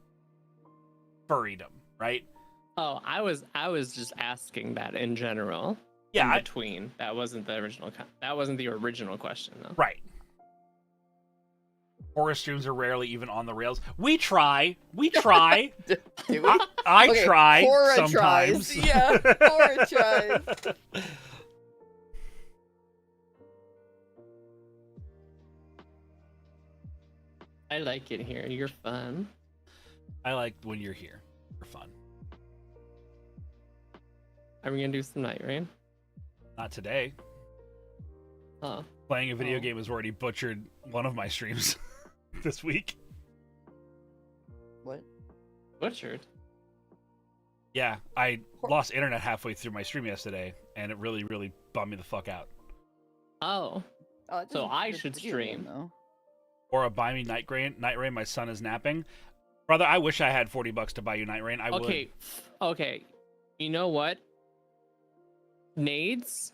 [SPEAKER 1] furrydom, right?
[SPEAKER 4] Oh, I was just asking that in general.
[SPEAKER 1] Yeah,
[SPEAKER 4] in between. That wasn't the original. That wasn't the original question, though.
[SPEAKER 1] right. Horror streams are rarely even on the rails. We try.
[SPEAKER 3] Do we?
[SPEAKER 1] I
[SPEAKER 3] Okay,
[SPEAKER 1] try
[SPEAKER 3] Hora
[SPEAKER 1] sometimes.
[SPEAKER 3] tries. Yeah, Hora tries.
[SPEAKER 4] I like it here. You're fun.
[SPEAKER 1] I like when you're here for fun.
[SPEAKER 4] Are we gonna do some night rain?
[SPEAKER 1] Not today.
[SPEAKER 4] Oh,
[SPEAKER 1] Playing a video
[SPEAKER 4] Oh.
[SPEAKER 1] game has already butchered one of my streams this week.
[SPEAKER 3] What?
[SPEAKER 4] butchered.
[SPEAKER 1] Yeah, I lost internet halfway through my stream yesterday, and it really, really bummed me the fuck out.
[SPEAKER 4] Oh,
[SPEAKER 3] Oh, it
[SPEAKER 4] So
[SPEAKER 3] doesn't
[SPEAKER 4] I
[SPEAKER 3] fit
[SPEAKER 4] should
[SPEAKER 3] the video game,
[SPEAKER 4] stream.
[SPEAKER 3] though.
[SPEAKER 1] Or a buy me Night Rain. Night Rain, my son is napping. Brother, I wish I had $40 to buy you Night Rain. I would.
[SPEAKER 4] okay, okay. You know what? Nades.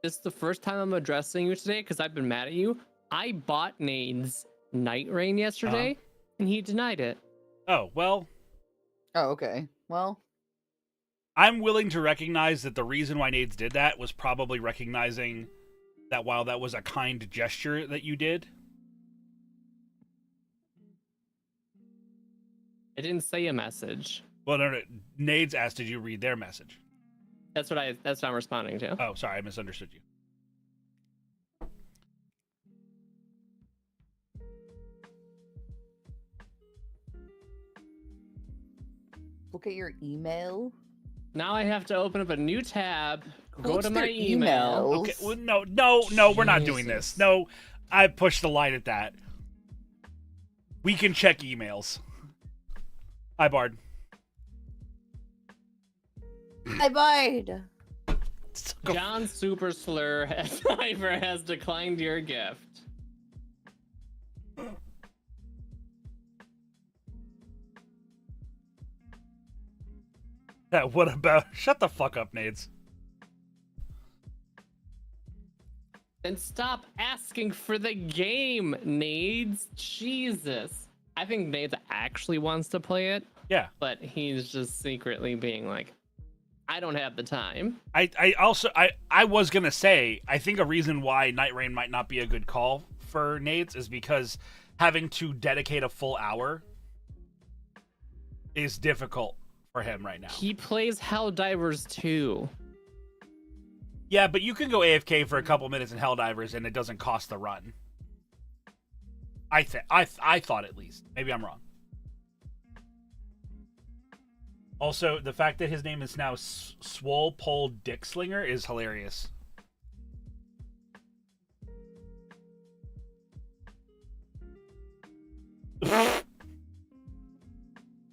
[SPEAKER 4] This is the first time I'm addressing you today because I've been mad at you. I bought Nades Night Rain yesterday, and he denied it.
[SPEAKER 1] Oh, well,
[SPEAKER 3] Oh, okay. Well,
[SPEAKER 1] I'm willing to recognize that the reason why Nades did that was probably recognizing that while that was a kind gesture that you did.
[SPEAKER 4] I didn't say a message.
[SPEAKER 1] Well, no, Nades asked, did you read their message?
[SPEAKER 4] That's what I'm responding to.
[SPEAKER 1] Oh, sorry, I misunderstood you.
[SPEAKER 3] look at your email.
[SPEAKER 4] Now I have to open up a new tab, go
[SPEAKER 3] What's
[SPEAKER 4] to my
[SPEAKER 3] their
[SPEAKER 4] email.
[SPEAKER 3] emails?
[SPEAKER 1] Okay, well, no, we're not doing this.
[SPEAKER 4] Jesus.
[SPEAKER 1] No, I pushed the line at that. We can check emails. Hi, Bard.
[SPEAKER 3] I buyed.
[SPEAKER 4] John Super Slur Sniper has declined your gift.
[SPEAKER 1] What about? Shut the fuck up, Nades.
[SPEAKER 4] Then stop asking for the game, Nades. Jesus. I think Nades actually wants to play it,
[SPEAKER 1] Yeah,
[SPEAKER 4] but he's just secretly being like, I don't have the time.
[SPEAKER 1] I also was gonna say I think a reason why Night Rain might not be a good call for Nades is because having to dedicate a full hour is difficult for him right now.
[SPEAKER 4] He plays Helldivers too.
[SPEAKER 1] Yeah, but you can go AFK for a couple minutes in Helldivers and it doesn't cost the run. I thought at least. Maybe I'm wrong. Also, the fact that his name is now Swole Pole Dick Slinger is hilarious.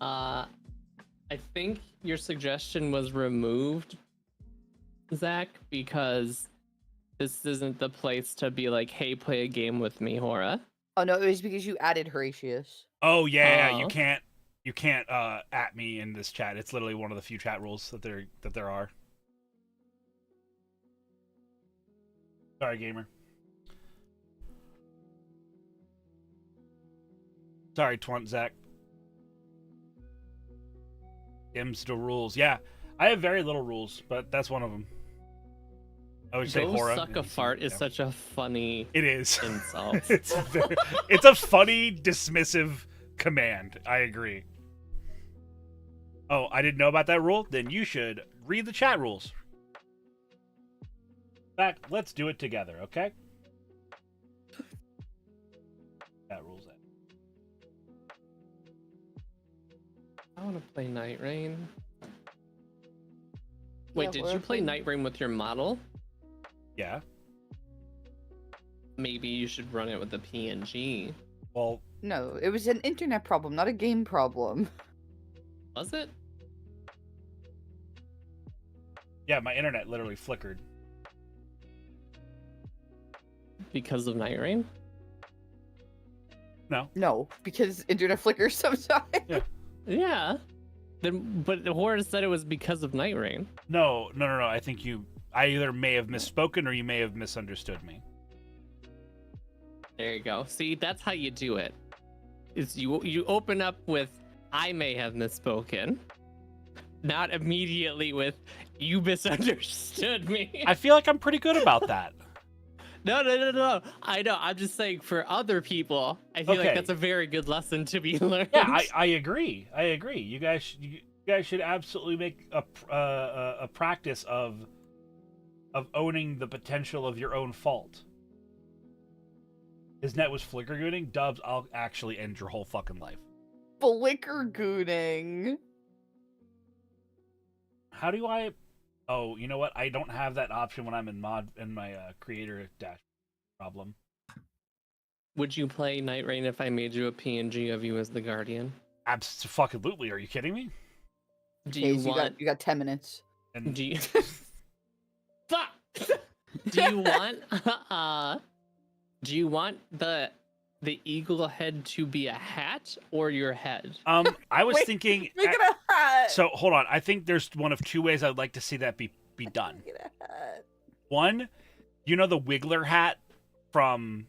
[SPEAKER 4] I think your suggestion was removed, Zach, because this isn't the place to be like, hey, play a game with me, Hora.
[SPEAKER 3] Oh no, it was because you added Horatius.
[SPEAKER 1] Oh yeah,
[SPEAKER 4] Oh.
[SPEAKER 1] you can't at me in this chat. It's literally one of the few chat rules that there are. Sorry, gamer. Sorry, Twant Zach. M's the rules. Yeah, I have very little rules, but that's one of them. I would say
[SPEAKER 4] Go
[SPEAKER 1] Hora.
[SPEAKER 4] suck a fart is
[SPEAKER 1] Yeah.
[SPEAKER 4] such a funny
[SPEAKER 1] It is.
[SPEAKER 4] insult.
[SPEAKER 1] It's a funny, dismissive command. I agree. Oh, I didn't know about that rule? Then you should read the chat rules. In fact, let's do it together, okay? Chat rules.
[SPEAKER 4] I want to play Night Rain. Wait,
[SPEAKER 3] Yeah,
[SPEAKER 4] did
[SPEAKER 3] we're
[SPEAKER 4] you play
[SPEAKER 3] playing-
[SPEAKER 4] Night Rain with your model?
[SPEAKER 1] Yeah.
[SPEAKER 4] Maybe you should run it with the PNG.
[SPEAKER 1] Well,
[SPEAKER 3] No, it was an internet problem, not a game problem.
[SPEAKER 4] Was it?
[SPEAKER 1] yeah, my internet literally flickered.
[SPEAKER 4] Because of Night Rain?
[SPEAKER 3] No, because internet flickers sometimes.
[SPEAKER 4] Yeah. Then, but Hora said it was because of Night Rain.
[SPEAKER 1] No. I think I either may have misspoken or you may have misunderstood me.
[SPEAKER 4] There you go. See, that's how you do it. Is you open up with I may have misspoken, not immediately with you misunderstood me.
[SPEAKER 1] I feel like I'm pretty good about that.
[SPEAKER 4] No. I know. I'm just saying for other people, I feel
[SPEAKER 1] Okay.
[SPEAKER 4] like that's a very good lesson to be learned.
[SPEAKER 1] Yeah, I agree. You guys should absolutely make a practice of owning the potential of your own fault. His net was flicker gooning. Dubs, I'll actually end your whole fucking life.
[SPEAKER 3] Flicker gooning.
[SPEAKER 1] How do I? Oh, you know what? I don't have that option when I'm in my creator dash problem.
[SPEAKER 4] Would you play Night Rain if I made you a PNG of you as the Guardian?
[SPEAKER 1] Absolutely. Are you kidding me?
[SPEAKER 4] Do you
[SPEAKER 3] Hayes,
[SPEAKER 4] want?
[SPEAKER 3] you got 10 minutes.
[SPEAKER 1] And
[SPEAKER 4] Do you? Fuck! Do you want? Do you want the eagle head to be a hat or your head?
[SPEAKER 1] I was
[SPEAKER 3] Wait,
[SPEAKER 1] thinking.
[SPEAKER 3] Make it a hat.
[SPEAKER 1] So hold on. I think there's one of two ways I'd like to see that be done.
[SPEAKER 3] Make it a hat.
[SPEAKER 1] One, you know the Wiggler hat from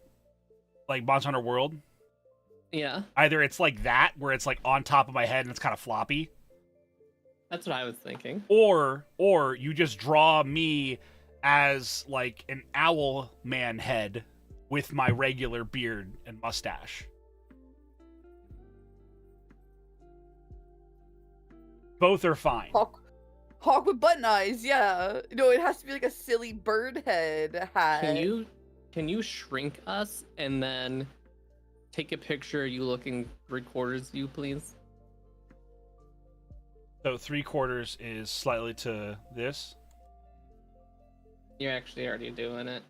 [SPEAKER 1] like Monster Hunter World?
[SPEAKER 4] Yeah,
[SPEAKER 1] Either it's like that, where it's like on top of my head and it's kind of floppy,
[SPEAKER 4] that's what I was thinking.
[SPEAKER 1] or you just draw me as like an owl man head with my regular beard and mustache. Both are fine.
[SPEAKER 3] Hawk with button eyes, yeah. No, it has to be like a silly bird head hat.
[SPEAKER 4] Can you shrink us and then take a picture of you looking 3/4 view, please?
[SPEAKER 1] So 3/4 is slightly to this.
[SPEAKER 4] You're actually already doing it.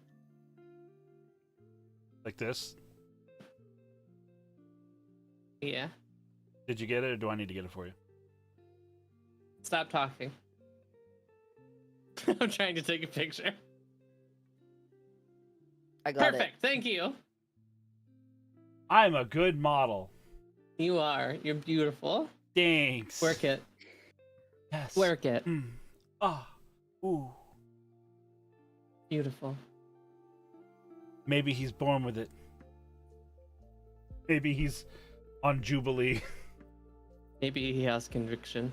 [SPEAKER 1] Like this.
[SPEAKER 4] Yeah.
[SPEAKER 1] Did you get it, or do I need to get it for you?
[SPEAKER 4] Stop talking. I'm trying to take a picture.
[SPEAKER 3] I got
[SPEAKER 4] Perfect. Thank you.
[SPEAKER 1] I'm a good model.
[SPEAKER 4] You are. You're beautiful.
[SPEAKER 1] Thanks.
[SPEAKER 4] Work it.
[SPEAKER 1] Yes.
[SPEAKER 4] Work it.
[SPEAKER 1] Mm. Ah. Ooh.
[SPEAKER 4] Beautiful.
[SPEAKER 1] Maybe he's born with it. Maybe he's on Jubilee.
[SPEAKER 4] Maybe he has conviction.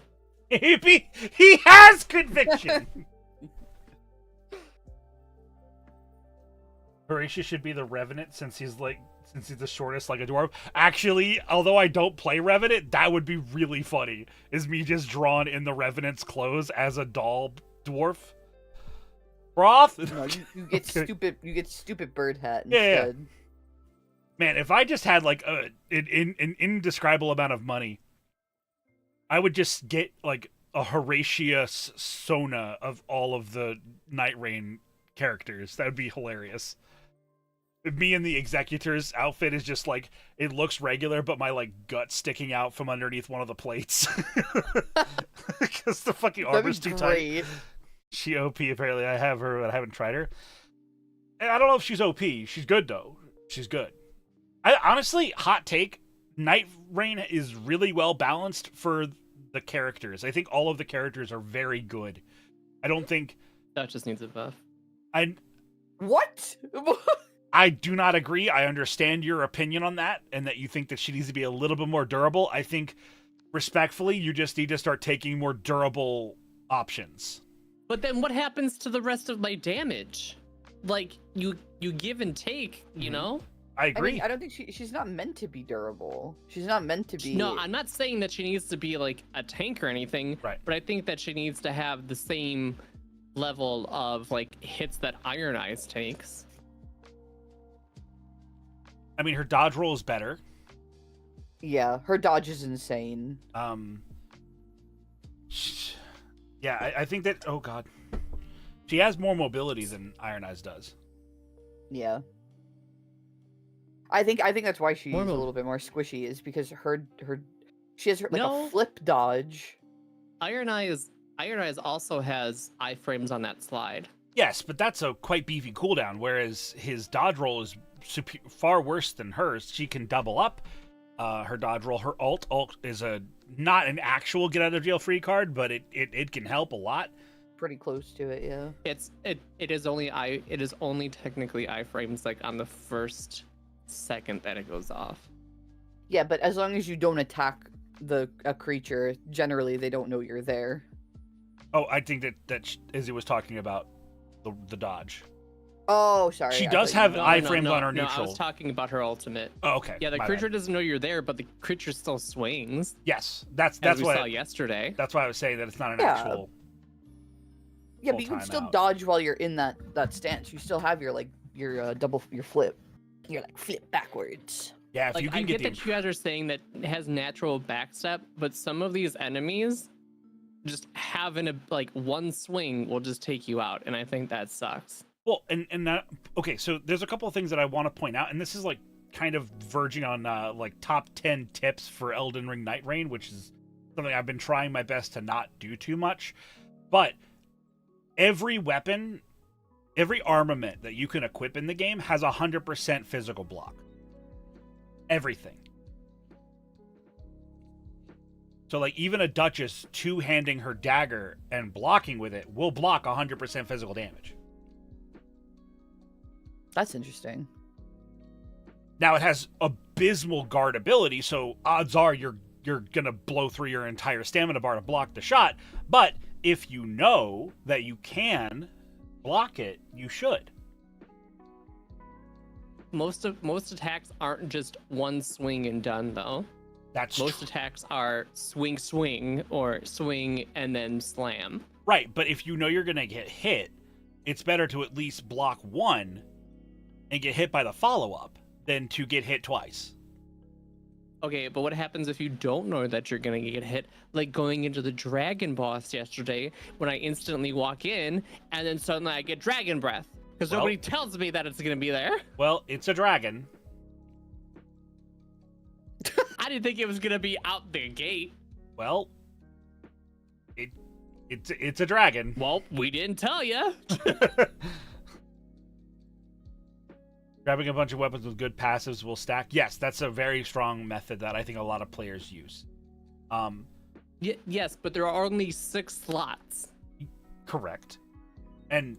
[SPEAKER 1] Maybe he has conviction. Horatius should be the Revenant since he's the shortest like a dwarf. Actually, although I don't play Revenant, that would be really funny. Is me just drawn in the Revenant's clothes as a doll dwarf. Broth?
[SPEAKER 3] it. No, you get
[SPEAKER 1] Okay.
[SPEAKER 3] stupid. You get stupid bird hat
[SPEAKER 1] Yeah, yeah.
[SPEAKER 3] instead.
[SPEAKER 1] Man, if I just had like an indescribable amount of money, I would just get like a Horatius Sona of all of the Night Rain characters. That would be hilarious. Me and the Executor's outfit is just like, it looks regular, but my like gut sticking out from underneath one of the plates. Because the fucking armor's too tight. She OP, apparently. I have her, but I haven't tried her. And I don't know if she's OP. She's good, though. She's good. Honestly, hot take, Night Rain is really well balanced for the characters. I think all of the characters are very good. I don't think...
[SPEAKER 4] That just needs a buff.
[SPEAKER 3] What?
[SPEAKER 1] I do not agree. I understand your opinion on that, and that you think that she needs to be a little bit more durable. I think, respectfully, you just need to start taking more durable options.
[SPEAKER 4] But then what happens to the rest of my damage? Like, you give and take, you know?
[SPEAKER 1] I agree.
[SPEAKER 3] I don't think she's not meant to be durable. She's not meant to be...
[SPEAKER 4] No, I'm not saying that she needs to be, like, a tank or anything.
[SPEAKER 1] Right.
[SPEAKER 4] But I think that she needs to have the same level of, like, hits that Iron Eyes takes.
[SPEAKER 1] I mean, her dodge roll is better.
[SPEAKER 3] Yeah, her dodge is insane.
[SPEAKER 1] Yeah, I think that... Oh, God. She has more mobility than Iron Eyes does.
[SPEAKER 3] Yeah. I think that's why she's a little bit more squishy, is because she has a flip dodge.
[SPEAKER 4] Iron Eyes also has iframes on that slide.
[SPEAKER 1] Yes, but that's a quite beefy cooldown, whereas his dodge roll is far worse than hers. She can double up her dodge roll. Her ult is not an actual get out of jail free card, but it can help a lot.
[SPEAKER 3] Pretty close to it, yeah.
[SPEAKER 4] It is only technically iframes like on the first second that it goes off.
[SPEAKER 3] Yeah, but as long as you don't attack a creature, generally they don't know you're there.
[SPEAKER 1] Oh, I think that Izzy was talking about the dodge.
[SPEAKER 3] Oh, sorry.
[SPEAKER 1] She does have iframes on her neutral.
[SPEAKER 4] No, I was talking about her ultimate.
[SPEAKER 1] Oh, okay.
[SPEAKER 4] Yeah, the creature doesn't know you're there, but the creature still swings.
[SPEAKER 1] Yes, that's
[SPEAKER 4] as we
[SPEAKER 1] what
[SPEAKER 4] saw yesterday.
[SPEAKER 1] That's why I was saying that it's not an actual.
[SPEAKER 3] Yeah, but you can still dodge while you're in that stance. You still have your flip. You're like flip backwards.
[SPEAKER 1] Yeah, if
[SPEAKER 4] like,
[SPEAKER 1] you can
[SPEAKER 4] I get that you guys are saying that it has natural backstep, but some of these enemies just having one swing will just take you out, and I think that sucks.
[SPEAKER 1] Well, and okay, so there's a couple of things that I want to point out, and this is like kind of verging on like top 10 tips for Elden Ring Night Rain, which is something I've been trying my best to not do too much. But every weapon, every armament that you can equip in the game has 100% physical block. Everything. So like even a Duchess two-handing her dagger and blocking with it will block 100% physical damage.
[SPEAKER 3] That's interesting.
[SPEAKER 1] Now it has abysmal guard ability, so odds are you're gonna blow through your entire stamina bar to block the shot. But if you know that you can block it, you should.
[SPEAKER 4] Most attacks aren't just one swing and done, though. Most attacks are swing, or swing and then slam.
[SPEAKER 1] Right, but if you know you're gonna get hit, it's better to at least block one and get hit by the follow-up than to get hit twice.
[SPEAKER 4] Okay, but what happens if you don't know that you're gonna get hit? Like going into the dragon boss yesterday, when I instantly walk in, and then suddenly I get dragon breath, because nobody tells me that it's gonna be there.
[SPEAKER 1] Well, it's a dragon.
[SPEAKER 4] I didn't think it was gonna be out the gate.
[SPEAKER 1] Well, it's a dragon.
[SPEAKER 4] Well, we didn't tell you.
[SPEAKER 1] Grabbing a bunch of weapons with good passives will stack. Yes, that's a very strong method that I think a lot of players use.
[SPEAKER 4] Yes, but there are only 6 slots.
[SPEAKER 1] Correct. And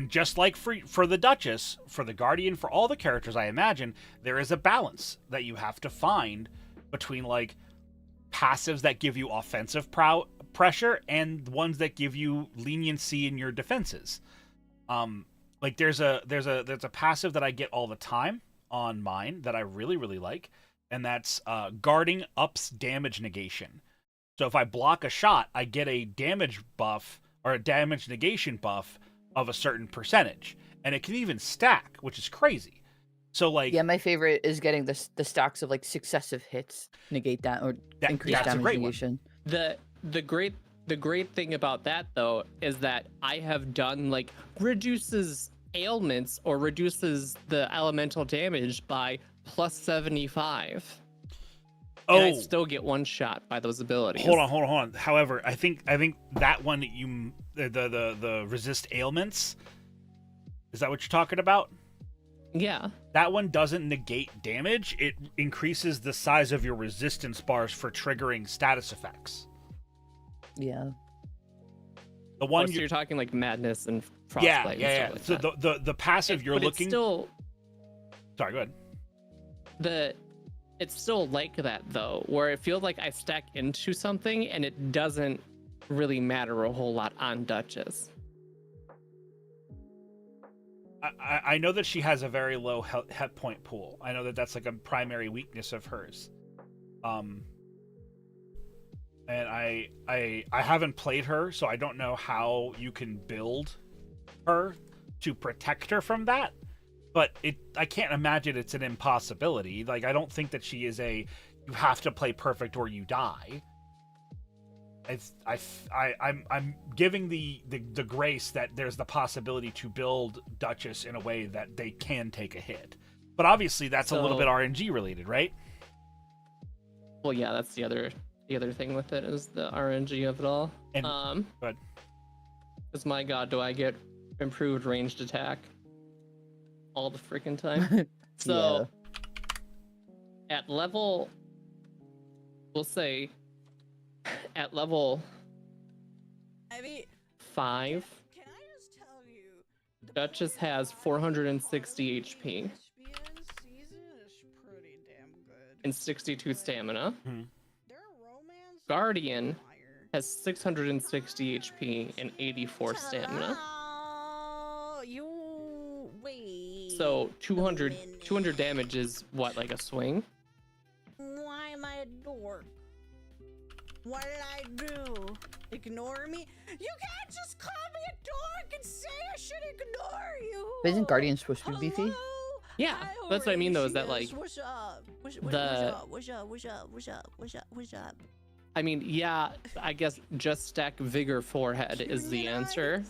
[SPEAKER 1] just like for the Duchess, for the Guardian, for all the characters, I imagine, there is a balance that you have to find between like passives that give you offensive pressure and ones that give you leniency in your defenses. Like there's a passive that I get all the time on mine that I really, really like, and that's guarding ups damage negation. So if I block a shot, I get a damage buff or a damage negation buff of a certain percentage, and it can even stack, which is crazy. So like,
[SPEAKER 3] yeah, my favorite is getting the stacks of like successive hits negate that or increase damage negation.
[SPEAKER 4] The great the great thing about that though is that I have done like reduces ailments or reduces the elemental damage by plus 75. And I still get one shot by those abilities.
[SPEAKER 1] Hold on. However, I think that one that you the resist ailments, is that what you're talking about?
[SPEAKER 4] Yeah.
[SPEAKER 1] That one doesn't negate damage. It increases the size of your resistance bars for triggering status effects.
[SPEAKER 3] Yeah.
[SPEAKER 1] The one
[SPEAKER 4] so you're talking like madness and frostbite.
[SPEAKER 1] Yeah.
[SPEAKER 4] And stuff
[SPEAKER 1] So
[SPEAKER 4] like
[SPEAKER 1] the passive you're looking.
[SPEAKER 4] It's still.
[SPEAKER 1] Sorry, go ahead.
[SPEAKER 4] It's still like that though, where it feels like I stack into something and it doesn't really matter a whole lot on Duchess.
[SPEAKER 1] I know that she has a very low hit point pool. I know that that's like a primary weakness of hers. And I haven't played her, so I don't know how you can build her to protect her from that. But I can't imagine it's an impossibility. Like, I don't think that she is you have to play perfect or you die. I'm giving the grace that there's the possibility to build Duchess in a way that they can take a hit. But obviously that's a little bit RNG related, right?
[SPEAKER 4] Well, yeah, that's the other thing with it is the RNG of it all.
[SPEAKER 1] But
[SPEAKER 4] because my god, do I get improved ranged attack all the freaking time. So at level, we'll say at level 5,
[SPEAKER 8] can I just tell you,
[SPEAKER 4] Duchess has 460 HP
[SPEAKER 8] season is pretty damn good.
[SPEAKER 4] and 62 stamina.
[SPEAKER 8] Their romance
[SPEAKER 4] Guardian
[SPEAKER 8] fire.
[SPEAKER 4] has 660 HP and 84 stamina.
[SPEAKER 8] Oh, you wait.
[SPEAKER 4] So 200 damage is what, like a swing?
[SPEAKER 8] Why am I a dork? What did I do? Ignore me? You can't just call me a dork and say I should ignore you.
[SPEAKER 3] But isn't Guardian supposed to be beefy?
[SPEAKER 8] Hello?
[SPEAKER 4] Yeah,
[SPEAKER 8] Hi,
[SPEAKER 4] that's what I mean though, is that
[SPEAKER 8] Horatius.
[SPEAKER 4] like
[SPEAKER 8] What's up? What's up?
[SPEAKER 4] I mean, yeah, I guess just stack Vigor Forehead is the answer.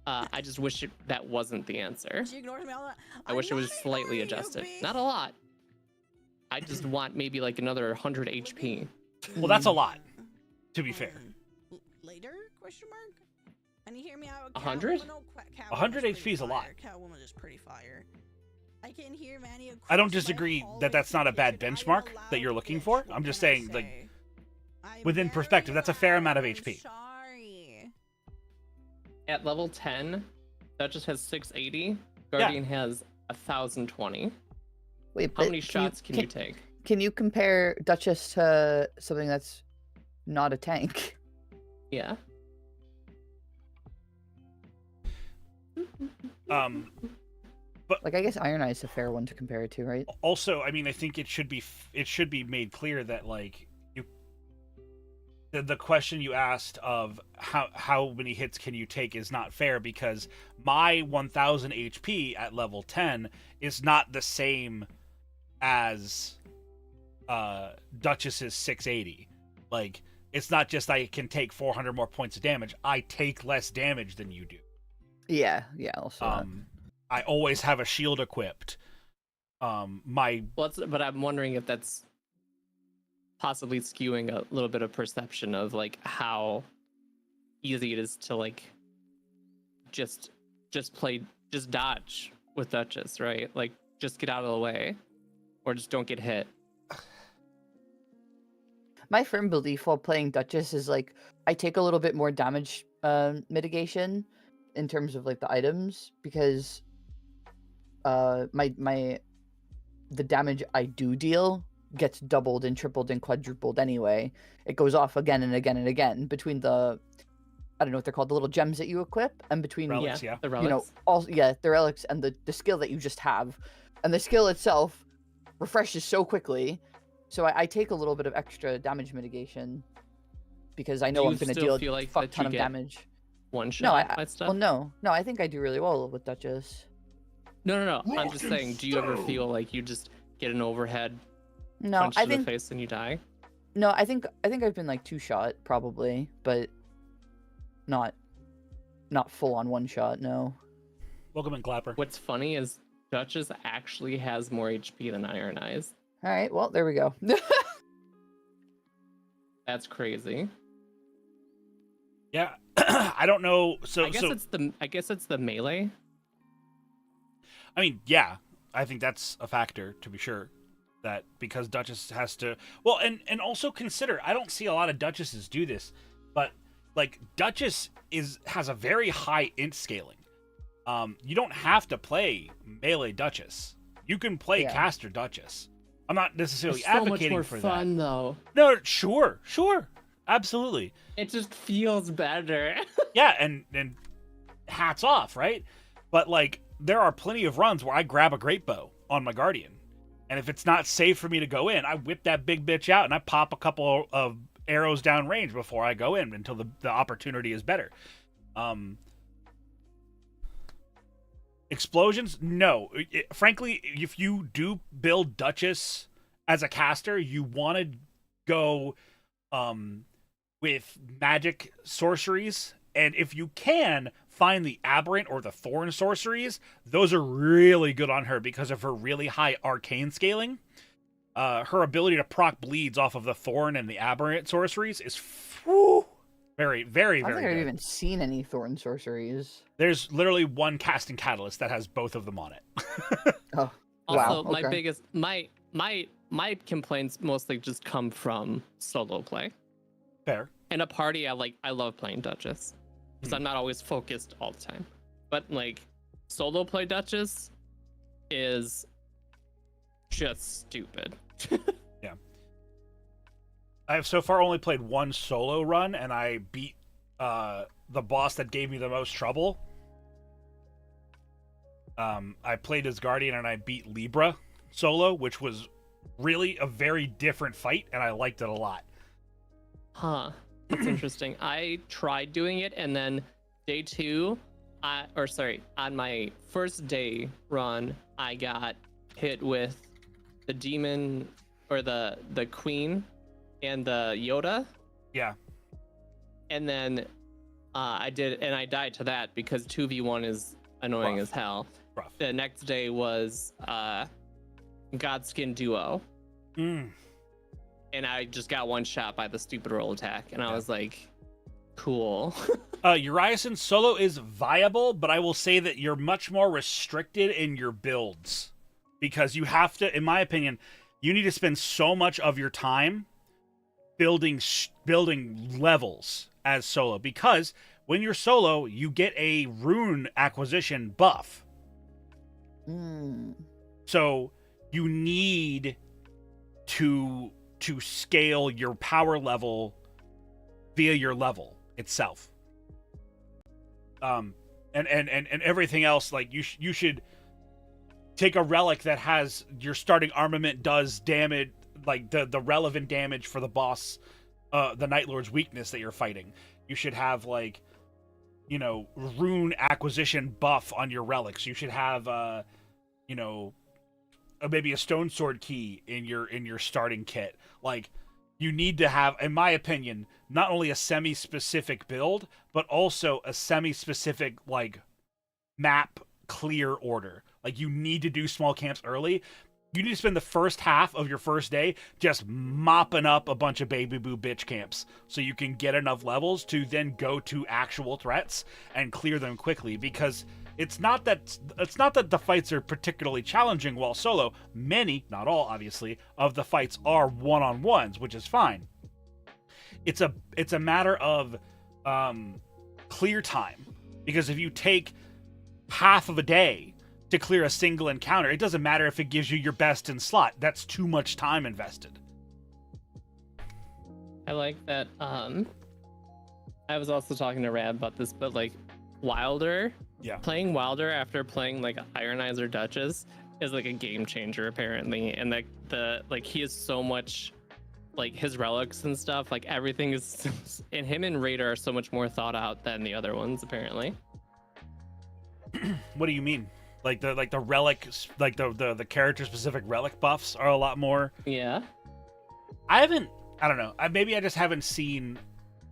[SPEAKER 4] I just wish that wasn't the answer.
[SPEAKER 8] She ignores me all the time.
[SPEAKER 4] I wish it was
[SPEAKER 8] I'm not
[SPEAKER 4] slightly
[SPEAKER 8] ignoring you,
[SPEAKER 4] adjusted.
[SPEAKER 8] B.
[SPEAKER 4] Not a lot. I just want maybe like another 100 HP.
[SPEAKER 1] well, that's a lot, to be fair.
[SPEAKER 8] Later? Question mark. And you hear me out?
[SPEAKER 4] 100?
[SPEAKER 1] 100 HP is a lot.
[SPEAKER 8] Catwoman is pretty fire. I can hear Manny.
[SPEAKER 1] I don't disagree that that's not a bad benchmark that you're looking for. I'm just saying, like, within perspective, that's a fair amount of HP.
[SPEAKER 8] Sorry.
[SPEAKER 4] At level 10, Duchess has 680. Guardian has 1020.
[SPEAKER 3] Wait,
[SPEAKER 4] How many shots can you take?
[SPEAKER 3] Can you compare Duchess to something that's not a tank?
[SPEAKER 4] Yeah.
[SPEAKER 1] But
[SPEAKER 3] like, I guess Iron Eye is a fair one to compare it to, right?
[SPEAKER 1] Also, I mean, I think it should be made clear that, like, the question you asked of how many hits can you take is not fair, because my 1000 HP at level 10 is not the same as Duchess's 680. Like, it's not just I can take 400 more points of damage. I take less damage than you do.
[SPEAKER 3] Yeah, also.
[SPEAKER 1] I always have a shield equipped. But
[SPEAKER 4] I'm wondering if that's possibly skewing a little bit of perception of like how easy it is to like just dodge with Duchess, right? Like, just get out of the way, or just don't get hit.
[SPEAKER 3] My firm belief while playing Duchess is like I take a little bit more damage mitigation in terms of like the items, because the damage I do deal gets doubled and tripled and quadrupled anyway. It goes off again and again and again between the, I don't know what they're called, the little gems that you equip, and between
[SPEAKER 1] relics,
[SPEAKER 4] the relics.
[SPEAKER 3] You know, the relics and the skill that you just have, and the skill itself refreshes so quickly. So I take a little bit of extra damage mitigation because I know I'm going to deal a fuck ton of damage.
[SPEAKER 4] One shot by stuff?
[SPEAKER 3] Well, no, I think I do really well with Duchess.
[SPEAKER 4] No. I'm just saying, do you ever feel like you just get an overhead punch
[SPEAKER 3] I
[SPEAKER 4] to
[SPEAKER 3] think
[SPEAKER 4] the face and you die?
[SPEAKER 3] No, I think I've been like 2-shot probably, but not full on 1-shot. No.
[SPEAKER 1] Welcome in, Clapper.
[SPEAKER 4] What's funny is Duchess actually has more HP than Iron Eyes.
[SPEAKER 3] All right. Well, there we go.
[SPEAKER 4] That's crazy.
[SPEAKER 1] Yeah, I don't know.
[SPEAKER 4] I guess it's the melee.
[SPEAKER 1] I mean, yeah, I think that's a factor to be sure. That because Duchess has to, well, and also consider, I don't see a lot of Duchesses do this, but like Duchess has a very high int scaling. You don't have to play melee Duchess. You can play caster Duchess. I'm not necessarily
[SPEAKER 4] It's so much
[SPEAKER 1] advocating
[SPEAKER 4] more
[SPEAKER 1] for
[SPEAKER 4] fun,
[SPEAKER 1] that.
[SPEAKER 4] though.
[SPEAKER 1] No, sure, absolutely.
[SPEAKER 4] It just feels better.
[SPEAKER 1] Yeah, and hats off, right? But like, there are plenty of runs where I grab a great bow on my Guardian, and if it's not safe for me to go in, I whip that big bitch out and I pop a couple of arrows down range before I go in until the opportunity is better. Explosions? No. Frankly, if you do build Duchess as a caster, you want to go with magic sorceries, and if you can find the aberrant or the thorn sorceries, those are really good on her because of her really high arcane scaling. Her ability to proc bleeds off of the thorn and the aberrant sorceries is very, very, very
[SPEAKER 3] I don't think I've
[SPEAKER 1] good.
[SPEAKER 3] even seen any thorn sorceries.
[SPEAKER 1] There's literally one casting catalyst that has both of them on it.
[SPEAKER 3] Oh,
[SPEAKER 4] Also,
[SPEAKER 3] wow.
[SPEAKER 4] my
[SPEAKER 3] Okay.
[SPEAKER 4] biggest my complaints mostly just come from solo play.
[SPEAKER 1] Fair.
[SPEAKER 4] In a party, I love playing Duchess because I'm not always focused all the time. But like solo play Duchess is just stupid.
[SPEAKER 1] I have so far only played one solo run, and I beat the boss that gave me the most trouble. I played as Guardian, and I beat Libra solo, which was really a very different fight, and I liked it a lot.
[SPEAKER 4] Huh. That's interesting. I tried doing it, and then day 2, on my first day run, I got hit with the demon or the queen and the Yoda,
[SPEAKER 1] Yeah.
[SPEAKER 4] and then I died to that because 2v1 is annoying
[SPEAKER 1] Rough.
[SPEAKER 4] as hell.
[SPEAKER 1] Rough.
[SPEAKER 4] The next day was Godskin Duo,
[SPEAKER 1] Mm.
[SPEAKER 4] and I just got one shot by the stupid roll attack, and I was like, cool.
[SPEAKER 1] Uriasan solo is viable, but I will say that you're much more restricted in your builds because you have to, in my opinion, you need to spend so much of your time building levels as solo, because when you're solo, you get a rune acquisition buff.
[SPEAKER 3] Mm.
[SPEAKER 1] So you need to scale your power level via your level itself. And everything else, like you should take a relic that has your starting armament does damage, like the relevant damage for the boss, the Night Lord's weakness that you're fighting. You should have like, rune acquisition buff on your relics. You should have maybe a stone sword key in your starting kit. Like, you need to have, in my opinion, not only a semi-specific build, but also a semi-specific like map clear order. Like, you need to do small camps early. You need to spend the first half of your first day just mopping up a bunch of baby boo bitch camps so you can get enough levels to then go to actual threats and clear them quickly, because it's not that the fights are particularly challenging while solo. Many, not all obviously, of the fights are one-on-ones, which is fine. It's a matter of clear time, because if you take half of a day to clear a single encounter, it doesn't matter if it gives you your best in slot. That's too much time invested.
[SPEAKER 4] I like that. I was also talking to Rad about this, but like Wilder, playing Wilder after playing like Iron Eyes or Duchess is like a game changer apparently, and like he is so much, like his relics and stuff, like everything is, and him and Raider are so much more thought out than the other ones apparently.
[SPEAKER 1] What do you mean? Like the relic, like the character specific relic buffs are a lot more.
[SPEAKER 4] Yeah.
[SPEAKER 1] I haven't I don't know. Maybe I just haven't seen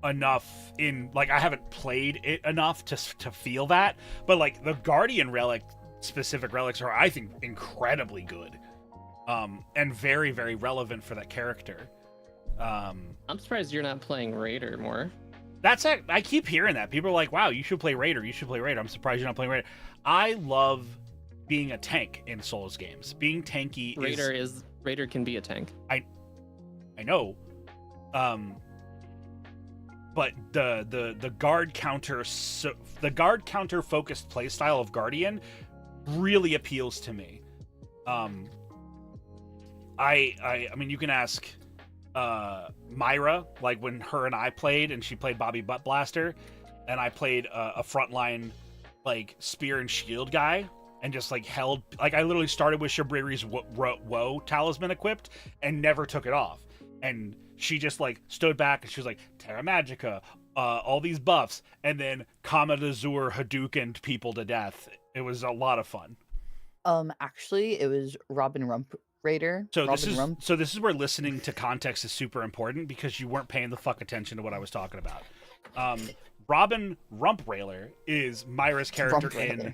[SPEAKER 1] enough in, like, I haven't played it enough to feel that. But like the Guardian relic, specific relics are, I think, incredibly good, and very, very relevant for that character.
[SPEAKER 4] I'm surprised you're not playing Raider more.
[SPEAKER 1] That's it. I keep hearing that. People are like, wow, you should play Raider. You should play Raider. I'm surprised you're not playing Raider. I love being a tank in Souls games. Being tanky
[SPEAKER 4] Raider can be a tank.
[SPEAKER 1] I know. But the guard counter focused playstyle of Guardian really appeals to me. I mean, you can ask Myra, like when her and I played, and she played Bobby Butt Blaster, and I played a frontline like spear and shield guy, and just like held, like I literally started with Shabriri's Woe talisman equipped and never took it off, and she just like stood back and she was like Terra Magica, all these buffs, and then Kama d'Azur Hadoukened people to death. It was a lot of fun.
[SPEAKER 3] Actually, it was Robin Rump Raider.
[SPEAKER 1] So
[SPEAKER 3] Robin
[SPEAKER 1] this is where listening to context is super important, because you weren't paying the fuck attention to what I was talking about. Robin Rump Railer is Myra's character in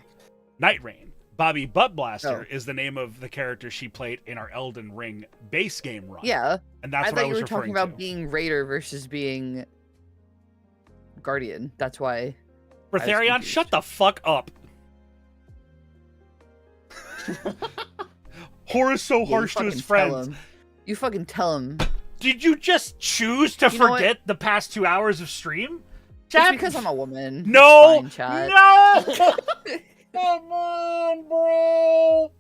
[SPEAKER 1] Night Rain. Bobby Butt Blaster is the name of the character she played in our Elden Ring base game run.
[SPEAKER 3] Yeah,
[SPEAKER 1] and that's
[SPEAKER 3] I
[SPEAKER 1] what
[SPEAKER 3] thought
[SPEAKER 1] I was
[SPEAKER 3] you were talking about
[SPEAKER 1] to.
[SPEAKER 3] being Raider versus being Guardian. That's why.
[SPEAKER 1] Bertharion, shut the fuck up. Horace so harsh to his friends.
[SPEAKER 3] You fucking tell him.
[SPEAKER 1] Did you just choose to forget the past 2 hours of stream? Chat?
[SPEAKER 3] It's because I'm a woman.
[SPEAKER 1] No!
[SPEAKER 3] It's fine, chat.
[SPEAKER 1] No! Come on, bro!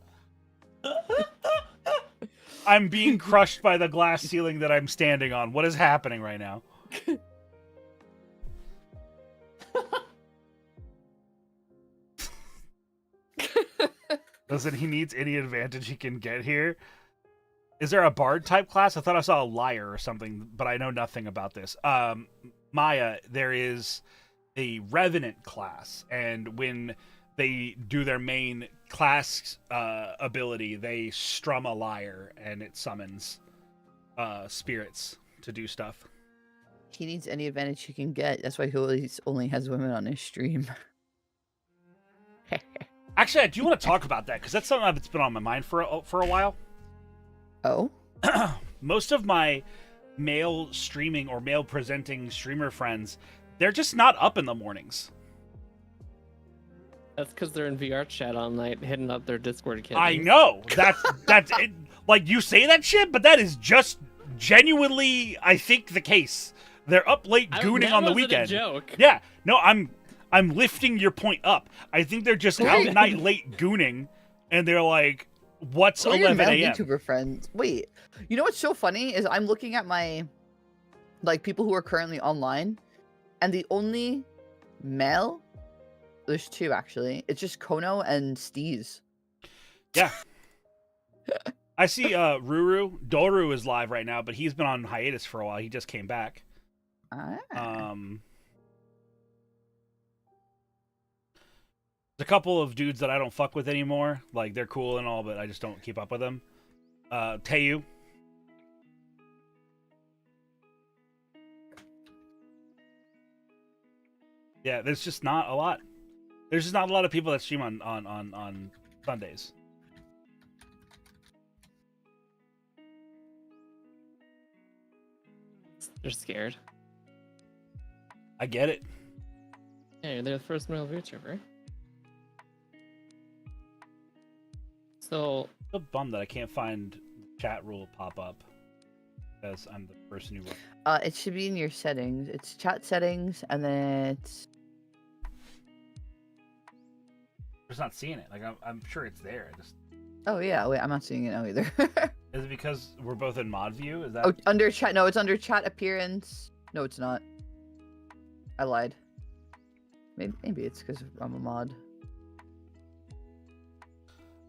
[SPEAKER 1] I'm being crushed by the glass ceiling that I'm standing on. What is happening right now? Listen, he needs any advantage he can get here. Is there a bard type class? I thought I saw a liar or something, but I know nothing about this. Maya, there is a revenant class, and when they do their main class ability, they strum a lyre, and it summons spirits to do stuff.
[SPEAKER 3] He needs any advantage he can get. That's why he always only has women on his stream.
[SPEAKER 1] Actually, I do want to talk about that, because that's something that's been on my mind for a while.
[SPEAKER 3] Oh?
[SPEAKER 1] Most of my male streaming or male presenting streamer friends, they're just not up in the mornings.
[SPEAKER 4] That's because they're in VR chat all night, hitting up their Discord kids.
[SPEAKER 1] I know. That's it. Like, you say that shit, but that is just genuinely, I think, the case. They're up late gooning on the weekend.
[SPEAKER 4] A joke.
[SPEAKER 1] Yeah. No, I'm lifting your point up. I think they're just out night late gooning, and they're like, what's 11 a.m.?
[SPEAKER 3] Vtuber friends. Wait, you know what's so funny is I'm looking at my, like, people who are currently online, and the only male, there's two actually, it's just Kono and Steez.
[SPEAKER 1] Yeah. I see Ruru. Doru is live right now, but he's been on hiatus for a while. He just came back.
[SPEAKER 3] Ah.
[SPEAKER 1] There's a couple of dudes that I don't fuck with anymore. Like, they're cool and all, but I just don't keep up with them. Tayu. Yeah, there's just not a lot. There's just not a lot of people that stream on Sundays.
[SPEAKER 4] They're scared.
[SPEAKER 1] I get it.
[SPEAKER 4] Hey, they're the first male VTuber. So,
[SPEAKER 1] I'm so bummed that I can't find chat rule pop up, because I'm the person who.
[SPEAKER 3] It should be in your settings. It's chat settings, and then it's.
[SPEAKER 1] I'm just not seeing it. Like, I'm sure it's there.
[SPEAKER 3] Oh yeah, wait, I'm not seeing it now either.
[SPEAKER 1] Is it because we're both in mod view? Is that?
[SPEAKER 3] Oh, under chat. No, it's under chat appearance. No, it's not. I lied. Maybe it's because I'm a mod.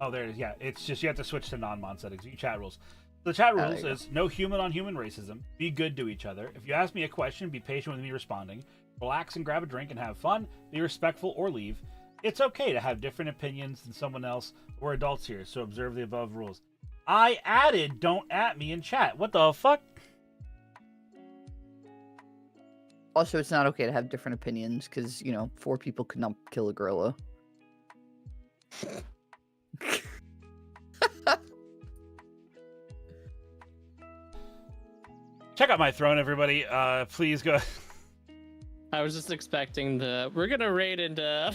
[SPEAKER 1] Oh, there it is. Yeah, it's just you have to switch to non-mod settings. View chat rules. The chat rules is no human-on-human racism. Be good to each other. If you ask me a question, be patient with me responding. Relax and grab a drink and have fun. Be respectful or leave. It's okay to have different opinions than someone else. We're adults here, so observe the above rules. I added "don't at me" in chat. What the fuck?
[SPEAKER 3] Also, it's not okay to have different opinions because, you know, 4 people could not kill a gorilla.
[SPEAKER 1] Check out my throne, everybody. Please go.
[SPEAKER 4] I was just expecting we're gonna raid into.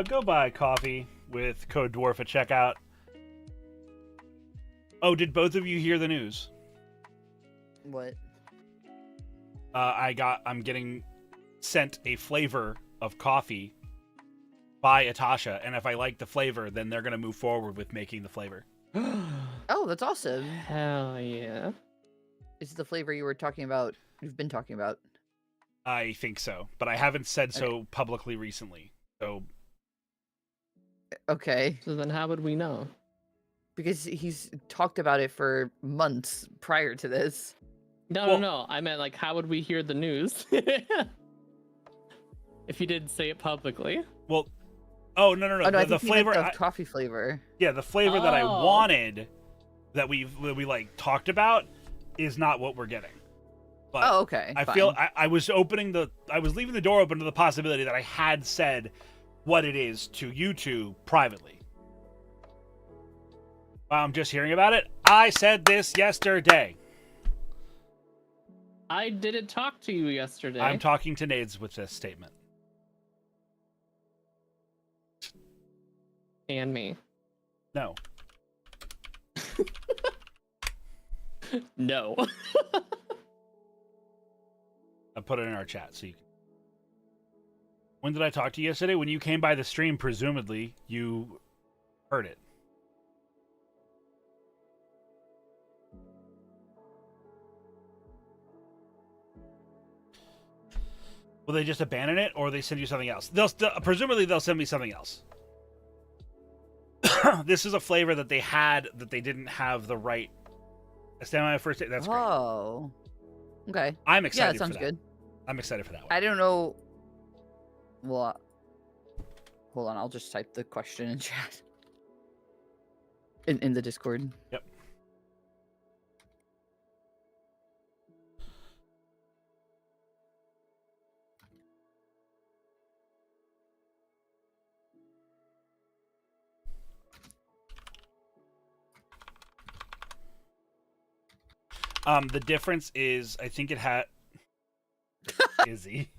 [SPEAKER 1] Go buy coffee with code dwarf at checkout. Oh, did both of you hear the news?
[SPEAKER 3] What?
[SPEAKER 1] I'm getting sent a flavor of coffee by Atasha, and if I like the flavor, then they're gonna move forward with making the flavor.
[SPEAKER 3] Oh, that's awesome.
[SPEAKER 4] Hell yeah.
[SPEAKER 3] Is it the flavor you were talking about? You've been talking about.
[SPEAKER 1] I think so, but I haven't said so publicly recently. So
[SPEAKER 3] Okay.
[SPEAKER 4] So then how would we know?
[SPEAKER 3] Because he's talked about it for months prior to this.
[SPEAKER 4] No. I meant, like, how would we hear the news? If you didn't say it publicly.
[SPEAKER 1] well, oh no,
[SPEAKER 3] Oh, no, I
[SPEAKER 1] the
[SPEAKER 3] think he meant
[SPEAKER 1] flavor.
[SPEAKER 3] the coffee flavor.
[SPEAKER 1] Yeah, the flavor that I
[SPEAKER 4] Oh.
[SPEAKER 1] wanted, that we like talked about, is not what we're getting. But
[SPEAKER 3] Oh, okay.
[SPEAKER 1] I
[SPEAKER 3] fine.
[SPEAKER 1] feel I was leaving the door open to the possibility that I had said what it is to you two privately. I'm just hearing about it. I said this yesterday.
[SPEAKER 4] I didn't talk to you yesterday.
[SPEAKER 1] I'm talking to Nades with this statement.
[SPEAKER 4] And me.
[SPEAKER 1] No.
[SPEAKER 4] No.
[SPEAKER 1] I put it in our chat so you can... When did I talk to you yesterday? When you came by the stream, presumably, you heard it. Will they just abandon it, or they send you something else? Presumably they'll send me something else. This is a flavor that they had that they didn't have the right. I stand by my first. That's great.
[SPEAKER 3] Oh. Okay.
[SPEAKER 1] I'm
[SPEAKER 3] Yeah,
[SPEAKER 1] excited.
[SPEAKER 3] that sounds
[SPEAKER 1] for that.
[SPEAKER 3] good.
[SPEAKER 1] I'm excited for that one.
[SPEAKER 3] I don't know. Well, hold on. I'll just type the question in chat. In the Discord.
[SPEAKER 1] Yep. The difference is, I think it had Izzy.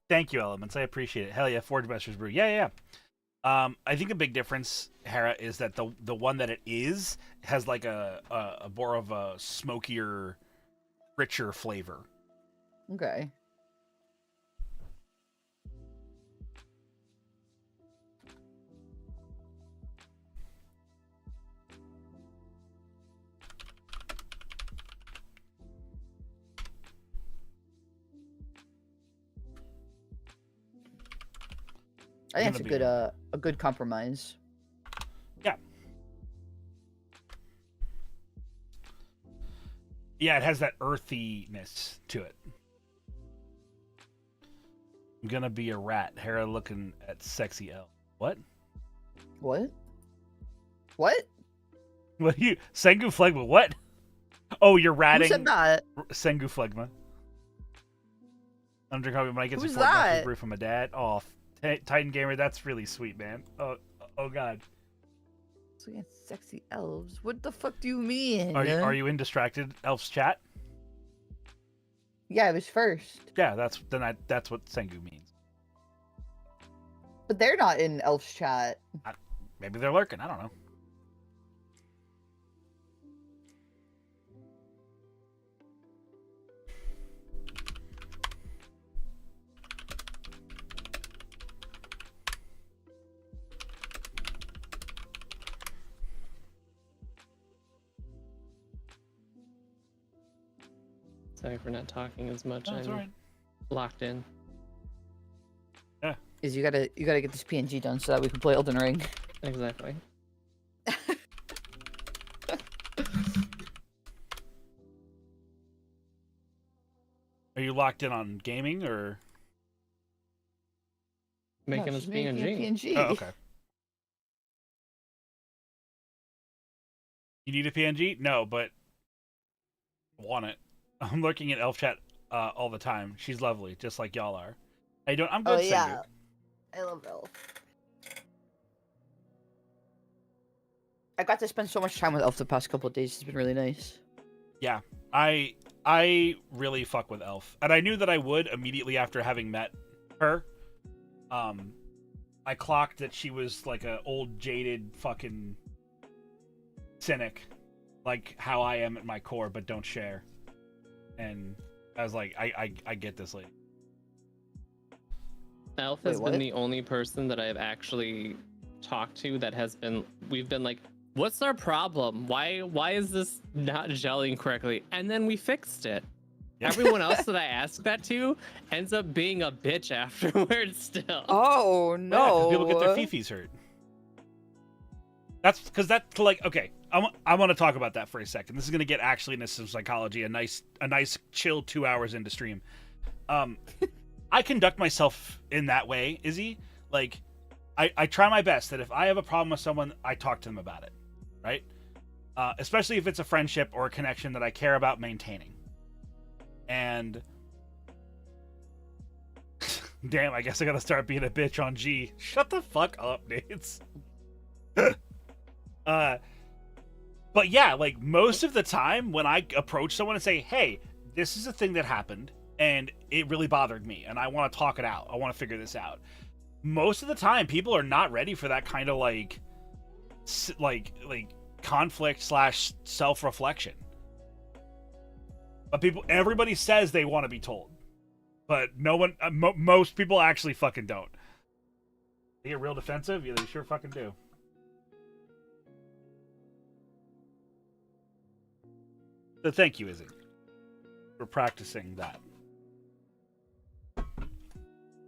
[SPEAKER 1] Thank you, Elements. I appreciate it. Hell yeah, Forge Masters Brew. Yeah. I think the big difference, Hera, is that the one that it is has like a more of a smokier, richer flavor.
[SPEAKER 3] Okay. I think it's a good compromise.
[SPEAKER 1] Yeah. Yeah, it has that earthiness to it. I'm gonna be a rat. Hera looking at sexy elf. What?
[SPEAKER 3] What? What?
[SPEAKER 1] What you Sengu Phlegma? What? Oh, you're ratting.
[SPEAKER 3] Who said that?
[SPEAKER 1] Sengu Phlegma. I'm drinking coffee when I get some
[SPEAKER 3] Who's
[SPEAKER 1] Forge Masters
[SPEAKER 3] that?
[SPEAKER 1] Brew from my dad. Oh, Titan Gamer, that's really sweet, man. Oh God.
[SPEAKER 3] So yeah, sexy elves. What the fuck do you mean?
[SPEAKER 1] Are you in Distracted Elf's chat?
[SPEAKER 3] Yeah, it was first.
[SPEAKER 1] Yeah, that's what Sengu means.
[SPEAKER 3] But they're not in elf's chat.
[SPEAKER 1] Maybe they're lurking. I don't know.
[SPEAKER 4] Sorry for not talking as much.
[SPEAKER 1] That's
[SPEAKER 4] I'm
[SPEAKER 1] all right.
[SPEAKER 4] locked in.
[SPEAKER 3] Is you gotta get this PNG done so that we can play Elden Ring.
[SPEAKER 4] Exactly.
[SPEAKER 1] Are you locked in on gaming or?
[SPEAKER 4] Making
[SPEAKER 3] No,
[SPEAKER 4] us
[SPEAKER 3] she's making a
[SPEAKER 4] PNG.
[SPEAKER 3] PNG.
[SPEAKER 1] Oh, okay. You need a PNG? No, but want it. I'm looking at Elf Chat all the time. She's lovely, just like y'all are. How you doing? I'm good,
[SPEAKER 3] Oh yeah,
[SPEAKER 1] Cindy.
[SPEAKER 3] I love Elf. I got to spend so much time with Elf the past couple of days. It's been really nice.
[SPEAKER 1] Yeah, I really fuck with Elf, and I knew that I would immediately after having met her. I clocked that she was like a old jaded fucking cynic, like how I am at my core, but don't share. And I was like, I get this lady.
[SPEAKER 4] Elf
[SPEAKER 3] Wait,
[SPEAKER 4] has
[SPEAKER 3] what?
[SPEAKER 4] been the only person that I've actually talked to that has been. We've been like, what's our problem? Why is this not gelling correctly? And then we fixed it.
[SPEAKER 1] Yeah.
[SPEAKER 4] Everyone else that I ask that to ends up being a bitch afterwards still.
[SPEAKER 3] Oh
[SPEAKER 1] Yeah, 'cause
[SPEAKER 3] no!
[SPEAKER 1] people get their fifis hurt. That's because that's like okay. I want to talk about that for a second. This is gonna get actually into some psychology. A nice chill 2 hours into stream. I conduct myself in that way, Izzy. Like, I try my best that if I have a problem with someone, I talk to them about it, right? Especially if it's a friendship or a connection that I care about maintaining. And damn, I guess I gotta start being a bitch on G. Shut the fuck up, Nades. But yeah, like most of the time when I approach someone and say, hey, this is a thing that happened and it really bothered me and I want to talk it out. I want to figure this out. Most of the time people are not ready for that kind of like conflict / self-reflection. But everybody says they want to be told, but no one, most people actually fucking don't. They get real defensive? Yeah, they sure fucking do. So thank you, Izzy, for practicing that.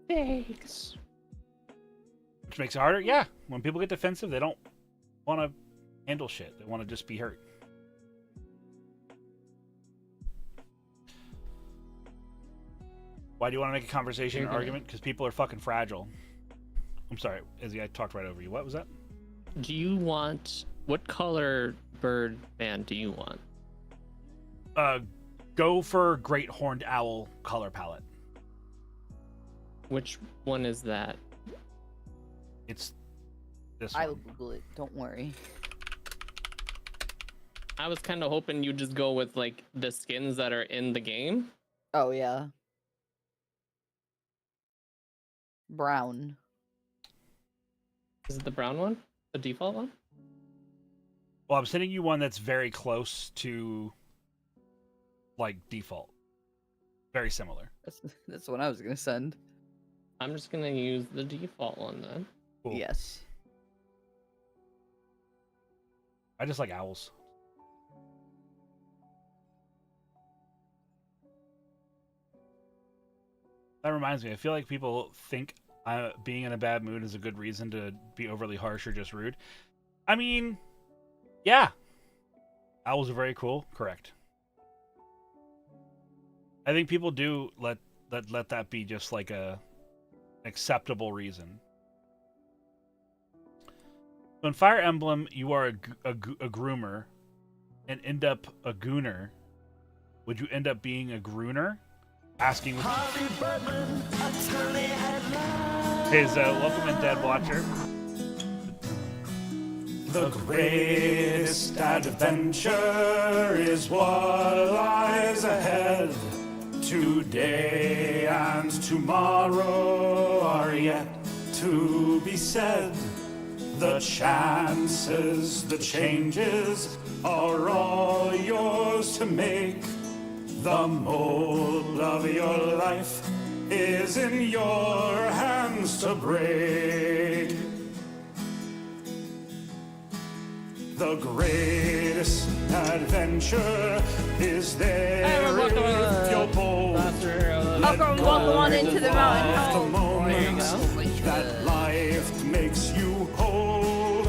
[SPEAKER 4] Thanks.
[SPEAKER 1] Which makes it harder? Yeah. When people get defensive, they don't want to handle shit. They want to just be hurt. Why do you want to make a conversation or argument? Because people are fucking fragile. I'm sorry, Izzy, I talked right over you. What was that?
[SPEAKER 4] Do you want what color bird band do you want?
[SPEAKER 1] Go for Great Horned Owl color palette.
[SPEAKER 4] Which one is that?
[SPEAKER 1] It's this
[SPEAKER 3] I
[SPEAKER 1] one.
[SPEAKER 3] will Google it. Don't worry.
[SPEAKER 4] I was kind of hoping you'd just go with like the skins that are in the game.
[SPEAKER 3] Oh yeah. Brown.
[SPEAKER 4] Is it the brown one? The default one?
[SPEAKER 1] Well, I'm sending you one that's very close to like default. Very similar.
[SPEAKER 3] That's the one I was gonna send.
[SPEAKER 4] I'm just gonna use the default one then.
[SPEAKER 1] Cool.
[SPEAKER 3] Yes.
[SPEAKER 1] I just like owls. That reminds me, I feel like people think being in a bad mood is a good reason to be overly harsh or just rude. I mean, yeah. Owls are very cool. Correct. I think people do let that be just like a acceptable reason. So in Fire Emblem, you are a groomer and end up a gooner. Would you end up being a grooner? Asking his welcome in, Dead Watcher.
[SPEAKER 9] The greatest adventure is what lies ahead. Today and tomorrow are yet to be said. The chances, the changes are all yours to make. The mold of your life is in your hands to break. The greatest adventure is there if you're bold.
[SPEAKER 3] Welcome on into the mountain
[SPEAKER 9] The moments that life makes you hold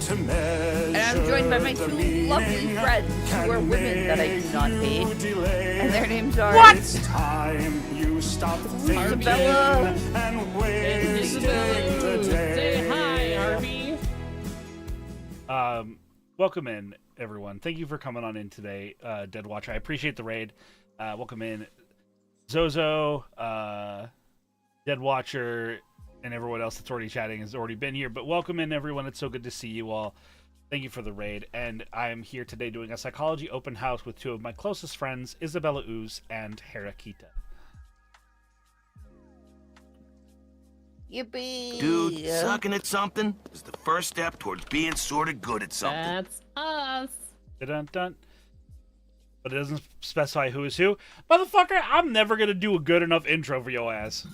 [SPEAKER 9] to measure.
[SPEAKER 3] And I'm joined by my two lovely friends who are women that I do not hate. And their names are
[SPEAKER 9] It's time you stop thinking
[SPEAKER 3] Isabella
[SPEAKER 9] and wasting the day.
[SPEAKER 4] Say hi, Harvey.
[SPEAKER 1] welcome in, everyone. Thank you for coming on in today, Dead Watcher. I appreciate the raid. Welcome in, Zozo, Dead Watcher, and everyone else that's already chatting has already been here. But welcome in, everyone. It's so good to see you all. Thank you for the raid. And I am here today doing a psychology open house with two of my closest friends, Isabella Ooze and Harakita.
[SPEAKER 3] Yippee!
[SPEAKER 10] Dude, sucking at something is the first step towards being sort of good at something.
[SPEAKER 4] That's us.
[SPEAKER 1] Dun-dun-dun. But it doesn't specify who is who. Motherfucker, I'm never going to do a good enough intro for your ass.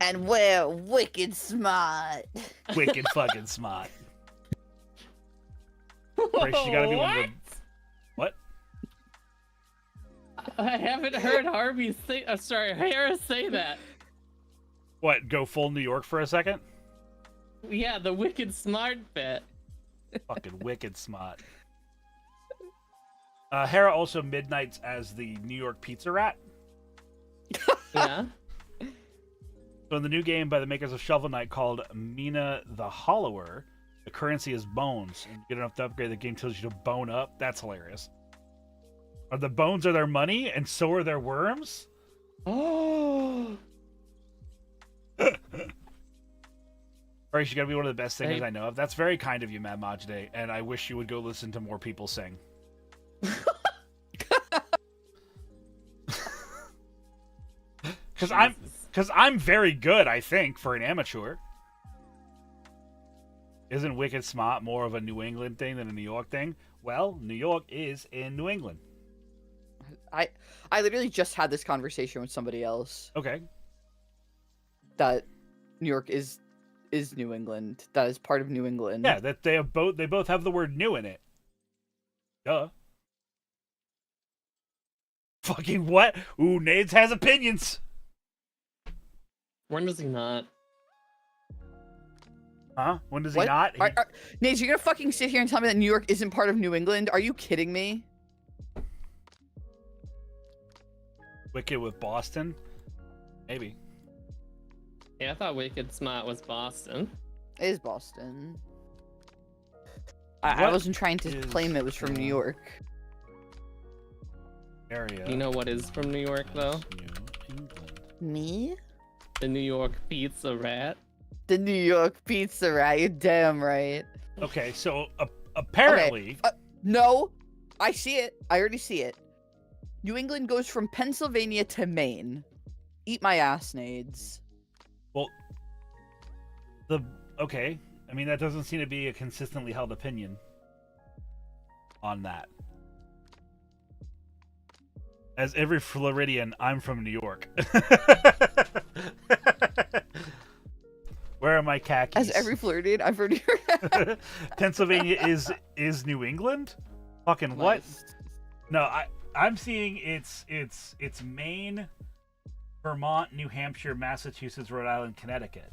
[SPEAKER 3] And we're wicked smart.
[SPEAKER 1] Wicked fucking smart. Grace, you gotta be one of the... What?
[SPEAKER 4] I haven't heard Harvey say. Sorry, Harris say that.
[SPEAKER 1] What, go full New York for a second?
[SPEAKER 4] Yeah, the wicked smart bit.
[SPEAKER 1] Fucking wicked smart. Hera also midnights as the New York pizza rat.
[SPEAKER 4] Yeah.
[SPEAKER 1] So in the new game by the makers of Shovel Knight called Mina the Hollower, the currency is bones. And you get enough to upgrade, the game tells you to bone up. That's hilarious. Are the bones are their money, and so are their worms?
[SPEAKER 4] Oh.
[SPEAKER 1] Bryce, you gotta be one of the best singers I know of. That's very kind of you, Mad Majide, and I wish you would go listen to more people sing. Because I'm very good, I think, for an amateur. Isn't Wicked Smart more of a New England thing than a New York thing? Well, New York is in New England.
[SPEAKER 3] I literally just had this conversation with somebody else.
[SPEAKER 1] Okay.
[SPEAKER 3] That New York is New England. That is part of New England.
[SPEAKER 1] Yeah, that they both have the word new in it. Duh. Fucking what? Ooh, Nades has opinions.
[SPEAKER 4] When does he not?
[SPEAKER 1] Huh? When does he
[SPEAKER 3] What?
[SPEAKER 1] not?
[SPEAKER 3] Nate, you're gonna fucking sit here and tell me that New York isn't part of New England? Are you kidding me?
[SPEAKER 1] Wicked with Boston? Maybe.
[SPEAKER 4] Yeah, I thought Wicked Smart was Boston.
[SPEAKER 3] It is Boston. I wasn't trying to claim it was from New York.
[SPEAKER 1] Area.
[SPEAKER 4] You know what is from New York, though?
[SPEAKER 1] New England.
[SPEAKER 3] Me?
[SPEAKER 4] The New York Pizza Rat.
[SPEAKER 3] The New York Pizza Rat, you're damn right.
[SPEAKER 1] Okay, so apparently...
[SPEAKER 3] Okay. No, I see it. I already see it. New England goes from Pennsylvania to Maine. Eat my ass, Nades.
[SPEAKER 1] Well, okay. I mean, that doesn't seem to be a consistently held opinion on that. As every Floridian, I'm from New York. Where are my khakis?
[SPEAKER 3] As every Floridian, I'm from New York.
[SPEAKER 1] Pennsylvania is New England? Fucking what? No, I'm seeing it's Maine, Vermont, New Hampshire, Massachusetts, Rhode Island, Connecticut.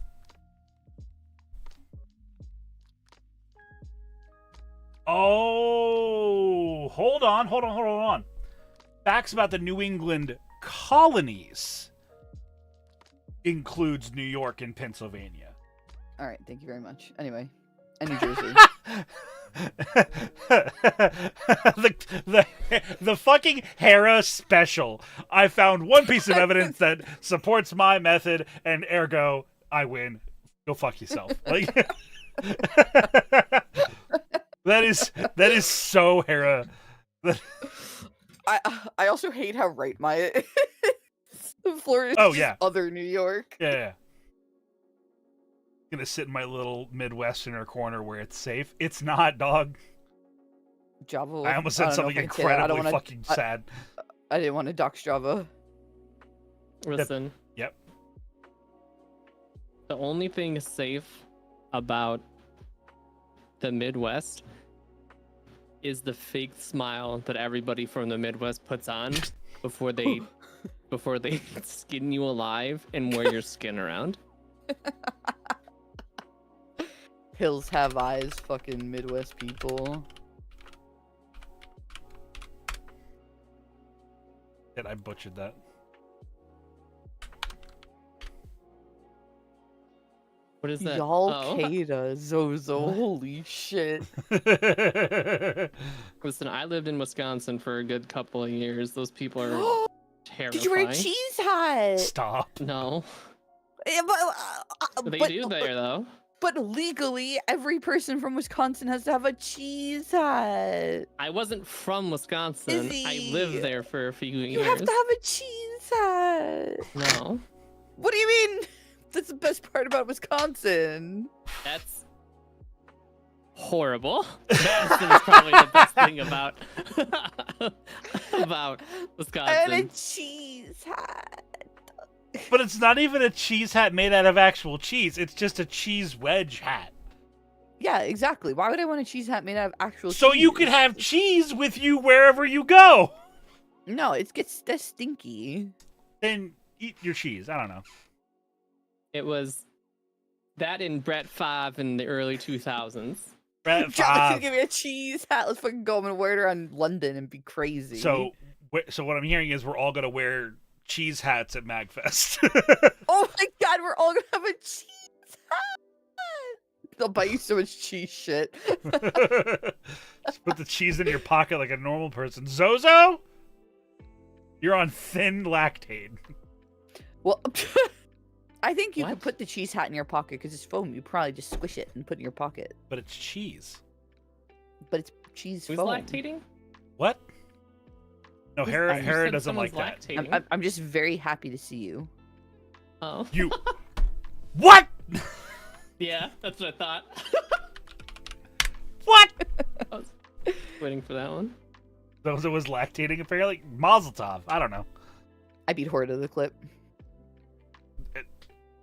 [SPEAKER 1] Oh, hold on. Facts about the New England colonies includes New York and Pennsylvania.
[SPEAKER 3] All right, thank you very much. Anyway, and New Jersey.
[SPEAKER 1] the fucking Hera special. I found one piece of evidence that supports my method, and ergo, I win. Go fuck yourself. Like that is so Hera.
[SPEAKER 3] I also hate how right my Florida is just other New York.
[SPEAKER 1] Yeah. Gonna sit in my little Midwesterner corner where it's safe. It's not, dog.
[SPEAKER 3] Java.
[SPEAKER 1] I almost said something incredibly fucking sad.
[SPEAKER 3] I didn't want to dox Java.
[SPEAKER 4] Listen.
[SPEAKER 1] Yep.
[SPEAKER 4] The only thing safe about the Midwest is the fake smile that everybody from the Midwest puts on before they skin you alive and wear your skin around.
[SPEAKER 3] Hills have eyes, fucking Midwest people.
[SPEAKER 1] Shit, I butchered that.
[SPEAKER 4] What is that?
[SPEAKER 3] Y'all Zozo. Holy shit.
[SPEAKER 4] Listen, I lived in Wisconsin for a good couple of years. Those people are terrifying.
[SPEAKER 3] Did you wear a cheese hat?
[SPEAKER 1] Stop.
[SPEAKER 4] No.
[SPEAKER 3] Yeah,
[SPEAKER 4] They do there, though.
[SPEAKER 3] But legally, every person from Wisconsin has to have a cheese hat.
[SPEAKER 4] I wasn't from Wisconsin. I
[SPEAKER 3] Izzy,
[SPEAKER 4] lived there for a few years.
[SPEAKER 3] You have to have a cheese hat.
[SPEAKER 4] No.
[SPEAKER 3] What do you mean? That's the best part about Wisconsin.
[SPEAKER 4] That's horrible. That is probably the best thing about Wisconsin.
[SPEAKER 3] And a cheese hat.
[SPEAKER 1] But it's not even a cheese hat made out of actual cheese. It's just a cheese wedge hat.
[SPEAKER 3] Yeah, exactly. Why would I want a cheese hat made out of actual cheese?
[SPEAKER 1] So you could have cheese with you wherever you go.
[SPEAKER 3] No, it gets that stinky.
[SPEAKER 1] Then eat your cheese. I don't know.
[SPEAKER 4] It was that in Brett 5 in the early 2000s.
[SPEAKER 1] Brett
[SPEAKER 3] John's
[SPEAKER 1] 5.
[SPEAKER 3] gonna give me a cheese hat. Let's fucking go. I'm gonna wear it around London and be crazy.
[SPEAKER 1] So what I'm hearing is we're all gonna wear cheese hats at MagFest.
[SPEAKER 3] Oh my god, we're all gonna have a cheese hat. They'll buy you so much cheese shit.
[SPEAKER 1] Just put the cheese in your pocket like a normal person. Zozo? You're on thin lactate.
[SPEAKER 3] Well, I think you could put the cheese hat in your pocket because it's foam. You probably just squish it and put it in your pocket.
[SPEAKER 1] But it's cheese.
[SPEAKER 3] But it's cheese
[SPEAKER 4] Who's
[SPEAKER 3] foam.
[SPEAKER 4] lactating?
[SPEAKER 1] What? No, Hera
[SPEAKER 4] said
[SPEAKER 1] doesn't like
[SPEAKER 4] someone's
[SPEAKER 1] that.
[SPEAKER 4] lactating.
[SPEAKER 3] I'm just very happy to see you.
[SPEAKER 4] Oh.
[SPEAKER 1] You. What?
[SPEAKER 4] Yeah, that's what I thought.
[SPEAKER 1] What?
[SPEAKER 4] I was waiting for that one.
[SPEAKER 1] Zozo was lactating apparently. Mazel tov. I don't know.
[SPEAKER 3] I beat Hora to the clip.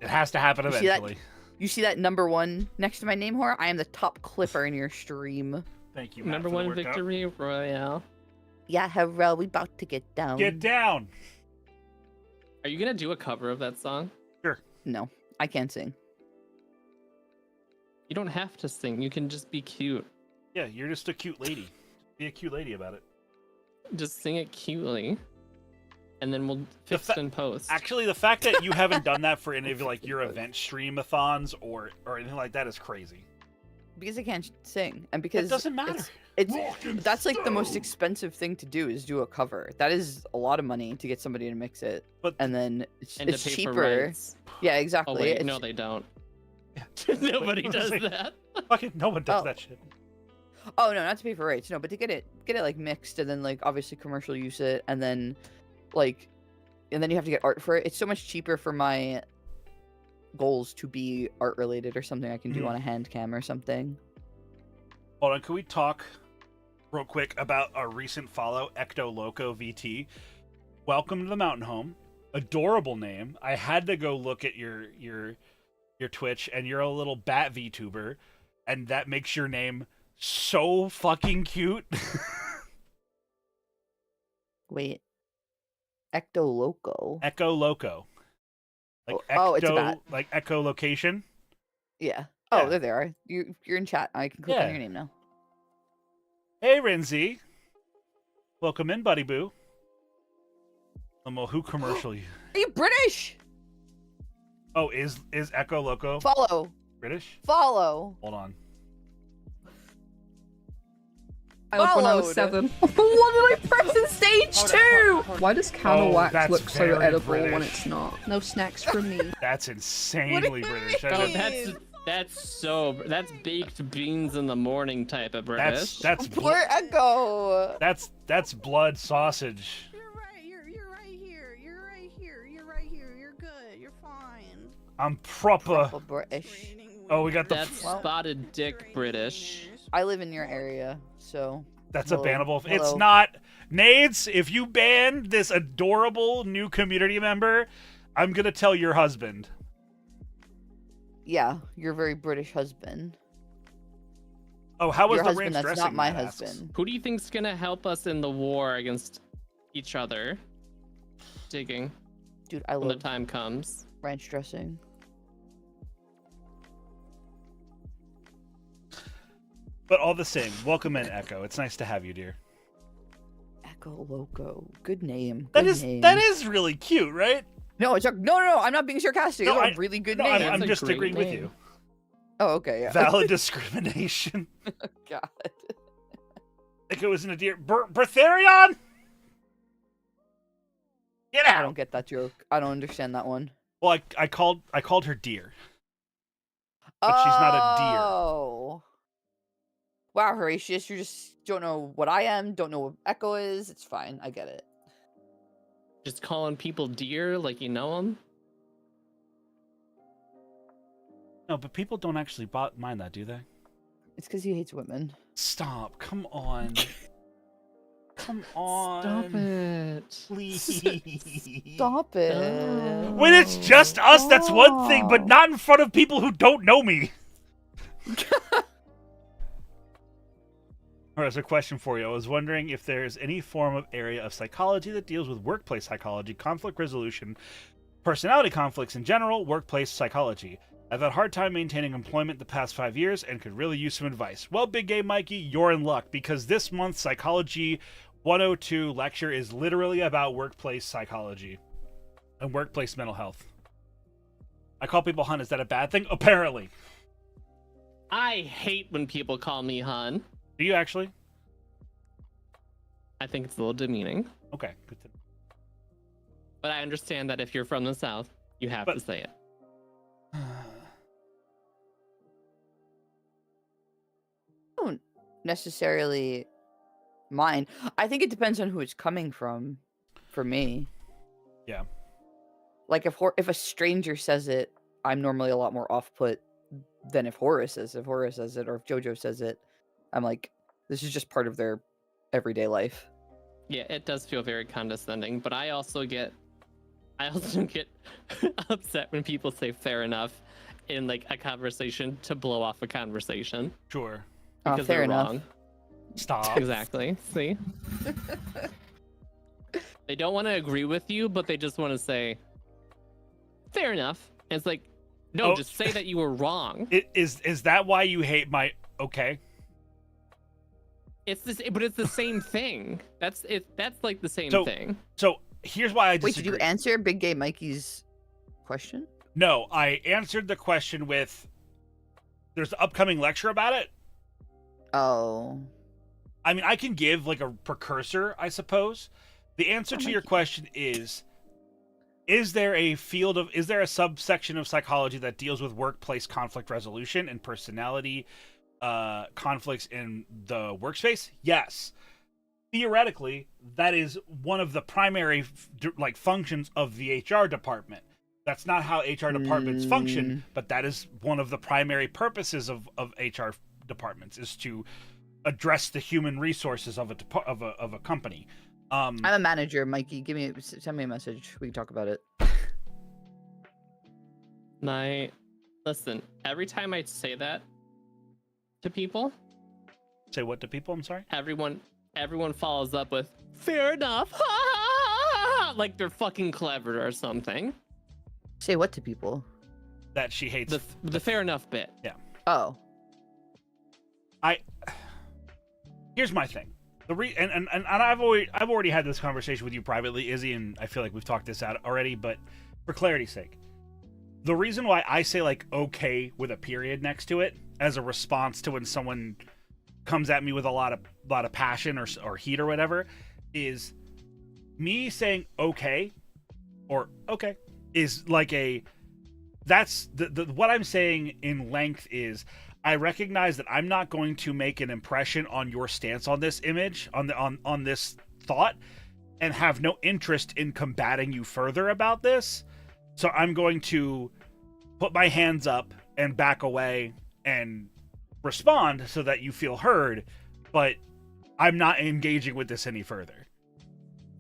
[SPEAKER 1] It has to happen eventually.
[SPEAKER 3] You see that number 1 next to my name, Hora? I am the top clipper in your stream.
[SPEAKER 1] Thank you, Matt,
[SPEAKER 4] Number
[SPEAKER 1] for the
[SPEAKER 4] 1
[SPEAKER 1] workout.
[SPEAKER 4] victory royale.
[SPEAKER 3] Yeah, Hera, we about to get down.
[SPEAKER 1] Get down.
[SPEAKER 4] Are you gonna do a cover of that song?
[SPEAKER 1] Sure.
[SPEAKER 3] No, I can't sing.
[SPEAKER 4] You don't have to sing. You can just be cute.
[SPEAKER 1] Yeah, you're just a cute lady. Be a cute lady about it.
[SPEAKER 4] Just sing it cutely, and then we'll fix it in post.
[SPEAKER 1] Actually, the fact that you haven't done that for any of like your event streamathons or anything like that is crazy.
[SPEAKER 3] Because I can't sing, and because
[SPEAKER 1] It doesn't matter.
[SPEAKER 3] It's that's like the most expensive thing to do is do a cover. That is a lot of money to get somebody to mix it, and then it's
[SPEAKER 4] And to pay for
[SPEAKER 3] cheaper.
[SPEAKER 4] rights.
[SPEAKER 3] Yeah, exactly.
[SPEAKER 4] Oh wait,
[SPEAKER 3] It's-
[SPEAKER 4] no, they don't. Nobody does that.
[SPEAKER 1] Fucking no one does that shit.
[SPEAKER 3] Oh no, not to pay for rights. No, but to get it like mixed and then like obviously commercial use it and then like and then you have to get art for it. It's so much cheaper for my goals to be art related or something I can do on a hand cam or something.
[SPEAKER 1] Hold on, can we talk real quick about our recent follow, Ecto Loco VT? Welcome to the Mountain Home. Adorable name. I had to go look at your Twitch, and you're a little bat VTuber, and that makes your name so fucking cute.
[SPEAKER 3] Wait. Ecto Loco.
[SPEAKER 1] Echo Loco. Like
[SPEAKER 3] it's a bat.
[SPEAKER 1] like echolocation.
[SPEAKER 3] Yeah. Oh, there they are. You're in chat. I can click on
[SPEAKER 1] Yeah.
[SPEAKER 3] your name now.
[SPEAKER 1] Hey, Renzi. Welcome in, buddy boo. Who commercial you?
[SPEAKER 3] Are you British?
[SPEAKER 1] Oh, is Echo Loco
[SPEAKER 3] Follow.
[SPEAKER 1] British?
[SPEAKER 3] Follow.
[SPEAKER 1] Hold on.
[SPEAKER 11] I was when I was 7. What did I press in stage 2? Why does camel wax
[SPEAKER 1] that's
[SPEAKER 11] look so
[SPEAKER 1] very
[SPEAKER 11] edible when
[SPEAKER 1] British.
[SPEAKER 11] it's not? No snacks from me.
[SPEAKER 1] That's insanely British.
[SPEAKER 4] Oh, that's baked beans in the morning type of British.
[SPEAKER 1] That's
[SPEAKER 3] Poor Echo.
[SPEAKER 1] that's blood sausage.
[SPEAKER 8] You're right here. You're good. You're fine.
[SPEAKER 1] I'm proper.
[SPEAKER 3] British.
[SPEAKER 1] Oh, we got the.
[SPEAKER 4] That's spotted dick British.
[SPEAKER 3] I live in your area, so.
[SPEAKER 1] That's
[SPEAKER 3] hello.
[SPEAKER 1] a bannable. It's
[SPEAKER 3] Hello.
[SPEAKER 1] not. Nades, if you ban this adorable new community member, I'm gonna tell your husband.
[SPEAKER 3] Yeah, your very British husband.
[SPEAKER 1] Oh, how was
[SPEAKER 3] your
[SPEAKER 1] the
[SPEAKER 3] husband?
[SPEAKER 1] ranch
[SPEAKER 3] That's
[SPEAKER 1] dressing?
[SPEAKER 3] not my
[SPEAKER 1] Matt asks.
[SPEAKER 3] husband.
[SPEAKER 4] Who do you think's gonna help us in the war against each other? Digging.
[SPEAKER 3] Dude, I
[SPEAKER 4] when the
[SPEAKER 3] love
[SPEAKER 4] time comes.
[SPEAKER 3] ranch dressing.
[SPEAKER 1] But all the same, welcome in, Echo. It's nice to have you, dear.
[SPEAKER 3] Echo Loco. Good name.
[SPEAKER 1] That
[SPEAKER 3] Good
[SPEAKER 1] is
[SPEAKER 3] name.
[SPEAKER 1] that is really cute, right?
[SPEAKER 3] No, it's no. I'm not being sarcastic.
[SPEAKER 1] No,
[SPEAKER 3] Those are
[SPEAKER 1] I-
[SPEAKER 3] really good
[SPEAKER 1] No,
[SPEAKER 3] names.
[SPEAKER 1] I'm
[SPEAKER 4] That's a
[SPEAKER 1] just
[SPEAKER 4] great
[SPEAKER 1] agreeing with
[SPEAKER 4] name.
[SPEAKER 1] you.
[SPEAKER 3] Oh, okay, yeah.
[SPEAKER 1] Valid discrimination.
[SPEAKER 3] God.
[SPEAKER 1] Like it was in a deer. Bertharion? Get
[SPEAKER 3] I
[SPEAKER 1] out!
[SPEAKER 3] don't get that joke. I don't understand that one.
[SPEAKER 1] Well, I called her deer. But she's not a deer.
[SPEAKER 3] Oh. Wow, Horatius, you just don't know what I am, don't know what Echo is. It's fine. I get it.
[SPEAKER 4] Just calling people deer like you know them.
[SPEAKER 1] No, but people don't actually mind that, do they?
[SPEAKER 3] It's because he hates women.
[SPEAKER 1] Stop. Come on. Come on.
[SPEAKER 4] Stop it.
[SPEAKER 1] Please.
[SPEAKER 3] Stop it.
[SPEAKER 1] When it's just us, that's one thing, but not in front of people who don't know me. All right, so a question for you. I was wondering if there's any form of area of psychology that deals with workplace psychology, conflict resolution, personality conflicts in general, workplace psychology. I've had a hard time maintaining employment the past 5 years and could really use some advice. Well, Big Game Mikey, you're in luck because this month's Psychology 102 lecture is literally about workplace psychology and workplace mental health. I call people hun. Is that a bad thing? Apparently.
[SPEAKER 4] I hate when people call me hun.
[SPEAKER 1] Do you actually?
[SPEAKER 4] I think it's a little demeaning.
[SPEAKER 1] Okay, good to know.
[SPEAKER 4] But I understand that if you're from the South, you have to say it.
[SPEAKER 3] I don't necessarily mind. I think it depends on who it's coming from. For me,
[SPEAKER 1] Yeah.
[SPEAKER 3] like if a stranger says it, I'm normally a lot more off-put than if Horace says it. If Horace says it, or if JoJo says it, I'm like, this is just part of their everyday life.
[SPEAKER 4] Yeah, it does feel very condescending, but I also get upset when people say fair enough in like a conversation to blow off a conversation.
[SPEAKER 1] Sure.
[SPEAKER 4] Because
[SPEAKER 3] fair
[SPEAKER 4] they're
[SPEAKER 3] enough.
[SPEAKER 4] wrong.
[SPEAKER 1] Stop.
[SPEAKER 4] Exactly. See? They don't want to agree with you, but they just want to say fair enough. And it's like, no,
[SPEAKER 1] Oh.
[SPEAKER 4] just say that you were wrong.
[SPEAKER 1] Is that why you hate my okay?
[SPEAKER 4] It's this, but it's the same thing. That's like the same
[SPEAKER 1] So-
[SPEAKER 4] thing.
[SPEAKER 1] So here's why I
[SPEAKER 3] Wait,
[SPEAKER 1] disagree.
[SPEAKER 3] did you answer Big Gay Mikey's question?
[SPEAKER 1] No, I answered the question with there's an upcoming lecture about it.
[SPEAKER 3] Oh.
[SPEAKER 1] I mean, I can give like a precursor, I suppose. The answer to your question is there a subsection of psychology that deals with workplace conflict resolution and personality conflicts in the workspace? Yes. Theoretically, that is one of the primary functions of the HR department. That's not how HR departments function, but that is one of the primary purposes of HR departments, is to address the human resources of a company.
[SPEAKER 3] I'm a manager, Mikey. Send me a message. We can talk about it.
[SPEAKER 4] Listen, every time I say that to people,
[SPEAKER 1] say what to people? I'm sorry.
[SPEAKER 4] Everyone follows up with fair enough, like they're fucking clever or something.
[SPEAKER 3] Say what to people?
[SPEAKER 1] That she hates
[SPEAKER 4] the fair enough bit.
[SPEAKER 1] Yeah.
[SPEAKER 3] Oh.
[SPEAKER 1] Here's my thing. And I've already had this conversation with you privately, Izzy, and I feel like we've talked this out already, but for clarity's sake, the reason why I say like okay with a period next to it as a response to when someone comes at me with a lot of passion or heat or whatever is me saying okay or okay is like that's the what I'm saying in length is I recognize that I'm not going to make an impression on your stance on this image, on this thought, and have no interest in combating you further about this. So I'm going to put my hands up and back away and respond so that you feel heard, but I'm not engaging with this any further.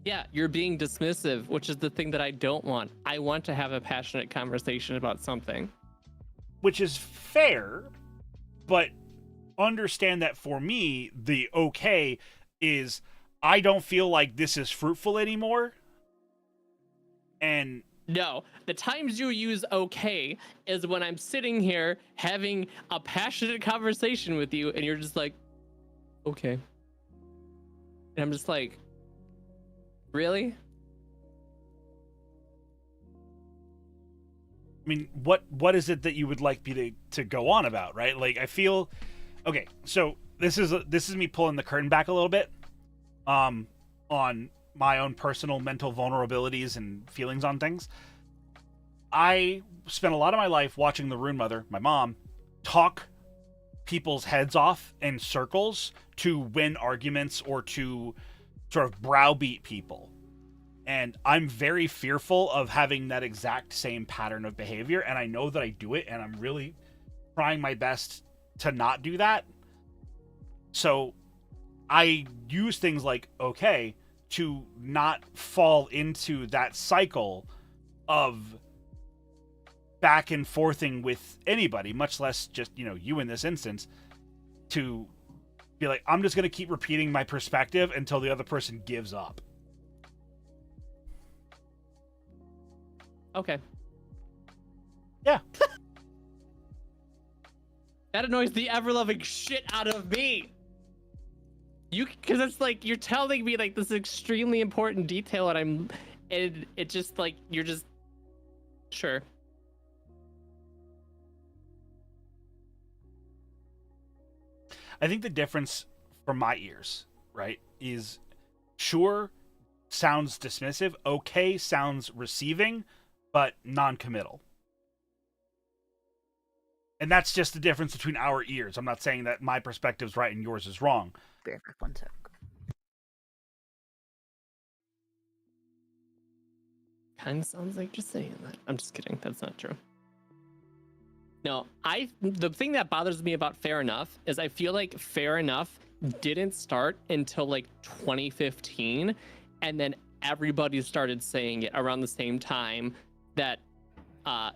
[SPEAKER 4] Yeah, you're being dismissive, which is the thing that I don't want. I want to have a passionate conversation about something.
[SPEAKER 1] Which is fair, but understand that for me, the okay is I don't feel like this is fruitful anymore. And
[SPEAKER 4] no, the times you use okay is when I'm sitting here having a passionate conversation with you and you're just like, okay. And I'm just like, really?
[SPEAKER 1] I mean, what is it that you would like me to go on about, right? Like, I feel, okay, so this is me pulling the curtain back a little bit, on my own personal mental vulnerabilities and feelings on things. I spent a lot of my life watching the Rune Mother, my mom, talk people's heads off in circles to win arguments or to sort of browbeat people. And I'm very fearful of having that exact same pattern of behavior, and I know that I do it, and I'm really trying my best to not do that. So I use things like okay to not fall into that cycle of back and forthing with anybody, much less just, you in this instance, to be like, I'm just going to keep repeating my perspective until the other person gives up.
[SPEAKER 4] Okay.
[SPEAKER 1] Yeah.
[SPEAKER 4] That annoys the ever-loving shit out of me. Because it's like you're telling me like this extremely important detail, and it just like you're just sure.
[SPEAKER 1] I think the difference from my ears, right, is sure sounds dismissive, okay sounds receiving, but non-committal. And that's just the difference between our ears. I'm not saying that my perspective's right and yours is wrong.
[SPEAKER 3] Bear for 1 sec.
[SPEAKER 4] Kind of sounds like you're saying that. I'm just kidding. That's not true. No, the thing that bothers me about Fair Enough is I feel like Fair Enough didn't start until like 2015, and then everybody started saying it around the same time that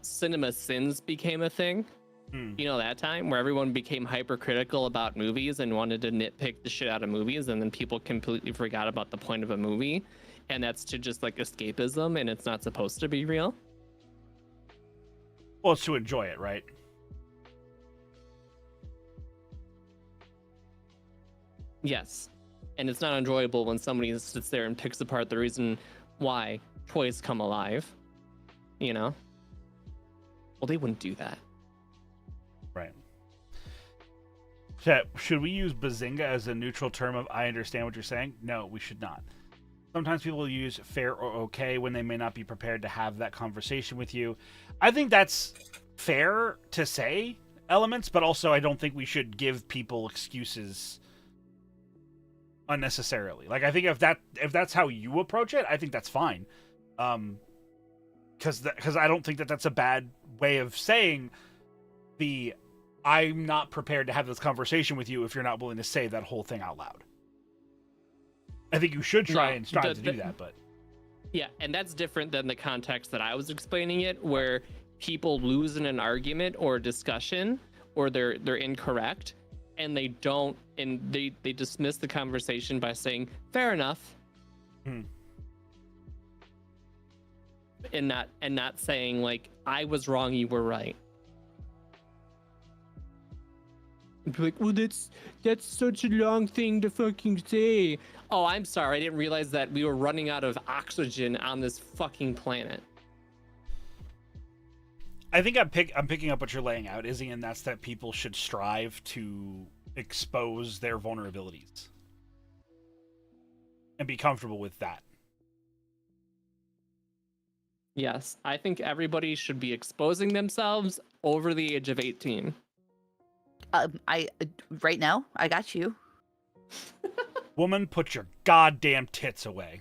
[SPEAKER 4] Cinema Sins became a thing. You know, that time where everyone became hypercritical about movies and wanted to nitpick the shit out of movies, and then people completely forgot about the point of a movie, and that's to just like escapism, and it's not supposed to be real.
[SPEAKER 1] Well, it's to enjoy it, right?
[SPEAKER 4] Yes. And it's not enjoyable when somebody sits there and picks apart the reason why toys come alive. You know? Well, they wouldn't do that.
[SPEAKER 1] Right. Chat, should we use bazinga as a neutral term of I understand what you're saying? No, we should not. Sometimes people use fair or okay when they may not be prepared to have that conversation with you. I think that's fair to say elements, but also I don't think we should give people excuses unnecessarily. Like, I think if that's how you approach it, I think that's fine. Because I don't think that that's a bad way of saying I'm not prepared to have this conversation with you if you're not willing to say that whole thing out loud. I think you should try and strive to do that, but...
[SPEAKER 4] Yeah, and that's different than the context that I was explaining it, where people lose in an argument or a discussion, or they're incorrect, and they dismiss the conversation by saying, fair enough. And not saying, like, I was wrong, you were right. And be like, well, that's such a long thing to fucking say. Oh, I'm sorry. I didn't realize that we were running out of oxygen on this fucking planet.
[SPEAKER 1] I think I'm picking up what you're laying out, Izzy, and that's that people should strive to expose their vulnerabilities and be comfortable with that.
[SPEAKER 4] Yes, I think everybody should be exposing themselves over the age of 18.
[SPEAKER 3] Right now, I got you.
[SPEAKER 1] Woman, put your goddamn tits away.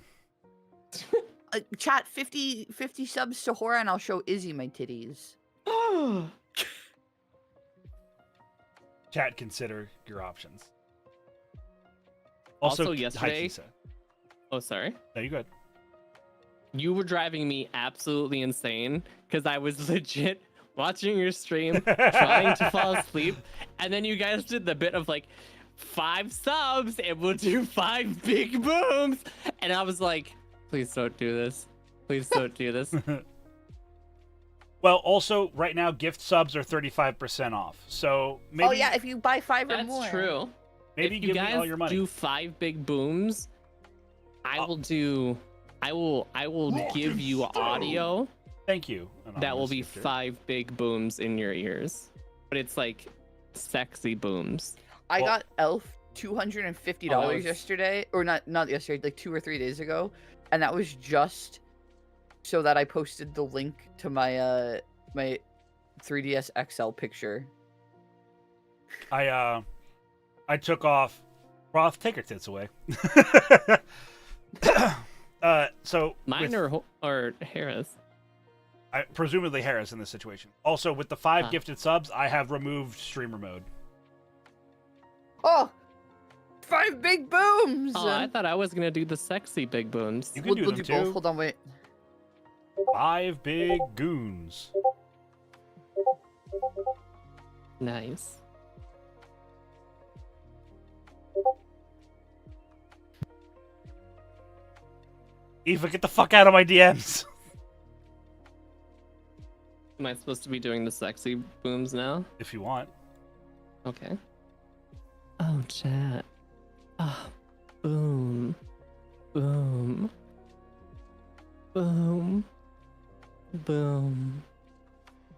[SPEAKER 3] Chat 50 subs to Hora, and I'll show Izzy my titties.
[SPEAKER 1] Chat, consider your options.
[SPEAKER 4] Also yesterday...
[SPEAKER 1] Hi, Kisa.
[SPEAKER 4] Oh, sorry.
[SPEAKER 1] No, you good.
[SPEAKER 4] You were driving me absolutely insane because I was legit watching your stream, trying to fall asleep, and then you guys did the bit of like 5 subs and we'll do 5 big booms, and I was like, please don't do this. Please don't do this.
[SPEAKER 1] Well, also, right now, gift subs are 35% off. So maybe...
[SPEAKER 3] Oh, yeah, if you buy 5 or more.
[SPEAKER 4] That's true.
[SPEAKER 1] Maybe
[SPEAKER 4] if
[SPEAKER 1] give
[SPEAKER 4] you
[SPEAKER 1] me all your money.
[SPEAKER 4] do 5 big booms, I will give you audio
[SPEAKER 1] Thank you.
[SPEAKER 4] That will
[SPEAKER 1] anonymous
[SPEAKER 4] be
[SPEAKER 1] gifter.
[SPEAKER 4] 5 big booms in your ears. But it's like sexy booms.
[SPEAKER 3] I
[SPEAKER 1] Well-
[SPEAKER 3] got Elf $250
[SPEAKER 4] Oh, that was-
[SPEAKER 3] yesterday, or not yesterday, like 2 or 3 days ago, and that was just so that I posted the link to my my 3DS XL picture.
[SPEAKER 1] I took off. Roth, take her tits away. So
[SPEAKER 4] Mine
[SPEAKER 1] with-
[SPEAKER 4] or Harris?
[SPEAKER 1] presumably Harris in this situation. Also, with the 5
[SPEAKER 4] Ah.
[SPEAKER 1] gifted subs, I have removed streamer mode.
[SPEAKER 3] Oh, 5 big booms!
[SPEAKER 4] Oh, I thought I was gonna do the sexy big booms.
[SPEAKER 1] You can do
[SPEAKER 3] we'll
[SPEAKER 1] them
[SPEAKER 3] do
[SPEAKER 1] too.
[SPEAKER 3] both. Hold on, wait.
[SPEAKER 1] 5 big goons.
[SPEAKER 4] Nice.
[SPEAKER 1] Eva, get the fuck out of my DMs.
[SPEAKER 4] Am I supposed to be doing the sexy booms now?
[SPEAKER 1] If you want.
[SPEAKER 4] Okay. Oh, chat. Ah, boom. Boom. Boom. Boom.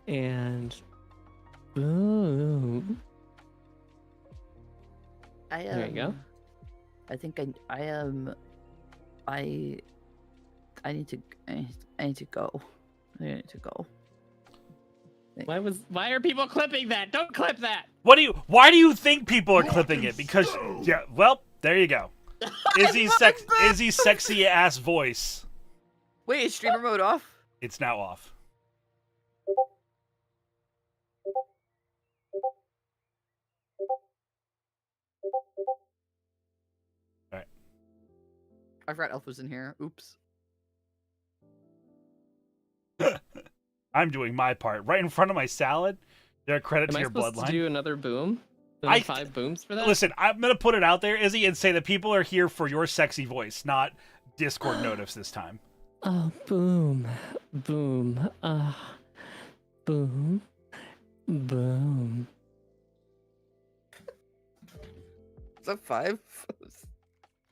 [SPEAKER 4] And boom. There you go.
[SPEAKER 3] I think I need to go. I need to go.
[SPEAKER 4] Why are people clipping that? Don't clip that.
[SPEAKER 1] Why do you think people are clipping it? Because yeah, well, there you go. Izzy's sexy ass voice.
[SPEAKER 3] Wait, is streamer mode off?
[SPEAKER 1] It's now off. Alright.
[SPEAKER 3] I forgot Elf was in here. Oops.
[SPEAKER 1] I'm doing my part. Right in front of my salad. There credit
[SPEAKER 4] Am
[SPEAKER 1] to
[SPEAKER 4] I
[SPEAKER 1] your
[SPEAKER 4] supposed
[SPEAKER 1] bloodline.
[SPEAKER 4] to do another boom?
[SPEAKER 1] I-
[SPEAKER 4] 5 booms for that?
[SPEAKER 1] Listen, I'm gonna put it out there, Izzy, and say that people are here for your sexy voice, not Discord notice this time.
[SPEAKER 4] Oh, boom. Boom. Boom. Boom.
[SPEAKER 3] Is that 5?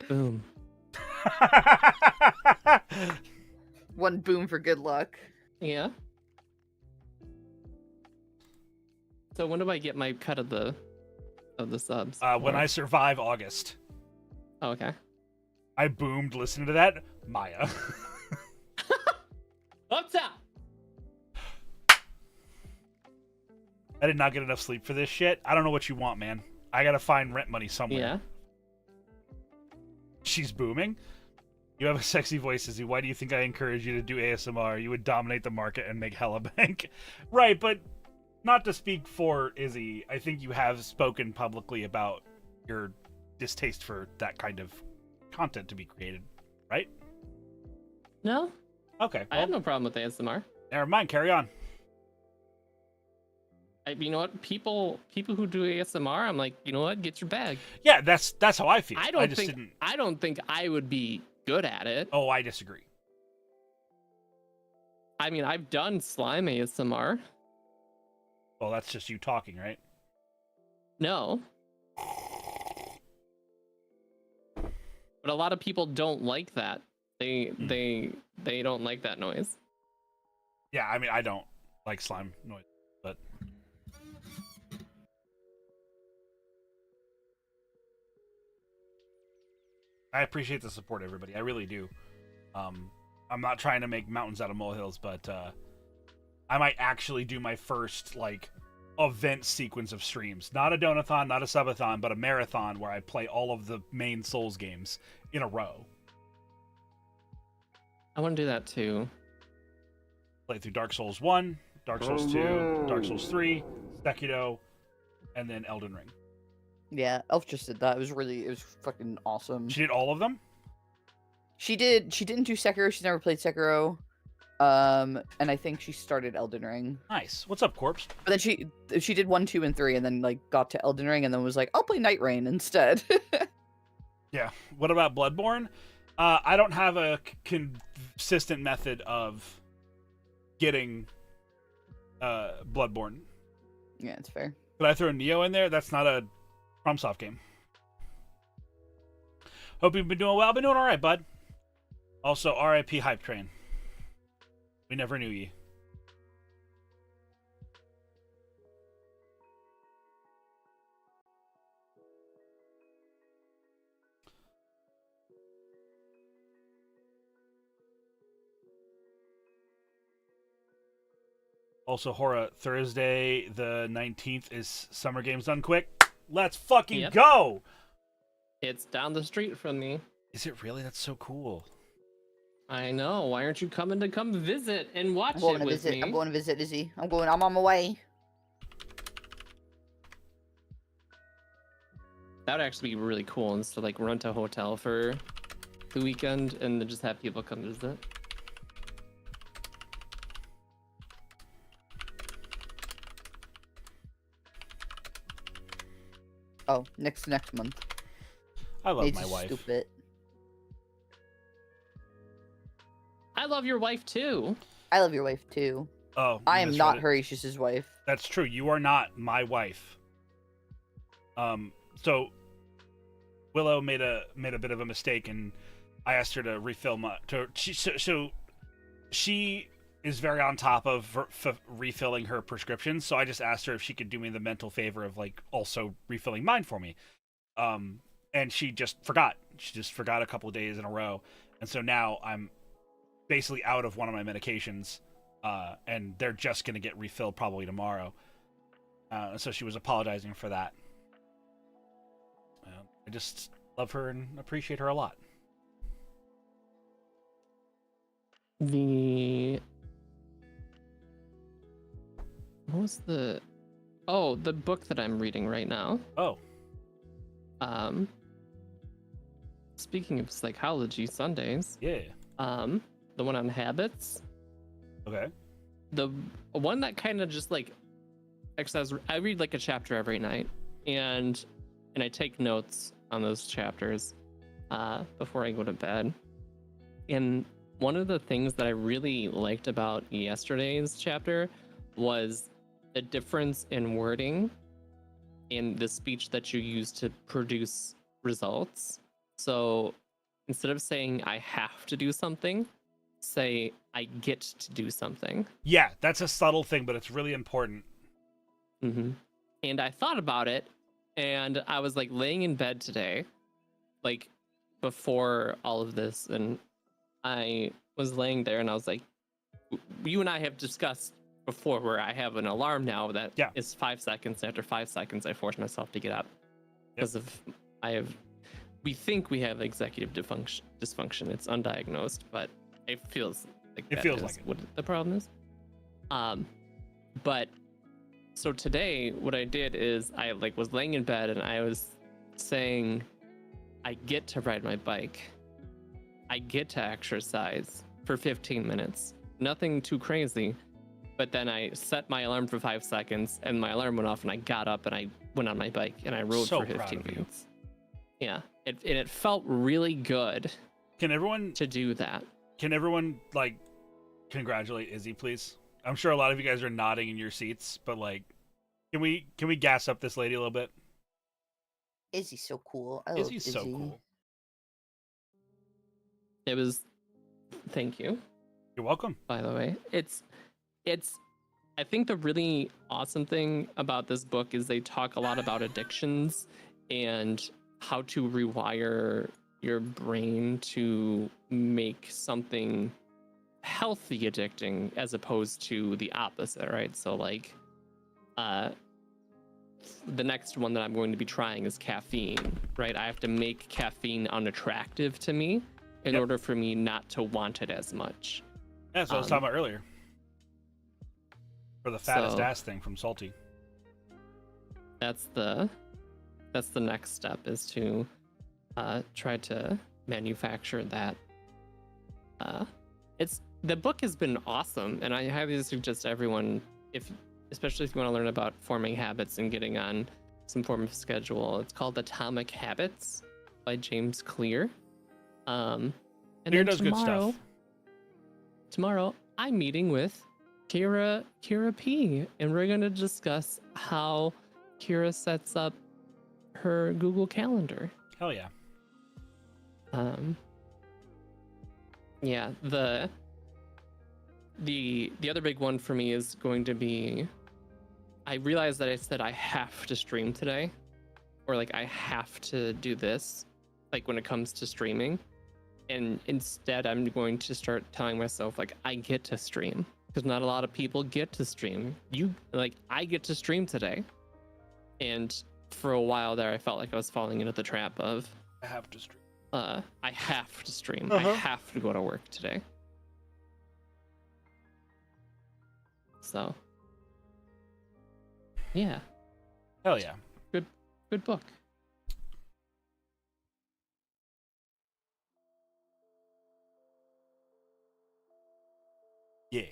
[SPEAKER 4] Boom.
[SPEAKER 3] 1 boom for good luck.
[SPEAKER 4] Yeah. So when do I get my cut of the subs?
[SPEAKER 1] When I survive August.
[SPEAKER 4] Oh, okay.
[SPEAKER 1] I boomed listening to that. Maya.
[SPEAKER 4] Up top.
[SPEAKER 1] I did not get enough sleep for this shit. I don't know what you want, man. I gotta find rent money somewhere.
[SPEAKER 4] Yeah.
[SPEAKER 1] She's booming. You have a sexy voice, Izzy. Why do you think I encourage you to do ASMR? You would dominate the market and make hella bank. Right, but not to speak for Izzy, I think you have spoken publicly about your distaste for that kind of content to be created, right?
[SPEAKER 4] No,
[SPEAKER 1] Okay.
[SPEAKER 4] I have no problem with ASMR.
[SPEAKER 1] Never mind. Carry on.
[SPEAKER 4] You know what? People who do ASMR, I'm like, you know what? Get your bag.
[SPEAKER 1] Yeah, that's how I feel.
[SPEAKER 4] I don't think I would be good at it.
[SPEAKER 1] Oh, I disagree.
[SPEAKER 4] I mean, I've done slime ASMR.
[SPEAKER 1] Well, that's just you talking, right?
[SPEAKER 4] No. But a lot of people don't like that. They don't like that noise.
[SPEAKER 1] Yeah, I mean, I don't like slime noise, but I appreciate the support, everybody. I really do. I'm not trying to make mountains out of molehills, but I might actually do my first like event sequence of streams. Not a donathon, not a subathon, but a marathon where I play all of the main Souls games in a row.
[SPEAKER 4] I want to do that too.
[SPEAKER 1] Play through Dark Souls 1, Dark Souls 2, Dark Souls 3, Sekiro, and then Elden Ring.
[SPEAKER 3] Yeah, Elf just did that. It was fucking awesome.
[SPEAKER 1] She did all of them?
[SPEAKER 3] She didn't do Sekiro. She's never played Sekiro. And I think she started Elden Ring.
[SPEAKER 1] Nice. What's up, Corpse?
[SPEAKER 3] But then she did 1, 2, and 3, and then like got to Elden Ring, and then was like, I'll play Night Rain instead.
[SPEAKER 1] Yeah. What about Bloodborne? I don't have a consistent method of getting Bloodborne.
[SPEAKER 3] Yeah, it's fair.
[SPEAKER 1] Could I throw Neo in there? That's not a FromSoft game. Hope you've been doing well. I've been doing all right, bud. Also, RIP Hype Train. We never knew ye. Also, Hora, Thursday the 19th is Summer Games Done Quick. Let's fucking go!
[SPEAKER 4] It's down the street from me.
[SPEAKER 1] Is it really? That's so cool.
[SPEAKER 4] I know. Why aren't you coming to come visit and watch
[SPEAKER 3] I'm going
[SPEAKER 4] it
[SPEAKER 3] to
[SPEAKER 4] with
[SPEAKER 3] visit.
[SPEAKER 4] me?
[SPEAKER 3] I'm going to visit Izzy. I'm on my way.
[SPEAKER 4] That would actually be really cool, and to like rent a hotel for the weekend and then just have people come visit.
[SPEAKER 3] Oh, next month.
[SPEAKER 1] I love
[SPEAKER 3] It's
[SPEAKER 1] my wife.
[SPEAKER 3] Stupid.
[SPEAKER 4] I love your wife too.
[SPEAKER 3] I love your wife too.
[SPEAKER 1] Oh,
[SPEAKER 3] I am not
[SPEAKER 1] misread it.
[SPEAKER 3] Horatius's wife.
[SPEAKER 1] That's true. You are not my wife. So Willow made a bit of a mistake, and I asked her to refill my. She is very on top of refilling her prescriptions. So I just asked her if she could do me the mental favor of like also refilling mine for me. And she just forgot. She just forgot a couple of days in a row, and so now I'm basically out of one of my medications, and they're just gonna get refilled probably tomorrow. So she was apologizing for that. I just love her and appreciate her a lot.
[SPEAKER 4] What was the book that I'm reading right now?
[SPEAKER 1] Oh.
[SPEAKER 4] Speaking of psychology Sundays.
[SPEAKER 1] Yeah.
[SPEAKER 4] The one on habits.
[SPEAKER 1] Okay.
[SPEAKER 4] The one that kind of just like exercise. I read like a chapter every night, and I take notes on those chapters before I go to bed. And one of the things that I really liked about yesterday's chapter was the difference in wording in the speech that you use to produce results. So instead of saying I have to do something, say I get to do something.
[SPEAKER 1] Yeah, that's a subtle thing, but it's really important.
[SPEAKER 4] Mm-hmm. And I thought about it, and I was like laying in bed today, like before all of this, and I was laying there and I was like, you and I have discussed before where I have an alarm now that is 5 seconds. After 5 seconds, I force myself to get up because we think we have executive dysfunction. It's undiagnosed, but it feels like what the problem is. But so today what I did is I like was laying in bed and I was saying, I get to ride my bike. I get to exercise for 15 minutes. Nothing too crazy. But then I set my alarm for 5 seconds and my alarm went off and I got up and I went on my bike and I rode for 15 minutes. Yeah. It felt really good.
[SPEAKER 1] Can everyone
[SPEAKER 4] to do that?
[SPEAKER 1] Can everyone like congratulate Izzy, please? I'm sure a lot of you guys are nodding in your seats, but like, can we gas up this lady a little bit?
[SPEAKER 3] Izzy's so cool. I love
[SPEAKER 1] Izzy's so
[SPEAKER 3] Izzy.
[SPEAKER 1] cool.
[SPEAKER 4] It was. Thank you.
[SPEAKER 1] You're welcome.
[SPEAKER 4] By the way, it's. I think the really awesome thing about this book is they talk a lot about addictions and how to rewire your brain to make something healthy addicting as opposed to the opposite, right? So like the next one that I'm going to be trying is caffeine, right? I have to make caffeine unattractive to me in order for me not to want it as much.
[SPEAKER 1] Yeah, that's what I was talking about earlier. For the fattest ass thing from Salty.
[SPEAKER 4] That's the next step, is to try to manufacture that. The book has been awesome, and I highly suggest everyone, especially if you want to learn about forming habits and getting on some form of schedule. It's called Atomic Habits by James Clear. And
[SPEAKER 1] Clear does good stuff.
[SPEAKER 4] Tomorrow, I'm meeting with Kira P, and we're going to discuss how Kira sets up her Google Calendar.
[SPEAKER 1] Hell yeah.
[SPEAKER 4] Yeah, the other big one for me is going to be, I realized that I said I have to stream today, or like I have to do this, like when it comes to streaming, and instead I'm going to start telling myself like I get to stream. because not a lot of people get to stream. I get to stream today, and for a while there, I felt like I was falling into the trap of
[SPEAKER 1] I have to stream.
[SPEAKER 4] I have to stream.
[SPEAKER 1] Uh-huh.
[SPEAKER 4] I have to go to work today. So, yeah,
[SPEAKER 1] Hell yeah.
[SPEAKER 4] good book.
[SPEAKER 1] Yeah.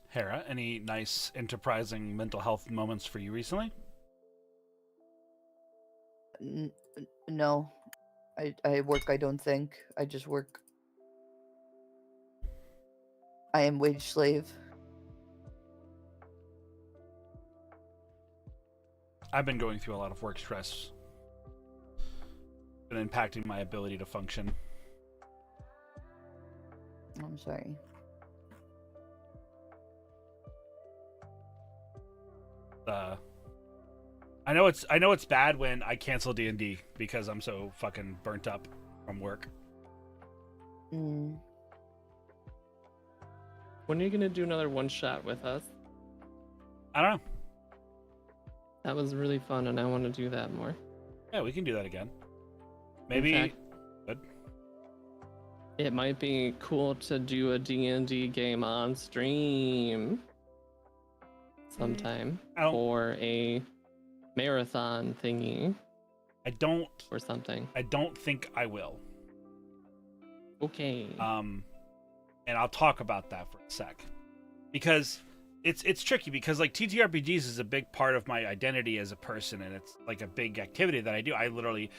[SPEAKER 1] Hera, any nice enterprising mental health moments for you recently?
[SPEAKER 3] No. I work, I don't think. I just work. I am wage slave.
[SPEAKER 1] I've been going through a lot of work stress. Been impacting my ability to function.
[SPEAKER 3] I'm sorry.
[SPEAKER 1] I know it's bad when I cancel D&D because I'm so fucking burnt up from work.
[SPEAKER 3] Mm.
[SPEAKER 4] When are you gonna do another one shot with us?
[SPEAKER 1] I don't know.
[SPEAKER 4] That was really fun, and I want to do that more.
[SPEAKER 1] Yeah, we can do that again. Maybe.
[SPEAKER 4] In fact,
[SPEAKER 1] Good.
[SPEAKER 4] it might be cool to do a D&D game on stream sometime or a marathon thingy.
[SPEAKER 1] I don't.
[SPEAKER 4] Or something.
[SPEAKER 1] I don't think I will.
[SPEAKER 4] Okay.
[SPEAKER 1] And I'll talk about that for a sec, because it's tricky, because like TTRPGs is a big part of my identity as a person, and it's like a big activity that I do. I literally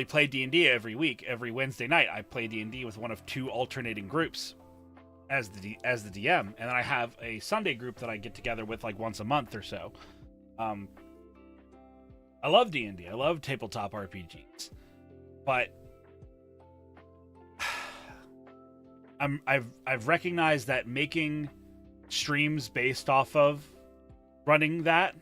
[SPEAKER 1] play D&D every week. Every Wednesday night, I play D&D with one of two alternating groups as the DM, and then I have a Sunday group that I get together with like once a month or so. I love D&D. I love tabletop RPGs, but I've recognized that making streams based off of running that,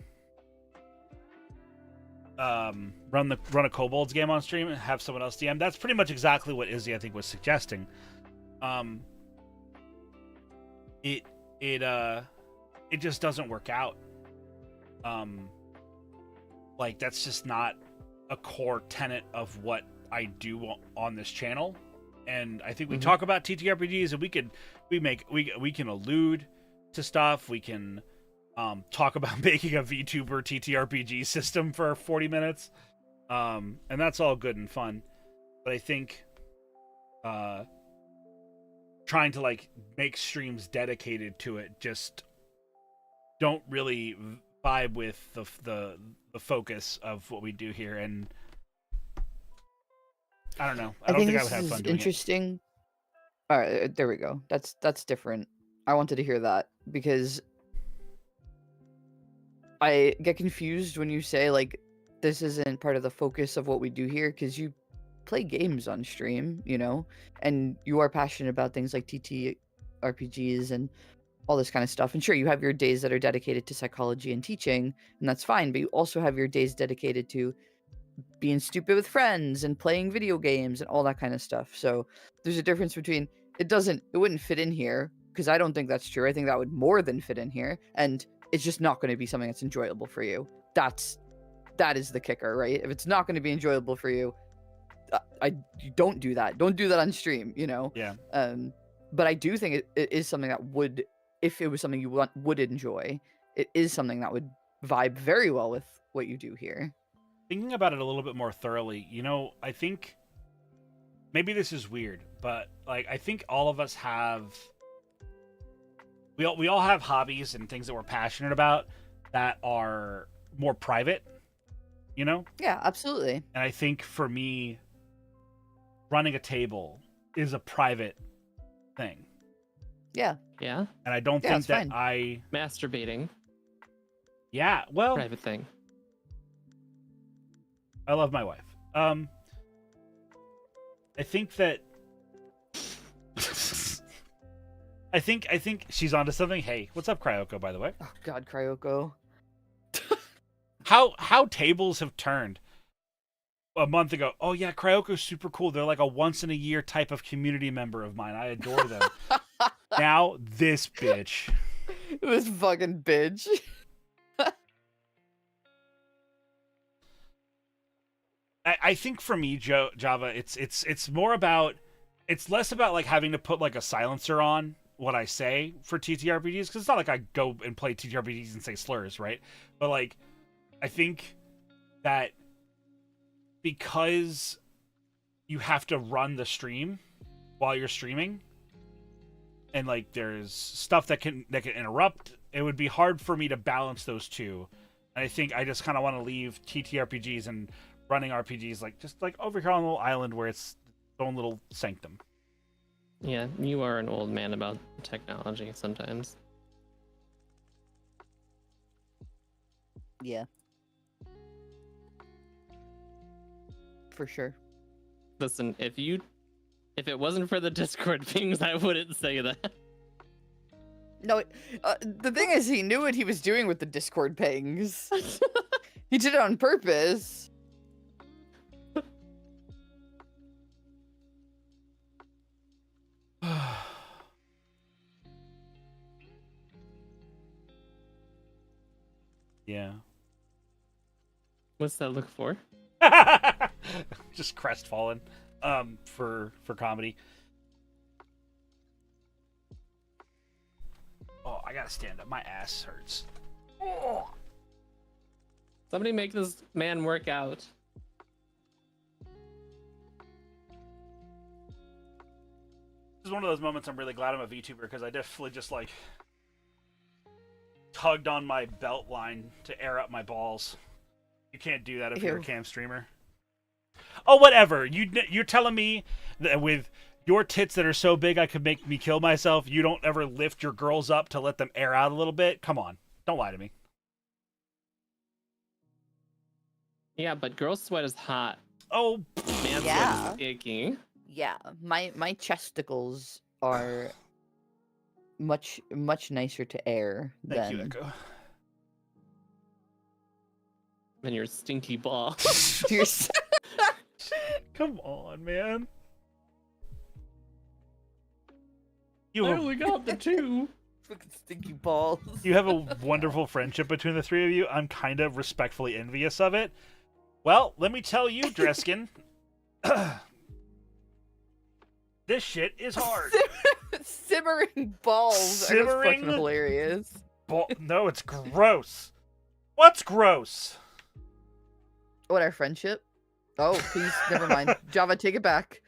[SPEAKER 1] run a Kobolds game on stream and have someone else DM. That's pretty much exactly what Izzy, I think, was suggesting. It just doesn't work out. Like, that's just not a core tenet of what I do on this channel. And I think we talk about TTRPGs, and we can allude to stuff. We can talk about making a VTuber TTRPG system for 40 minutes. And that's all good and fun. But I think trying to like make streams dedicated to it just don't really vibe with the focus of what we do here. And I don't know. I don't think I would have fun doing
[SPEAKER 3] interesting. All right, there we go. That's different. I wanted to hear that, because I get confused when you say like this isn't part of the focus of what we do here, because you play games on stream, you know, and you are passionate about things like TTRPGs and all this kind of stuff. And sure, you have your days that are dedicated to psychology and teaching, and that's fine, but you also have your days dedicated to being stupid with friends and playing video games and all that kind of stuff. So there's a difference between it wouldn't fit in here, because I don't think that's true. I think that would more than fit in here, and it's just not going to be something that's enjoyable for you. That is the kicker, right? If it's not going to be enjoyable for you, you don't do that. Don't do that on stream, you know?
[SPEAKER 1] Yeah.
[SPEAKER 3] But I do think it is something that would, if it was something you would enjoy, it is something that would vibe very well with what you do here.
[SPEAKER 1] Thinking about it a little bit more thoroughly, you know, I think maybe this is weird, but like I think all of us have we all have hobbies and things that we're passionate about that are more private, you know?
[SPEAKER 3] Yeah, absolutely.
[SPEAKER 1] And I think for me, running a table is a private thing.
[SPEAKER 3] Yeah.
[SPEAKER 4] Yeah.
[SPEAKER 1] And I don't think that
[SPEAKER 4] masturbating.
[SPEAKER 1] Yeah, well,
[SPEAKER 4] private thing.
[SPEAKER 1] I love my wife. I think that I think she's onto something. Hey, what's up, Cryoko, by the way?
[SPEAKER 3] Oh god, Cryoko.
[SPEAKER 1] How tables have turned. a month ago, oh yeah, Cryoko's super cool. They're like a once in a year type of community member of mine. I adore them. Now this bitch.
[SPEAKER 3] This fucking bitch.
[SPEAKER 1] I think for me, Java, it's more about, it's less about like having to put like a silencer on what I say for TTRPGs, because it's not like I go and play TTRPGs and say slurs, right? But like, I think that because you have to run the stream while you're streaming, and like there's stuff that can interrupt, it would be hard for me to balance those two. And I think I just kind of want to leave TTRPGs and running RPGs like just like over here on a little island where it's its own little sanctum.
[SPEAKER 4] Yeah, you are an old man about technology sometimes.
[SPEAKER 3] Yeah. For sure.
[SPEAKER 4] Listen, if it wasn't for the Discord pings, I wouldn't say that.
[SPEAKER 3] No, the thing is, he knew what he was doing with the Discord pings. He did it on purpose.
[SPEAKER 1] Yeah.
[SPEAKER 4] What's that look for?
[SPEAKER 1] Just crestfallen. For comedy. Oh, I gotta stand up. My ass hurts. Oh.
[SPEAKER 4] Somebody make this man work out.
[SPEAKER 1] This is one of those moments I'm really glad I'm a VTuber, because I definitely just like tugged on my belt line to air up my balls. You can't do that if you're a cam streamer. Oh, whatever. You're telling me that with your tits that are so big I could make me kill myself, you don't ever lift your girls up to let them air out a little bit? Come on. Don't lie to me.
[SPEAKER 4] Yeah, but girl sweat is hot.
[SPEAKER 1] Oh,
[SPEAKER 4] man
[SPEAKER 3] yeah.
[SPEAKER 4] sweat is icky.
[SPEAKER 3] Yeah, my chesticles are much nicer to air
[SPEAKER 1] Thank
[SPEAKER 3] than
[SPEAKER 1] you, Echo.
[SPEAKER 4] Than your stinky ball.
[SPEAKER 1] Come on, man.
[SPEAKER 4] I only got the two.
[SPEAKER 3] Fucking stinky balls.
[SPEAKER 1] You have a wonderful friendship between the three of you. I'm kind of respectfully envious of it. Well, let me tell you, Dreskin. This shit is hard.
[SPEAKER 3] Simmering balls.
[SPEAKER 1] Simmering
[SPEAKER 3] are fucking hilarious.
[SPEAKER 1] No, it's gross. What's gross?
[SPEAKER 3] What, our friendship? Oh, please, never mind. Java, take it back.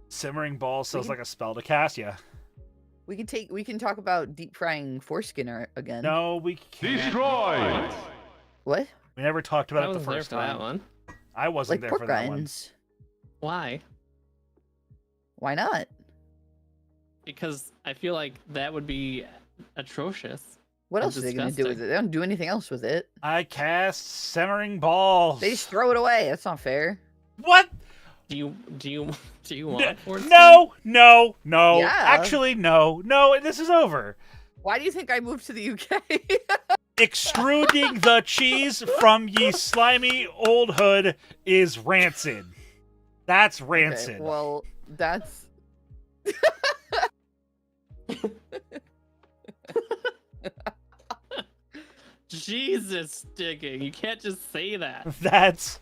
[SPEAKER 1] Simmering balls sounds like a spell to cast, yeah.
[SPEAKER 3] We can talk about deep frying foreskin again.
[SPEAKER 1] No, we can't.
[SPEAKER 5] Destroy!
[SPEAKER 3] What?
[SPEAKER 1] We never talked about
[SPEAKER 4] I
[SPEAKER 1] it the
[SPEAKER 4] wasn't
[SPEAKER 1] first
[SPEAKER 4] there for
[SPEAKER 1] time.
[SPEAKER 4] that one.
[SPEAKER 1] I wasn't
[SPEAKER 3] Like
[SPEAKER 1] there
[SPEAKER 3] pork
[SPEAKER 1] for that one.
[SPEAKER 3] rinds.
[SPEAKER 4] Why?
[SPEAKER 3] Why not?
[SPEAKER 4] Because I feel like that would be atrocious.
[SPEAKER 3] What else are they gonna do with it? They don't do anything else with it.
[SPEAKER 1] I cast simmering balls.
[SPEAKER 3] They just throw it away. That's not fair.
[SPEAKER 1] What?
[SPEAKER 4] Do you want foreskin?
[SPEAKER 1] No.
[SPEAKER 3] Yeah.
[SPEAKER 1] Actually, no. This is over.
[SPEAKER 3] Why do you think I moved to the UK?
[SPEAKER 1] Extruding the cheese from ye slimy old hood is rancid. That's rancid.
[SPEAKER 3] Okay, well, that's.
[SPEAKER 4] Jesus, sticking. You can't just say that.
[SPEAKER 1] That's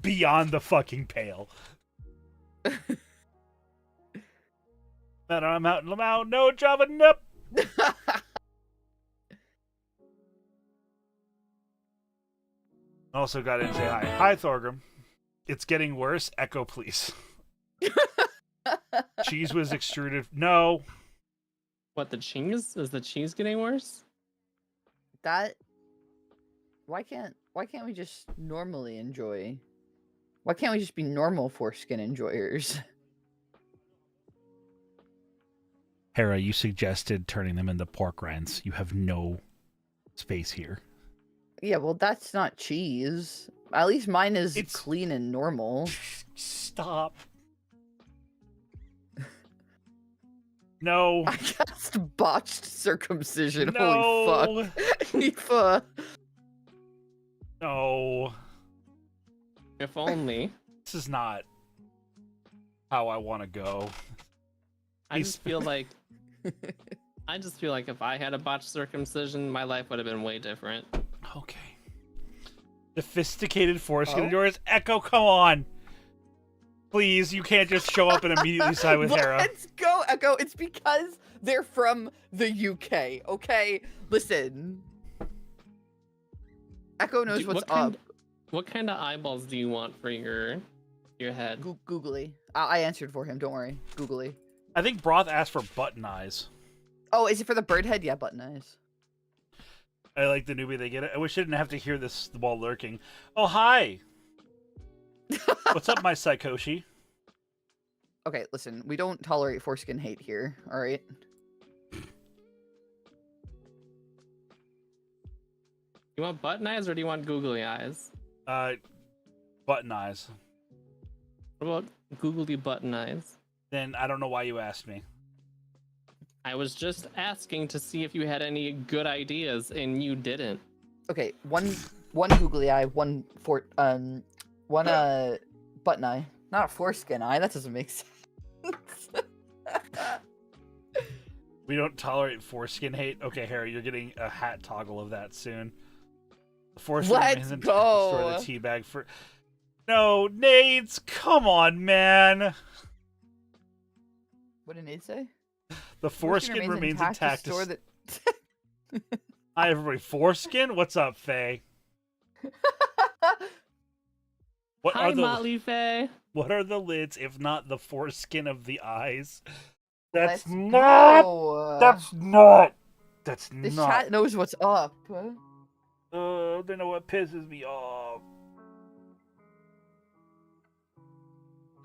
[SPEAKER 1] beyond the fucking pale. I'm out. No, Java, nope. Also got in to say hi. Hi, Thorgrim. It's getting worse. Echo, please. Cheese was extruded. No.
[SPEAKER 4] What, the cheese? Is the cheese getting worse?
[SPEAKER 3] That. Why can't we just normally enjoy? Why can't we just be normal foreskin enjoyers?
[SPEAKER 1] Hera, you suggested turning them into pork rinds. You have no space here.
[SPEAKER 3] Yeah, well, that's not cheese. At least mine is clean and normal.
[SPEAKER 1] Stop. No.
[SPEAKER 3] I cast botched circumcision.
[SPEAKER 1] No.
[SPEAKER 3] Holy fuck. Aoife.
[SPEAKER 1] No.
[SPEAKER 4] If only.
[SPEAKER 1] This is not how I want to go.
[SPEAKER 4] I just feel like if I had a botched circumcision, my life would have been way different.
[SPEAKER 1] Okay. Sophisticated foreskin
[SPEAKER 3] Oh?
[SPEAKER 1] of yours. Echo, come on. Please, you can't just show up and immediately side with Hera.
[SPEAKER 3] Let's go, Echo. It's because they're from the UK, okay? Listen. Echo knows what's up.
[SPEAKER 4] What kind of eyeballs do you want for your head?
[SPEAKER 3] Googly. I answered for him, don't worry. Googly.
[SPEAKER 1] I think Broth asked for button eyes.
[SPEAKER 3] Oh, is it for the bird head? Yeah, button eyes.
[SPEAKER 1] I like the newbie they get it. I wish I didn't have to hear this while lurking. Oh, hi. What's up, my Psychoshi?
[SPEAKER 3] Okay, listen. We don't tolerate foreskin hate here, alright?
[SPEAKER 4] You want button eyes or do you want googly eyes?
[SPEAKER 1] Button eyes.
[SPEAKER 4] What about googly button eyes?
[SPEAKER 1] Then I don't know why you asked me.
[SPEAKER 4] I was just asking to see if you had any good ideas, and you didn't.
[SPEAKER 3] Okay, one googly eye, one button eye. Not a foreskin eye, that doesn't make sense.
[SPEAKER 1] We don't tolerate foreskin hate. Okay, Harry, you're getting a hat toggle of that soon. The foreskin
[SPEAKER 3] Let's
[SPEAKER 1] isn't
[SPEAKER 3] go.
[SPEAKER 1] Store the tea bag for. No, Nades, come on, man.
[SPEAKER 3] What did Nate say?
[SPEAKER 1] The foreskin remains intact.
[SPEAKER 3] To store the...
[SPEAKER 1] Hi, everybody. Foreskin? What's up, Faye? What
[SPEAKER 4] Hi,
[SPEAKER 1] are the
[SPEAKER 4] Motley Faye.
[SPEAKER 1] What are the lids if not the foreskin of the eyes? That's
[SPEAKER 3] Let's
[SPEAKER 1] not.
[SPEAKER 3] go.
[SPEAKER 1] That's not. That's
[SPEAKER 3] This
[SPEAKER 1] not.
[SPEAKER 3] chat knows what's up.
[SPEAKER 1] They know what pisses me off.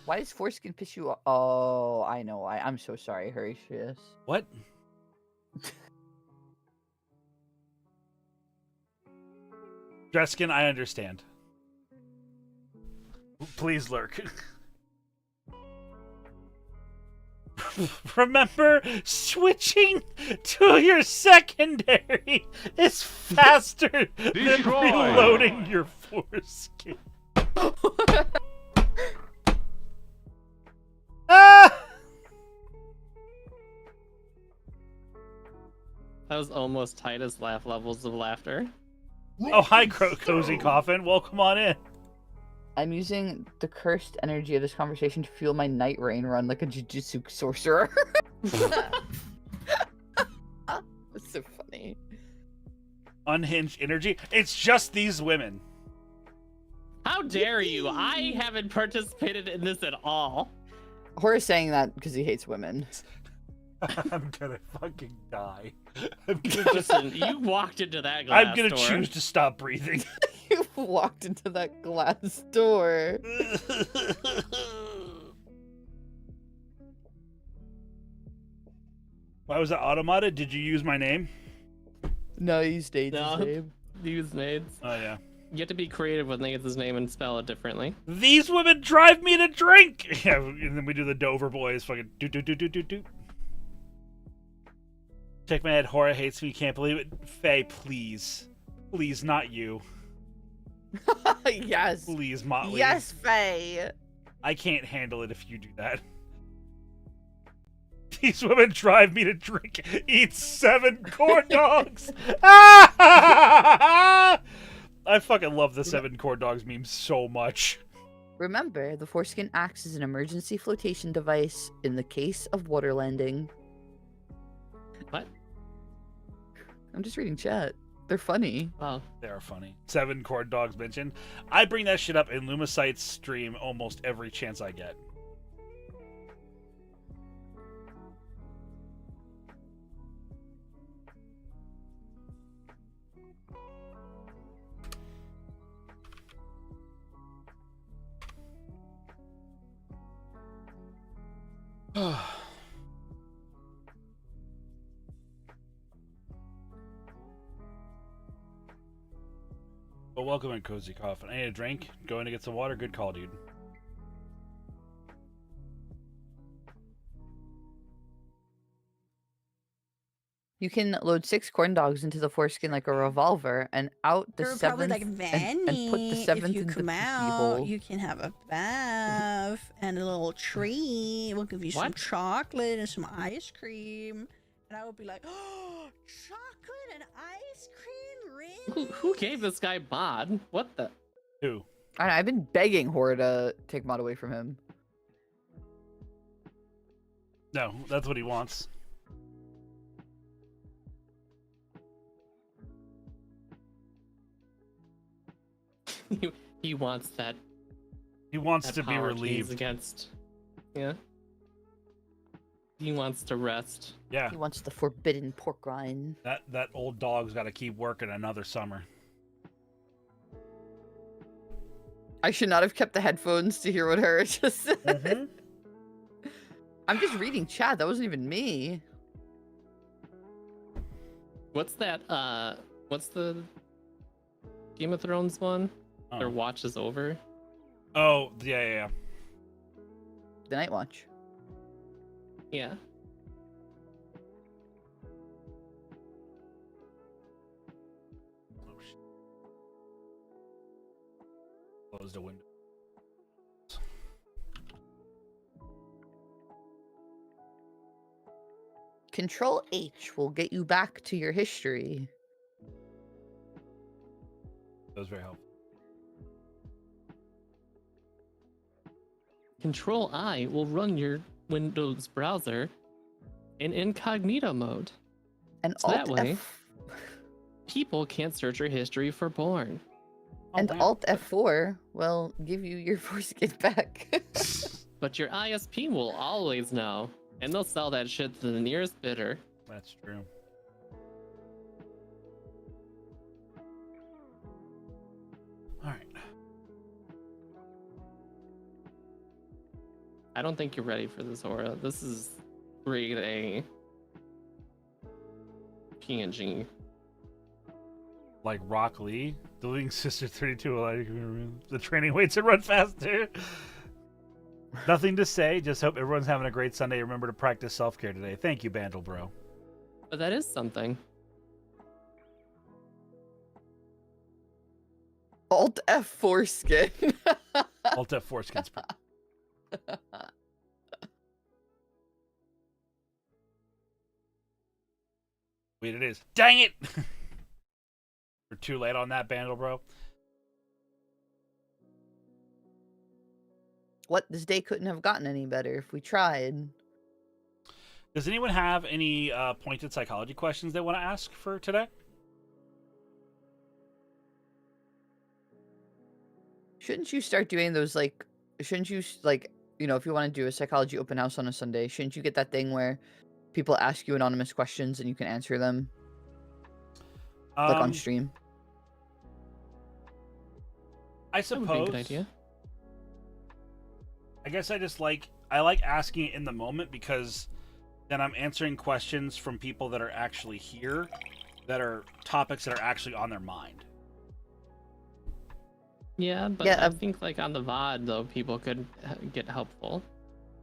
[SPEAKER 3] Why does foreskin piss you off? Oh, I know why. I'm so sorry, Horatius.
[SPEAKER 1] What? Dreskin, I understand. Please lurk. Remember, switching to your secondary is faster than reloading your foreskin. Ah!
[SPEAKER 4] That was almost Titus laugh levels of laughter.
[SPEAKER 1] Oh, hi, Cozy Coffin. Welcome on in.
[SPEAKER 3] I'm using the cursed energy of this conversation to fuel my night rain run like a jujutsu sorcerer. That's so funny.
[SPEAKER 1] Unhinged energy. It's just these women.
[SPEAKER 4] How dare you? I haven't participated in this at all.
[SPEAKER 3] Horace saying that because he hates women.
[SPEAKER 1] I'm gonna fucking die. I'm gonna
[SPEAKER 4] Listen, you walked into that glass
[SPEAKER 1] I'm gonna
[SPEAKER 4] door.
[SPEAKER 1] choose to stop breathing.
[SPEAKER 3] You walked into that glass door.
[SPEAKER 1] Why was that automated? Did you use my name?
[SPEAKER 3] No, you stayed
[SPEAKER 4] No.
[SPEAKER 3] the same.
[SPEAKER 4] Use Nades.
[SPEAKER 1] Oh, yeah.
[SPEAKER 4] You have to be creative with Nades' name and spell it differently.
[SPEAKER 1] These women drive me to drink! Yeah, and then we do the Dover boys fucking do. Check my head. Hora hates me. Can't believe it. Faye, please. Please, not you.
[SPEAKER 3] Yes.
[SPEAKER 1] Please, Motley.
[SPEAKER 3] Yes, Faye.
[SPEAKER 1] I can't handle it if you do that. These women drive me to drink, eat 7 corn dogs. I fucking love the 7 corn dogs meme so much.
[SPEAKER 3] Remember, the foreskin acts as an emergency flotation device in the case of water landing.
[SPEAKER 4] What?
[SPEAKER 3] I'm just reading chat. They're funny.
[SPEAKER 4] Oh.
[SPEAKER 1] They are funny. 7 corn dogs mentioned. I bring that shit up in Lumicite's stream almost every chance I get. Well, welcome in, Cozy Coffin. I need a drink. Going to get some water. Good call, dude.
[SPEAKER 3] You can load 6 corn dogs into the foreskin like a revolver, and out the
[SPEAKER 8] Or probably like
[SPEAKER 3] seventh,
[SPEAKER 8] Vanny.
[SPEAKER 3] and put the
[SPEAKER 8] If
[SPEAKER 3] seventh
[SPEAKER 8] you
[SPEAKER 3] in the
[SPEAKER 8] come
[SPEAKER 3] pee
[SPEAKER 8] out,
[SPEAKER 3] hole.
[SPEAKER 8] you can have a bath and a little treat. We'll give you some
[SPEAKER 4] What?
[SPEAKER 8] chocolate and some ice cream. And I would be like, oh, chocolate and ice cream, really?
[SPEAKER 4] Who gave this guy bod? What the?
[SPEAKER 1] Who?
[SPEAKER 3] I've been begging Hora to take mod away from him.
[SPEAKER 1] No, that's what he wants.
[SPEAKER 4] He wants that.
[SPEAKER 1] He wants
[SPEAKER 4] that
[SPEAKER 1] to be
[SPEAKER 4] power he's
[SPEAKER 1] relieved.
[SPEAKER 4] against. Yeah. He wants to rest.
[SPEAKER 1] Yeah,
[SPEAKER 3] He wants the forbidden pork rind.
[SPEAKER 1] that old dog's got to keep working another summer.
[SPEAKER 3] I should not have kept the headphones to hear what Hera just said. I'm just reading chat. That wasn't even me.
[SPEAKER 4] What's that? What's the Game of Thrones one? Their watch is over.
[SPEAKER 1] Oh, yeah.
[SPEAKER 3] The Night Watch.
[SPEAKER 4] Yeah.
[SPEAKER 1] Oh, shit. Close the window.
[SPEAKER 3] Control H will get you back to your history.
[SPEAKER 1] That was very helpful.
[SPEAKER 4] Control I will run your Windows browser in incognito mode.
[SPEAKER 3] And
[SPEAKER 4] So that
[SPEAKER 3] Alt
[SPEAKER 4] way-
[SPEAKER 3] F
[SPEAKER 4] People can't search your history for porn.
[SPEAKER 3] and
[SPEAKER 1] wow.
[SPEAKER 3] Alt F4 will give you your foreskin back.
[SPEAKER 4] But your ISP will always know, and they'll sell that shit to the nearest bidder.
[SPEAKER 1] That's true. All right.
[SPEAKER 4] I don't think you're ready for this, Aura. This is grade A. PNG.
[SPEAKER 1] Like Rock Lee, deleting Sister 32. The training weights to run faster. Nothing to say. Just hope everyone's having a great Sunday. Remember to practice self-care today. Thank you, Bandle Bro.
[SPEAKER 4] But that is something.
[SPEAKER 3] Alt F foreskin.
[SPEAKER 1] Alt F foreskins. Wait, it is. Dang it! We're too late on that, Bandle Bro.
[SPEAKER 3] What? This day couldn't have gotten any better if we tried.
[SPEAKER 1] Does anyone have any pointed psychology questions they want to ask for today?
[SPEAKER 3] Shouldn't you start doing those, like, shouldn't you, like, you know, if you want to do a psychology open house on a Sunday, shouldn't you get that thing where people ask you anonymous questions and you can answer them, like, on stream?
[SPEAKER 1] I
[SPEAKER 4] That would
[SPEAKER 1] suppose.
[SPEAKER 4] be a good idea.
[SPEAKER 1] I guess I like asking it in the moment because then I'm answering questions from people that are actually here, that are topics that are actually on their mind.
[SPEAKER 4] Yeah, but
[SPEAKER 3] Yeah,
[SPEAKER 4] I think like on the VOD though, people could get helpful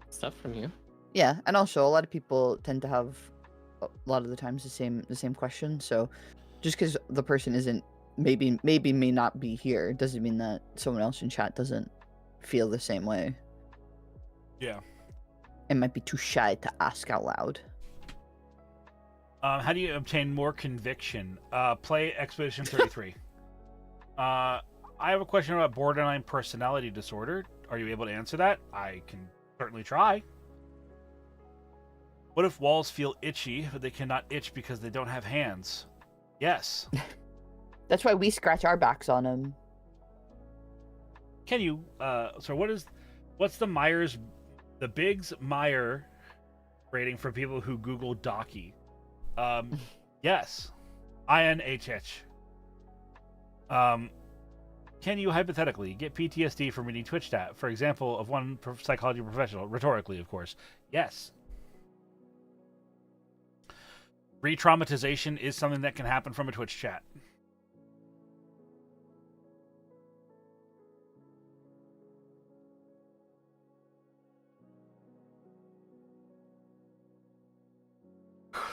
[SPEAKER 4] stuff from you.
[SPEAKER 3] Yeah, and also a lot of people tend to have a lot of the times the same question. So just because the person isn't may not be here doesn't mean that someone else in chat doesn't feel the same way.
[SPEAKER 1] Yeah.
[SPEAKER 3] It might be too shy to ask out loud.
[SPEAKER 1] How do you obtain more conviction? Play Expedition 33. I have a question about borderline personality disorder. Are you able to answer that? I can certainly try. What if walls feel itchy, but they cannot itch because they don't have hands? Yes.
[SPEAKER 3] That's why we scratch our backs on them.
[SPEAKER 1] Can you, so what's the Biggs-Meyer rating for people who Google Docky? Yes. INHH. Can you hypothetically get PTSD from reading Twitch chat? For example, of one psychology professional, rhetorically, of course. Yes. Re-traumatization is something that can happen from a Twitch chat.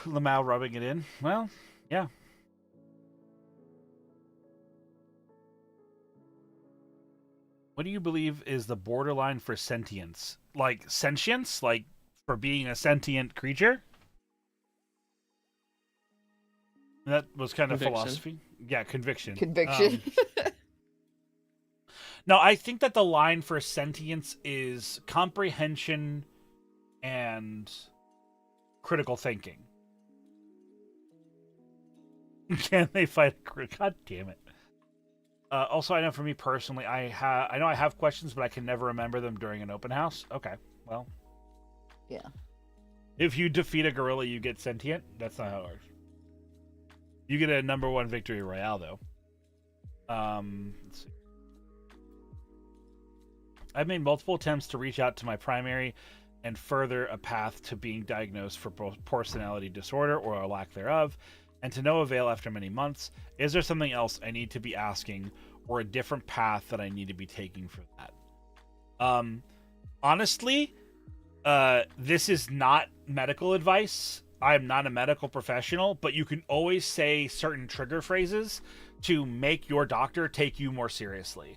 [SPEAKER 1] Lamau rubbing it in. Well, yeah. What do you believe is the borderline for sentience? Like sentience? Like for being a sentient creature? That was kind of
[SPEAKER 4] Conviction.
[SPEAKER 1] philosophy. Yeah, conviction.
[SPEAKER 3] Conviction.
[SPEAKER 1] No, I think that the line for sentience is comprehension and critical thinking. Can they fight? God damn it. Also, I know for me personally, I know I have questions, but I can never remember them during an open house. Okay, well.
[SPEAKER 3] Yeah.
[SPEAKER 1] If you defeat a gorilla, you get sentient? That's not how it works. You get a #1 victory royale, though. Let's see. I've made multiple attempts to reach out to my primary and further a path to being diagnosed for both personality disorder or a lack thereof, and to no avail after many months. Is there something else I need to be asking or a different path that I need to be taking for that? Honestly, this is not medical advice. I'm not a medical professional, but you can always say certain trigger phrases to make your doctor take you more seriously.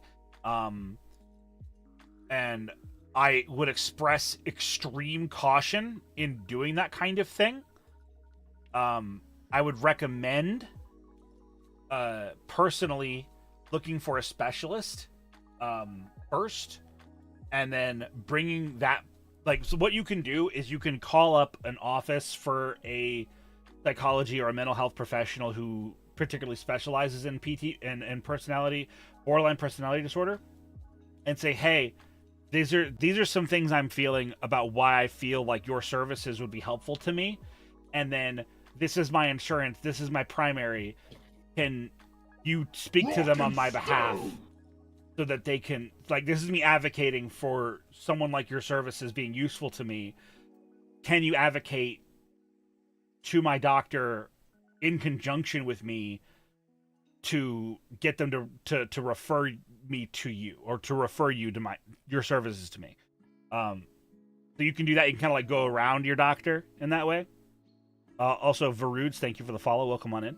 [SPEAKER 1] And I would express extreme caution in doing that kind of thing. I would recommend personally looking for a specialist first, and then bringing that, like, so what you can do is you can call up an office for a psychology or a mental health professional who particularly specializes in PT and personality, borderline personality disorder, and say, hey, these are some things I'm feeling about why I feel like your services would be helpful to me. And then this is my insurance. This is my primary. Can you speak to them on my behalf so that they can, like, this is me advocating for someone like your services being useful to me. Can you advocate to my doctor in conjunction with me to get them to refer me to you, or to refer you to your services to me? So you can do that. You can kind of like go around your doctor in that way. Also, Varuds, thank you for the follow. Welcome on in.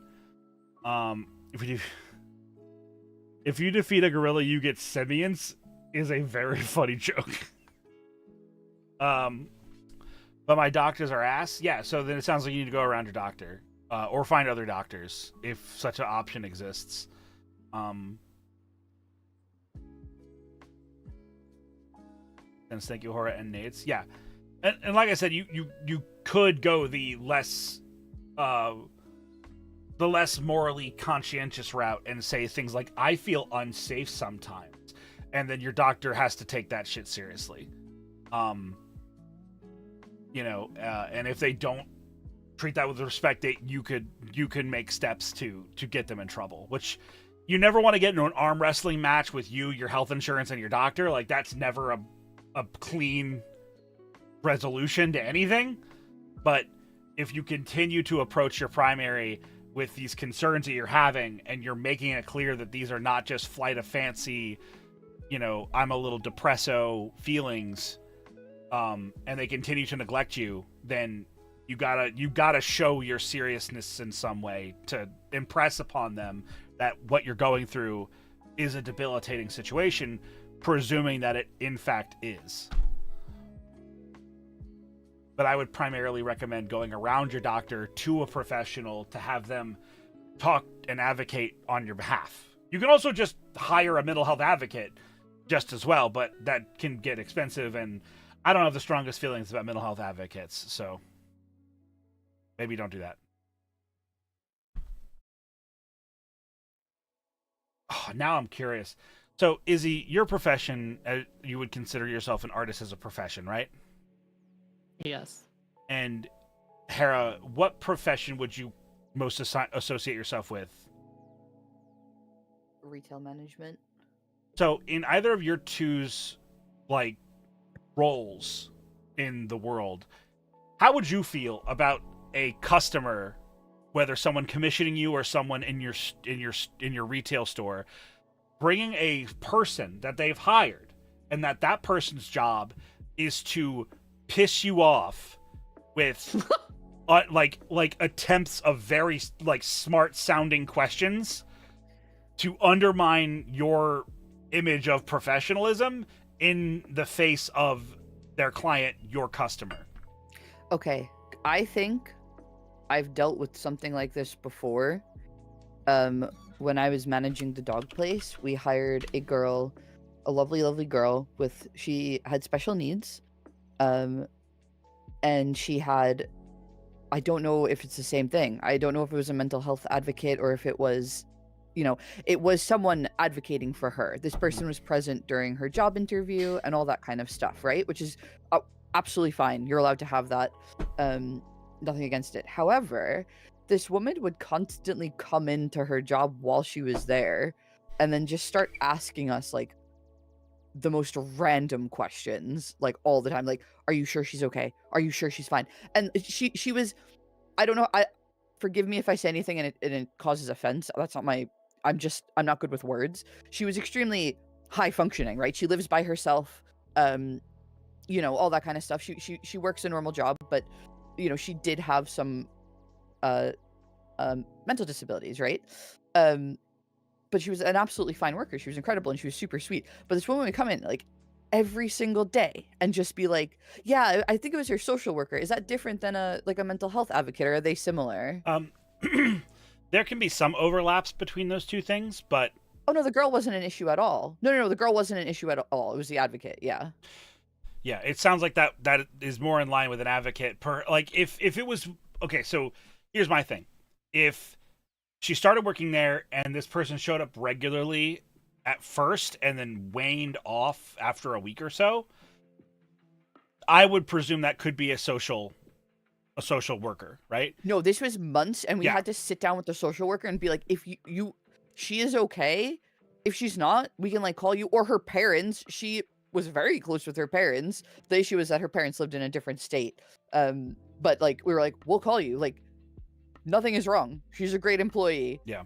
[SPEAKER 1] If you defeat a gorilla, you get simians is a very funny joke. But my doctors are ass. Yeah, so then it sounds like you need to go around your doctor, or find other doctors if such an option exists. And thank you, Hora and Nades. Yeah, and like I said, you could go the less morally conscientious route and say things like, I feel unsafe sometimes, and then your doctor has to take that shit seriously. And if they don't treat that with respect, you can make steps to get them in trouble, which you never want to get into an arm wrestling match with your health insurance, and your doctor. Like, that's never a clean resolution to anything. But if you continue to approach your primary with these concerns that you're having, and you're making it clear that these are not just flight of fancy, I'm a little depresso feelings, and they continue to neglect you, then you gotta show your seriousness in some way to impress upon them that what you're going through is a debilitating situation, presuming that it in fact is. But I would primarily recommend going around your doctor to a professional to have them talk and advocate on your behalf. You can also just hire a mental health advocate just as well, but that can get expensive, and I don't have the strongest feelings about mental health advocates, so maybe don't do that. Oh, now I'm curious. So, Izzy, your profession, you would consider yourself an artist as a profession, right?
[SPEAKER 4] Yes.
[SPEAKER 1] And Hera, what profession would you most associate yourself with?
[SPEAKER 3] Retail management.
[SPEAKER 1] So, in either of your two's, like, roles in the world, how would you feel about a customer, whether someone commissioning you or someone in your retail store, bringing a person that they've hired, and that person's job is to piss you off with attempts of very like smart sounding questions to undermine your image of professionalism in the face of their client, your customer.
[SPEAKER 3] Okay, I think I've dealt with something like this before. When I was managing the dog place, we hired a girl, a lovely, lovely girl she had special needs. And she had, I don't know if it's the same thing. I don't know if it was a mental health advocate or if it was, it was someone advocating for her. This person was present during her job interview and all that kind of stuff, right? Which is absolutely fine. You're allowed to have that. Nothing against it. However, this woman would constantly come into her job while she was there and then just start asking us like the most random questions, like all the time. Like, are you sure she's okay? Are you sure she's fine? And she was, I don't know, forgive me if I say anything and it causes offense. That's not I'm not good with words. She was extremely high functioning, right? She lives by herself, all that kind of stuff. She works a normal job, but she did have some mental disabilities, right? But she was an absolutely fine worker. She was incredible and she was super sweet. But this woman would come in like every single day and just be like, yeah, I think it was your social worker. Is that different than a mental health advocate, or are they similar?
[SPEAKER 1] There can be some overlaps between those two things, but
[SPEAKER 3] oh no, the girl wasn't an issue at all. No, the girl wasn't an issue at all. It was the advocate. Yeah,
[SPEAKER 1] it sounds like that is more in line with an advocate if it was okay. So here's my thing: if she started working there and this person showed up regularly at first and then waned off after a week or so, I would presume that could be a social worker, right?
[SPEAKER 3] No, this was months, and we had to sit down with the social worker and be like, if she is okay. If she's not, we can call you, or her parents. She was very close with her parents. The issue was that her parents lived in a different state. But we were like, we'll call you. Nothing is wrong. She's a great employee.
[SPEAKER 1] Yeah.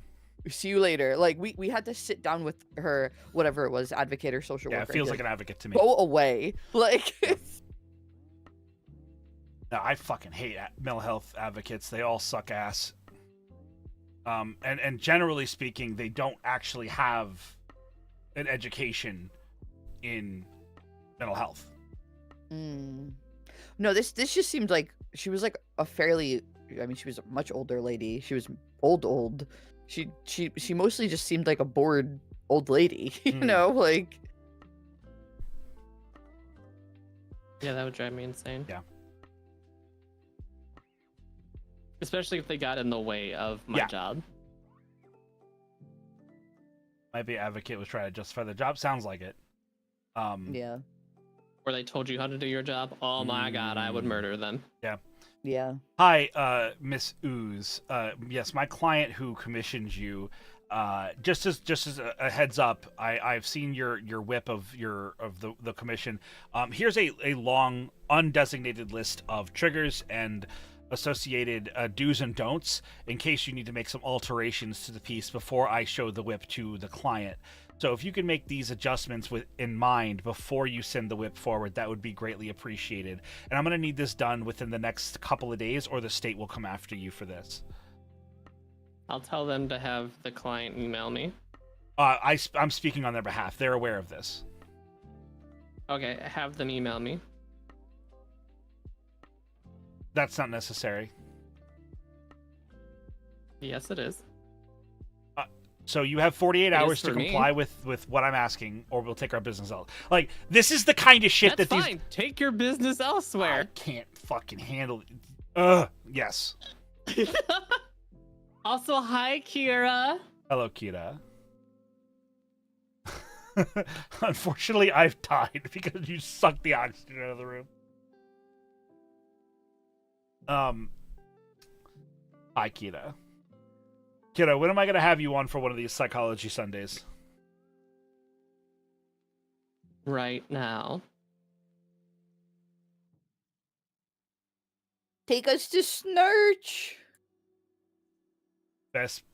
[SPEAKER 3] See you later. We had to sit down with her, whatever it was, advocate or social worker.
[SPEAKER 1] Yeah, it feels like an advocate to me.
[SPEAKER 3] Go away.
[SPEAKER 1] No, I fucking hate mental health advocates. They all suck ass. And generally speaking, they don't actually have an education in mental health.
[SPEAKER 3] No, this just seemed like she was a fairly, she was a much older lady. She was old. She mostly just seemed like a bored old lady,
[SPEAKER 4] Yeah, that would drive me insane.
[SPEAKER 1] Yeah.
[SPEAKER 4] Especially if they got in the way of my job.
[SPEAKER 1] Might be advocate was trying to justify the job. Sounds like it.
[SPEAKER 3] Yeah.
[SPEAKER 4] Or they told you how to do your job. Oh my god, I would murder them.
[SPEAKER 1] Yeah.
[SPEAKER 3] Yeah.
[SPEAKER 1] Hi, Miss Ooze. Yes, my client who commissioned you. Just as a heads up, I've seen your whip of the commission. Here's a long undesignated list of triggers and associated do's and don'ts in case you need to make some alterations to the piece before I show the whip to the client. So if you can make these adjustments in mind before you send the whip forward, that would be greatly appreciated. And I'm going to need this done within the next couple of days, or the state will come after you for this.
[SPEAKER 4] I'll tell them to have the client email me.
[SPEAKER 1] I'm speaking on their behalf. They're aware of this.
[SPEAKER 4] Okay, have them email me.
[SPEAKER 1] That's not necessary.
[SPEAKER 4] Yes, it is.
[SPEAKER 1] So you have 48 hours to comply with what I'm asking, or we'll take our business out. This is the kind of shit
[SPEAKER 4] That's
[SPEAKER 1] that
[SPEAKER 4] fine. Take your business elsewhere.
[SPEAKER 1] I can't fucking handle it. Yes.
[SPEAKER 4] Also, hi, Kira.
[SPEAKER 1] Hello, Kira. Unfortunately, I've died because you sucked the oxygen out of the room. Hi, Kira. Kira, when am I going to have you on for one of these Psychology Sundays?
[SPEAKER 4] Right now.
[SPEAKER 3] Take us to Snurch.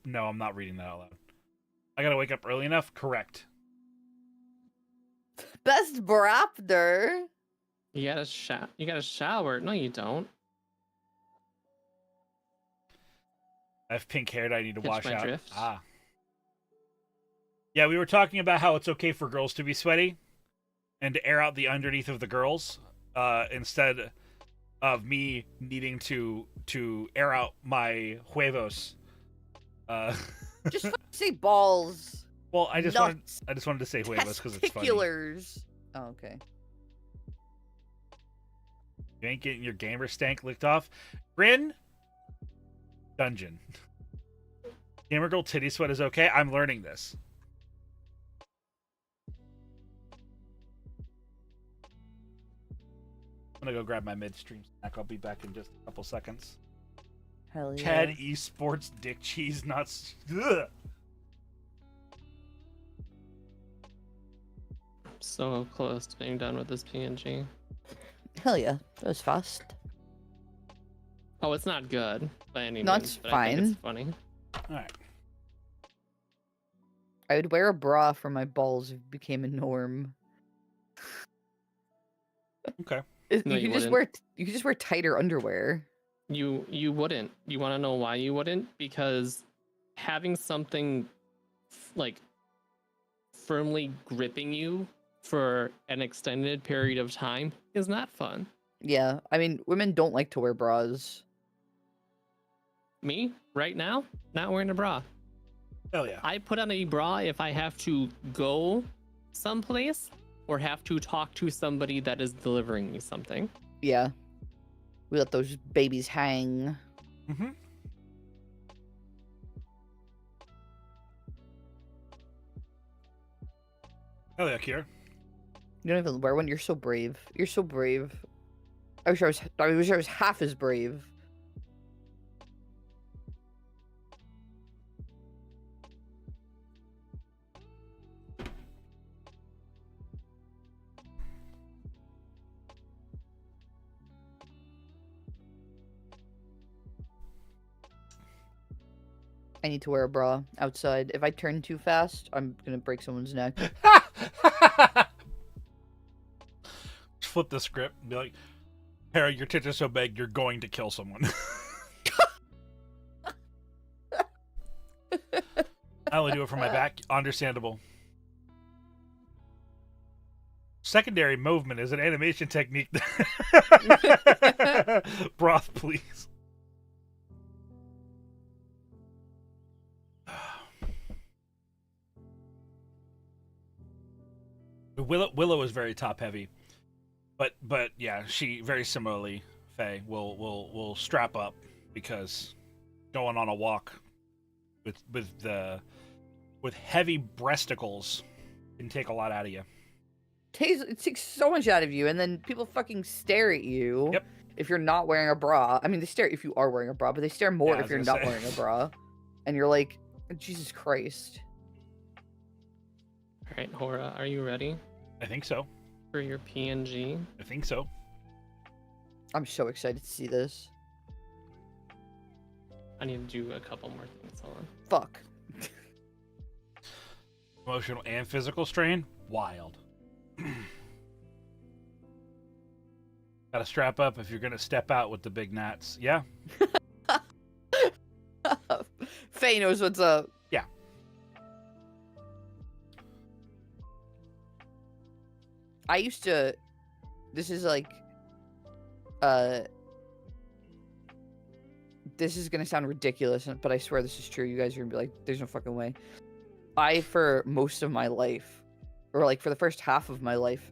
[SPEAKER 1] No, I'm not reading that out loud. I got to wake up early enough? Correct.
[SPEAKER 3] Best Braptor.
[SPEAKER 4] You gotta shower. No, you don't.
[SPEAKER 1] I have pink hair that I need to
[SPEAKER 4] Catch
[SPEAKER 1] wash
[SPEAKER 4] my
[SPEAKER 1] out.
[SPEAKER 4] drift?
[SPEAKER 1] Ah. Yeah, we were talking about how it's okay for girls to be sweaty and to air out the underneath of the girls instead of me needing to air out my huevos.
[SPEAKER 3] Just say balls.
[SPEAKER 1] Well, I just
[SPEAKER 3] nuts,
[SPEAKER 1] wanted to say huevos because it's funny.
[SPEAKER 3] testiculars. Oh, okay.
[SPEAKER 1] You ain't getting your gamer stank licked off. Grin. Dungeon. Gamer girl titty sweat is okay. I'm learning this. I'm gonna go grab my midstream snack. I'll be back in just a couple seconds.
[SPEAKER 3] Hell yeah.
[SPEAKER 1] Chad Esports dick cheese nuts. Ugh.
[SPEAKER 4] So close to being done with this PNG.
[SPEAKER 3] Hell yeah. That was fast.
[SPEAKER 4] Oh, it's not good by any
[SPEAKER 3] No,
[SPEAKER 4] means,
[SPEAKER 3] it's
[SPEAKER 4] but I think it's
[SPEAKER 3] fine.
[SPEAKER 4] funny.
[SPEAKER 1] All right.
[SPEAKER 3] I would wear a bra for my balls if it became a norm.
[SPEAKER 1] Okay.
[SPEAKER 4] No,
[SPEAKER 3] You
[SPEAKER 4] you
[SPEAKER 3] could just wear tighter underwear.
[SPEAKER 4] You wouldn't. You want to know why you wouldn't? Because having something like firmly gripping you for an extended period of time is not fun.
[SPEAKER 3] Yeah, I mean, women don't like to wear bras.
[SPEAKER 4] Me, right now, not wearing a bra.
[SPEAKER 1] Hell yeah.
[SPEAKER 4] I put on a bra if I have to go someplace or have to talk to somebody that is delivering me something.
[SPEAKER 3] Yeah. We let those babies hang.
[SPEAKER 1] Mm-hmm. Hell yeah, Kier.
[SPEAKER 3] You don't even wear one. You're so brave. You're so brave. I wish I was half as brave. I need to wear a bra outside. If I turn too fast, I'm gonna break someone's neck.
[SPEAKER 1] Just flip the script and be like, Hera, your tits are so big, you're going to kill someone. I only do it for my back. Understandable. Secondary movement is an animation technique. Broth, please. Willow is very top heavy, but yeah, she very similarly, Faye will strap up because going on a walk with heavy breasticles can take a lot out of you.
[SPEAKER 3] It takes so much out of you, and then people fucking stare at you.
[SPEAKER 1] Yep.
[SPEAKER 3] If you're not wearing a bra. I mean, they stare if you are wearing a bra, but they stare more
[SPEAKER 1] Yeah, I
[SPEAKER 3] if you're
[SPEAKER 1] was
[SPEAKER 3] not
[SPEAKER 1] gonna say.
[SPEAKER 3] wearing a bra. And you're like, Jesus Christ.
[SPEAKER 4] All right, Hora, are you ready
[SPEAKER 1] I think so.
[SPEAKER 4] for your PNG?
[SPEAKER 1] I think so.
[SPEAKER 3] I'm so excited to see this.
[SPEAKER 4] I need to do a couple more things. Hold on.
[SPEAKER 3] Fuck.
[SPEAKER 1] Emotional and physical strain, wild. Gotta strap up if you're gonna step out with the big gnats. Yeah.
[SPEAKER 3] Faye knows what's up.
[SPEAKER 1] Yeah.
[SPEAKER 3] I used to. This is like. This is gonna sound ridiculous, but I swear this is true. You guys are gonna be like, there's no fucking way. For most of my life, or like for the first half of my life,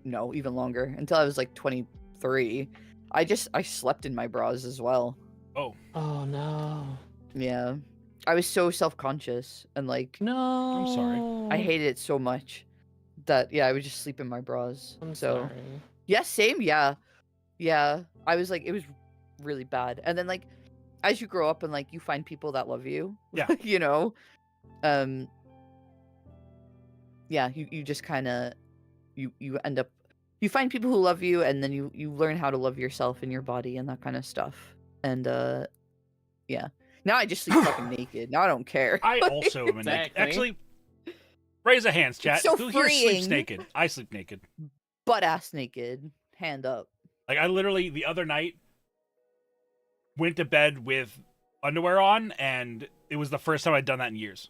[SPEAKER 3] no, even longer, until I was like 23, I slept in my bras as well.
[SPEAKER 1] Oh.
[SPEAKER 4] Oh no.
[SPEAKER 3] Yeah. I was so self-conscious and like
[SPEAKER 4] No.
[SPEAKER 1] I'm sorry.
[SPEAKER 3] I hated it so much that I would just sleep in my bras.
[SPEAKER 4] I'm
[SPEAKER 3] so
[SPEAKER 4] sorry.
[SPEAKER 3] yeah, same, yeah. Yeah. I was like, it was really bad. And then like as you grow up and like you find people that love you,
[SPEAKER 1] Yeah.
[SPEAKER 3] you know, yeah, you just kind of you end up you find people who love you, and then you learn how to love yourself and your body and that kind of stuff. And yeah, now I just sleep fucking naked. Now I don't care.
[SPEAKER 1] I also am a naked.
[SPEAKER 4] Exactly.
[SPEAKER 1] Actually, raise a hands, chat.
[SPEAKER 3] so
[SPEAKER 1] Who here sleeps
[SPEAKER 3] freeing.
[SPEAKER 1] naked? I sleep naked.
[SPEAKER 3] Butt ass naked, hand up.
[SPEAKER 1] Like I literally the other night went to bed with underwear on, and it was the first time I'd done that in years.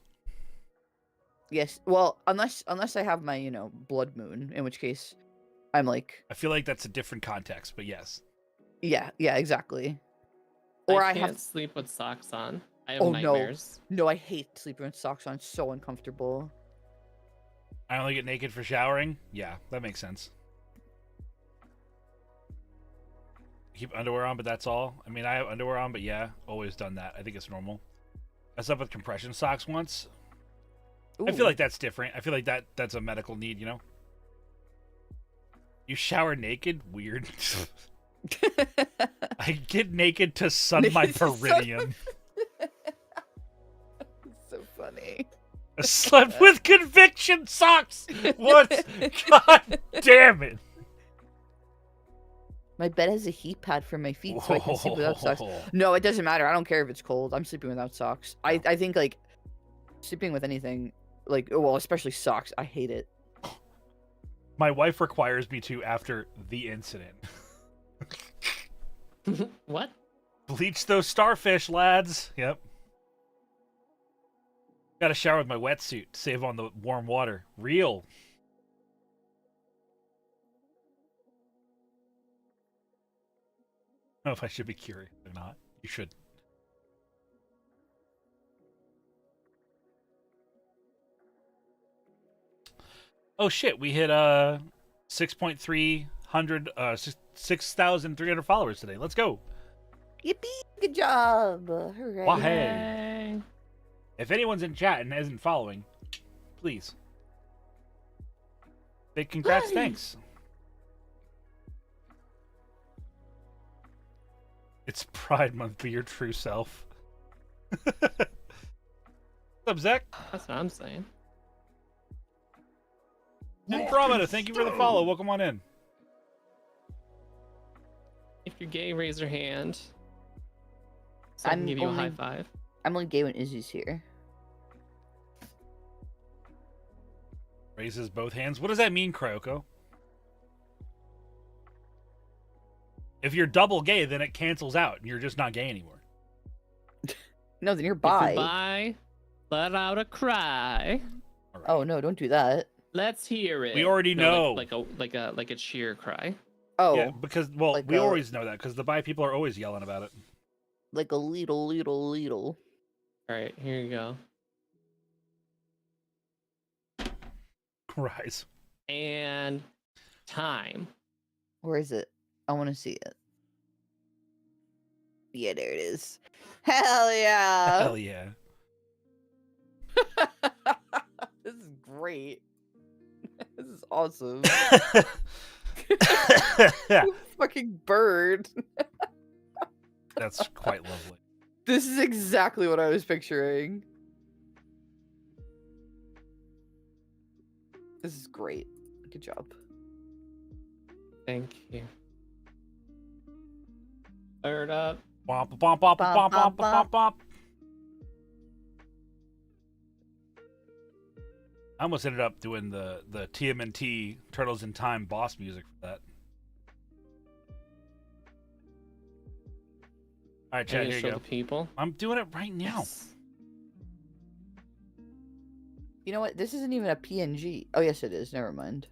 [SPEAKER 3] Yes. Well, unless I have my, blood moon, in which case I'm like,
[SPEAKER 1] I feel like that's a different context, but yes.
[SPEAKER 3] yeah, exactly. Or I
[SPEAKER 4] can't
[SPEAKER 3] have
[SPEAKER 4] sleep with socks on. I have
[SPEAKER 3] Oh
[SPEAKER 4] nightmares.
[SPEAKER 3] no, I hate sleeping with socks on. It's so uncomfortable.
[SPEAKER 1] I only get naked for showering? Yeah, that makes sense. Keep underwear on, but that's all. I mean, I have underwear on, but yeah, always done that. I think it's normal. I slept with compression socks once. I feel
[SPEAKER 3] Ooh.
[SPEAKER 1] like that's different. I feel like that's a medical need, You shower naked? Weird. I get naked to sun my perineum.
[SPEAKER 3] So funny.
[SPEAKER 1] I slept with conviction socks! What? God damn it!
[SPEAKER 3] My bed has a heat pad for my feet, so I can sleep without socks. No, it doesn't matter. I don't care if it's cold. I'm sleeping without socks. I think, like, sleeping with anything, like, well, especially socks, I hate it.
[SPEAKER 1] My wife requires me to after the incident.
[SPEAKER 4] What?
[SPEAKER 1] Bleach those starfish, lads. Yep. Got to shower with my wetsuit. Save on the warm water. Real. I don't know if I should be curious or not. You should. Oh shit, we hit 6,300 followers today. Let's go.
[SPEAKER 3] Yippee! Good job! Hooray!
[SPEAKER 1] Wah hey. If anyone's in chat and isn't following, please. Big congrats, thanks. It's Pride Month, be your true self. What's up, Zach?
[SPEAKER 4] That's what I'm saying.
[SPEAKER 1] Andromeda, thank you for the follow. Welcome on in.
[SPEAKER 4] If you're gay, raise your hand. So I can give you a high five.
[SPEAKER 3] I'm only gay when Izzy's here.
[SPEAKER 1] Raises both hands. What does that mean, Kryoko? If you're double gay, then it cancels out, and you're just not gay anymore.
[SPEAKER 3] No, then you're
[SPEAKER 4] If
[SPEAKER 3] bi.
[SPEAKER 4] you're bi, let out a cry.
[SPEAKER 1] Right.
[SPEAKER 3] Oh no, don't do that.
[SPEAKER 4] Let's hear it.
[SPEAKER 1] We already know.
[SPEAKER 4] Like a cheer cry.
[SPEAKER 3] Oh,
[SPEAKER 1] yeah, because
[SPEAKER 3] like
[SPEAKER 1] we always know that because the bi people are always yelling about it.
[SPEAKER 3] like a little.
[SPEAKER 4] All right, here you go.
[SPEAKER 1] Rise.
[SPEAKER 4] And time.
[SPEAKER 3] Where is it? I want to see it. Yeah, there it is. Hell yeah!
[SPEAKER 1] Hell yeah.
[SPEAKER 3] This is great. This is awesome. Fucking bird.
[SPEAKER 1] That's quite lovely.
[SPEAKER 3] This is exactly what I was picturing. This is great. Good job.
[SPEAKER 4] Thank you. Third up.
[SPEAKER 1] Bomp, bomp, bomp, bomp, bomp, bomp, bomp. I almost ended up doing the TMNT Turtles in Time boss music for that. All right, Chad, here you
[SPEAKER 4] show
[SPEAKER 1] go.
[SPEAKER 4] the people.
[SPEAKER 1] I'm doing it right now.
[SPEAKER 4] Yes.
[SPEAKER 3] You know what? This isn't even a PNG. Oh, yes, it is. Never mind.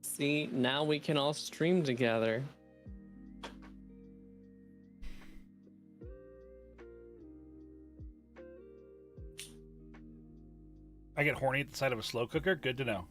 [SPEAKER 4] See, now we can all stream together.
[SPEAKER 1] I get horny at the sight of a slow cooker? Good to know.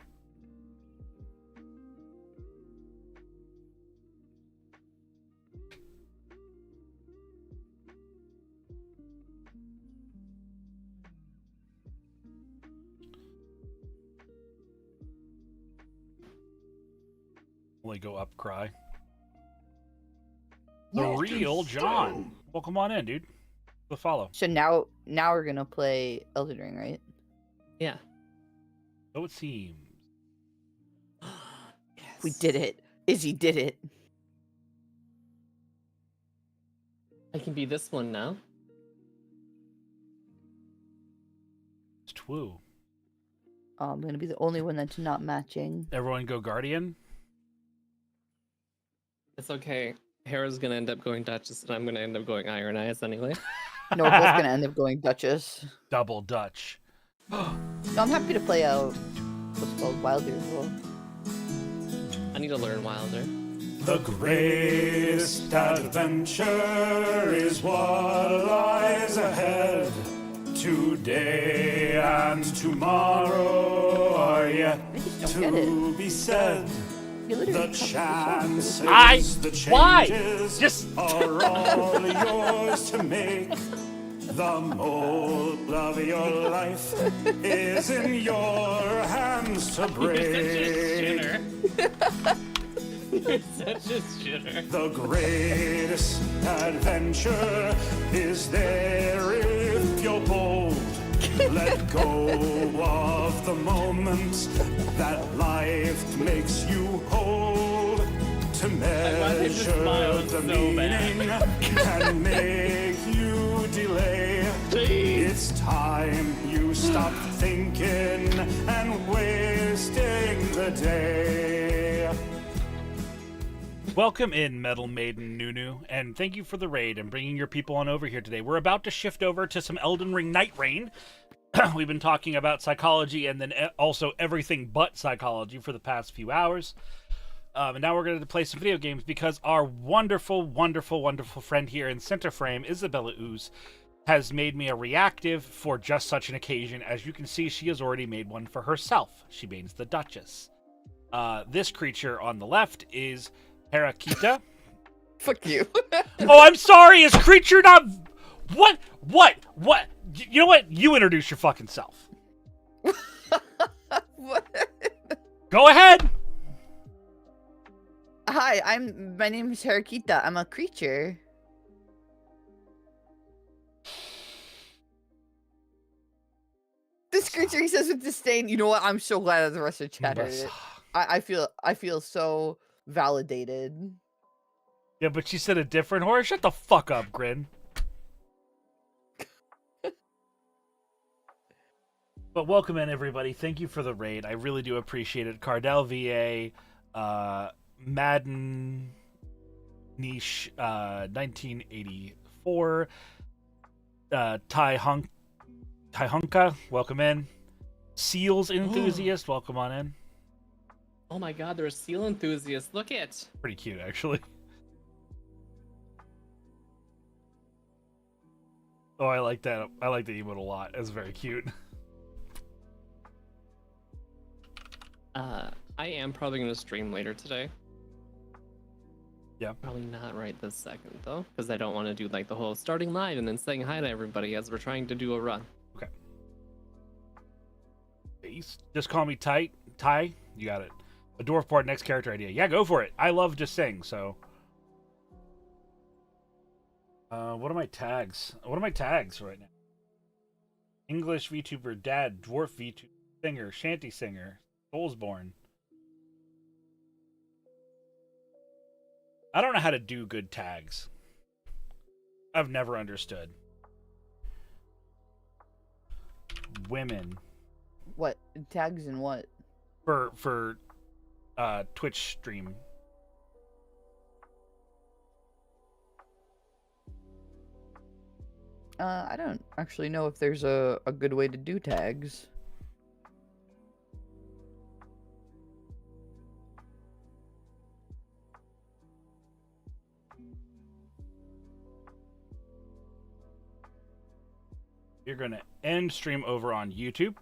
[SPEAKER 1] Only go up, cry. The real John. Well, come on in, dude. The follow.
[SPEAKER 3] So now we're gonna play Elden Ring, right?
[SPEAKER 4] Yeah.
[SPEAKER 1] So it seems.
[SPEAKER 3] We did it. Izzy did it.
[SPEAKER 4] I can be this one now.
[SPEAKER 1] Woo.
[SPEAKER 3] I'm gonna be the only one that's not matching.
[SPEAKER 1] Everyone go Guardian.
[SPEAKER 4] It's okay. Hera's gonna end up going Duchess, and I'm gonna end up going Iron Eyes anyway.
[SPEAKER 3] No, we're both gonna end up going Duchess.
[SPEAKER 1] Double Dutch.
[SPEAKER 3] No, I'm happy to play out what's called Wilder as well.
[SPEAKER 4] I need to learn Wilder.
[SPEAKER 9] The greatest adventure is what lies ahead. Today and tomorrow are yet to be said. The chances, the
[SPEAKER 1] Why?
[SPEAKER 9] changes
[SPEAKER 1] Just
[SPEAKER 9] are all yours to make. The mold of your life is in your hands to break.
[SPEAKER 4] You're such a shitter.
[SPEAKER 9] The greatest adventure is there if you're bold. Let go of the moments that life makes you hold. To measure the meaning can make you delay. It's time you stop thinking and wasting the day.
[SPEAKER 1] Welcome in, Metal Maiden Nunu, and thank you for the raid and bringing your people on over here today. We're about to shift over to some Elden Ring Night Rain. We've been talking about psychology and then also everything but psychology for the past few hours. And now we're going to play some video games because our wonderful, wonderful, wonderful friend here in center frame, Isabella Ooze, has made me a reactive for just such an occasion. As you can see, she has already made one for herself. She means the Duchess. This creature on the left is Harakita.
[SPEAKER 3] Fuck you.
[SPEAKER 1] Oh, I'm sorry. Is creature not... What? You know what? You introduce your fucking self.
[SPEAKER 3] What?
[SPEAKER 1] Go ahead.
[SPEAKER 3] Hi, my name is Harakita. I'm a creature. This creature, he says with disdain. You know what? I'm so glad that the rest of the chat heard it. I feel so validated.
[SPEAKER 1] Yeah, but she said a different horror. Shut the fuck up, Grin. But welcome in, everybody. Thank you for the raid. I really do appreciate it. Cardell VA, Madden Niche 1984, Tai Hunka, welcome in. Seals Enthusiast, welcome on in.
[SPEAKER 4] Oh my god, they're a seal enthusiast. Look it.
[SPEAKER 1] Pretty cute, actually. Oh, I like that. I like the emote a lot. It's very cute.
[SPEAKER 4] I am probably going to stream later today.
[SPEAKER 1] Yeah.
[SPEAKER 4] Probably not right this second, though, because I don't want to do like the whole starting live and then saying hi to everybody as we're trying to do a run.
[SPEAKER 1] Okay. Just call me Ty. You got it. A dwarf part next character idea. Yeah, go for it. I love to sing, so. What are my tags? What are my tags right now? English VTuber, dad, dwarf VTuber, singer, shanty singer, Soulsborne. I don't know how to do good tags. I've never understood. Women.
[SPEAKER 3] What? Tags and what?
[SPEAKER 1] For Twitch stream.
[SPEAKER 3] I don't actually know if there's a good way to do tags.
[SPEAKER 1] You're going to end stream over on YouTube.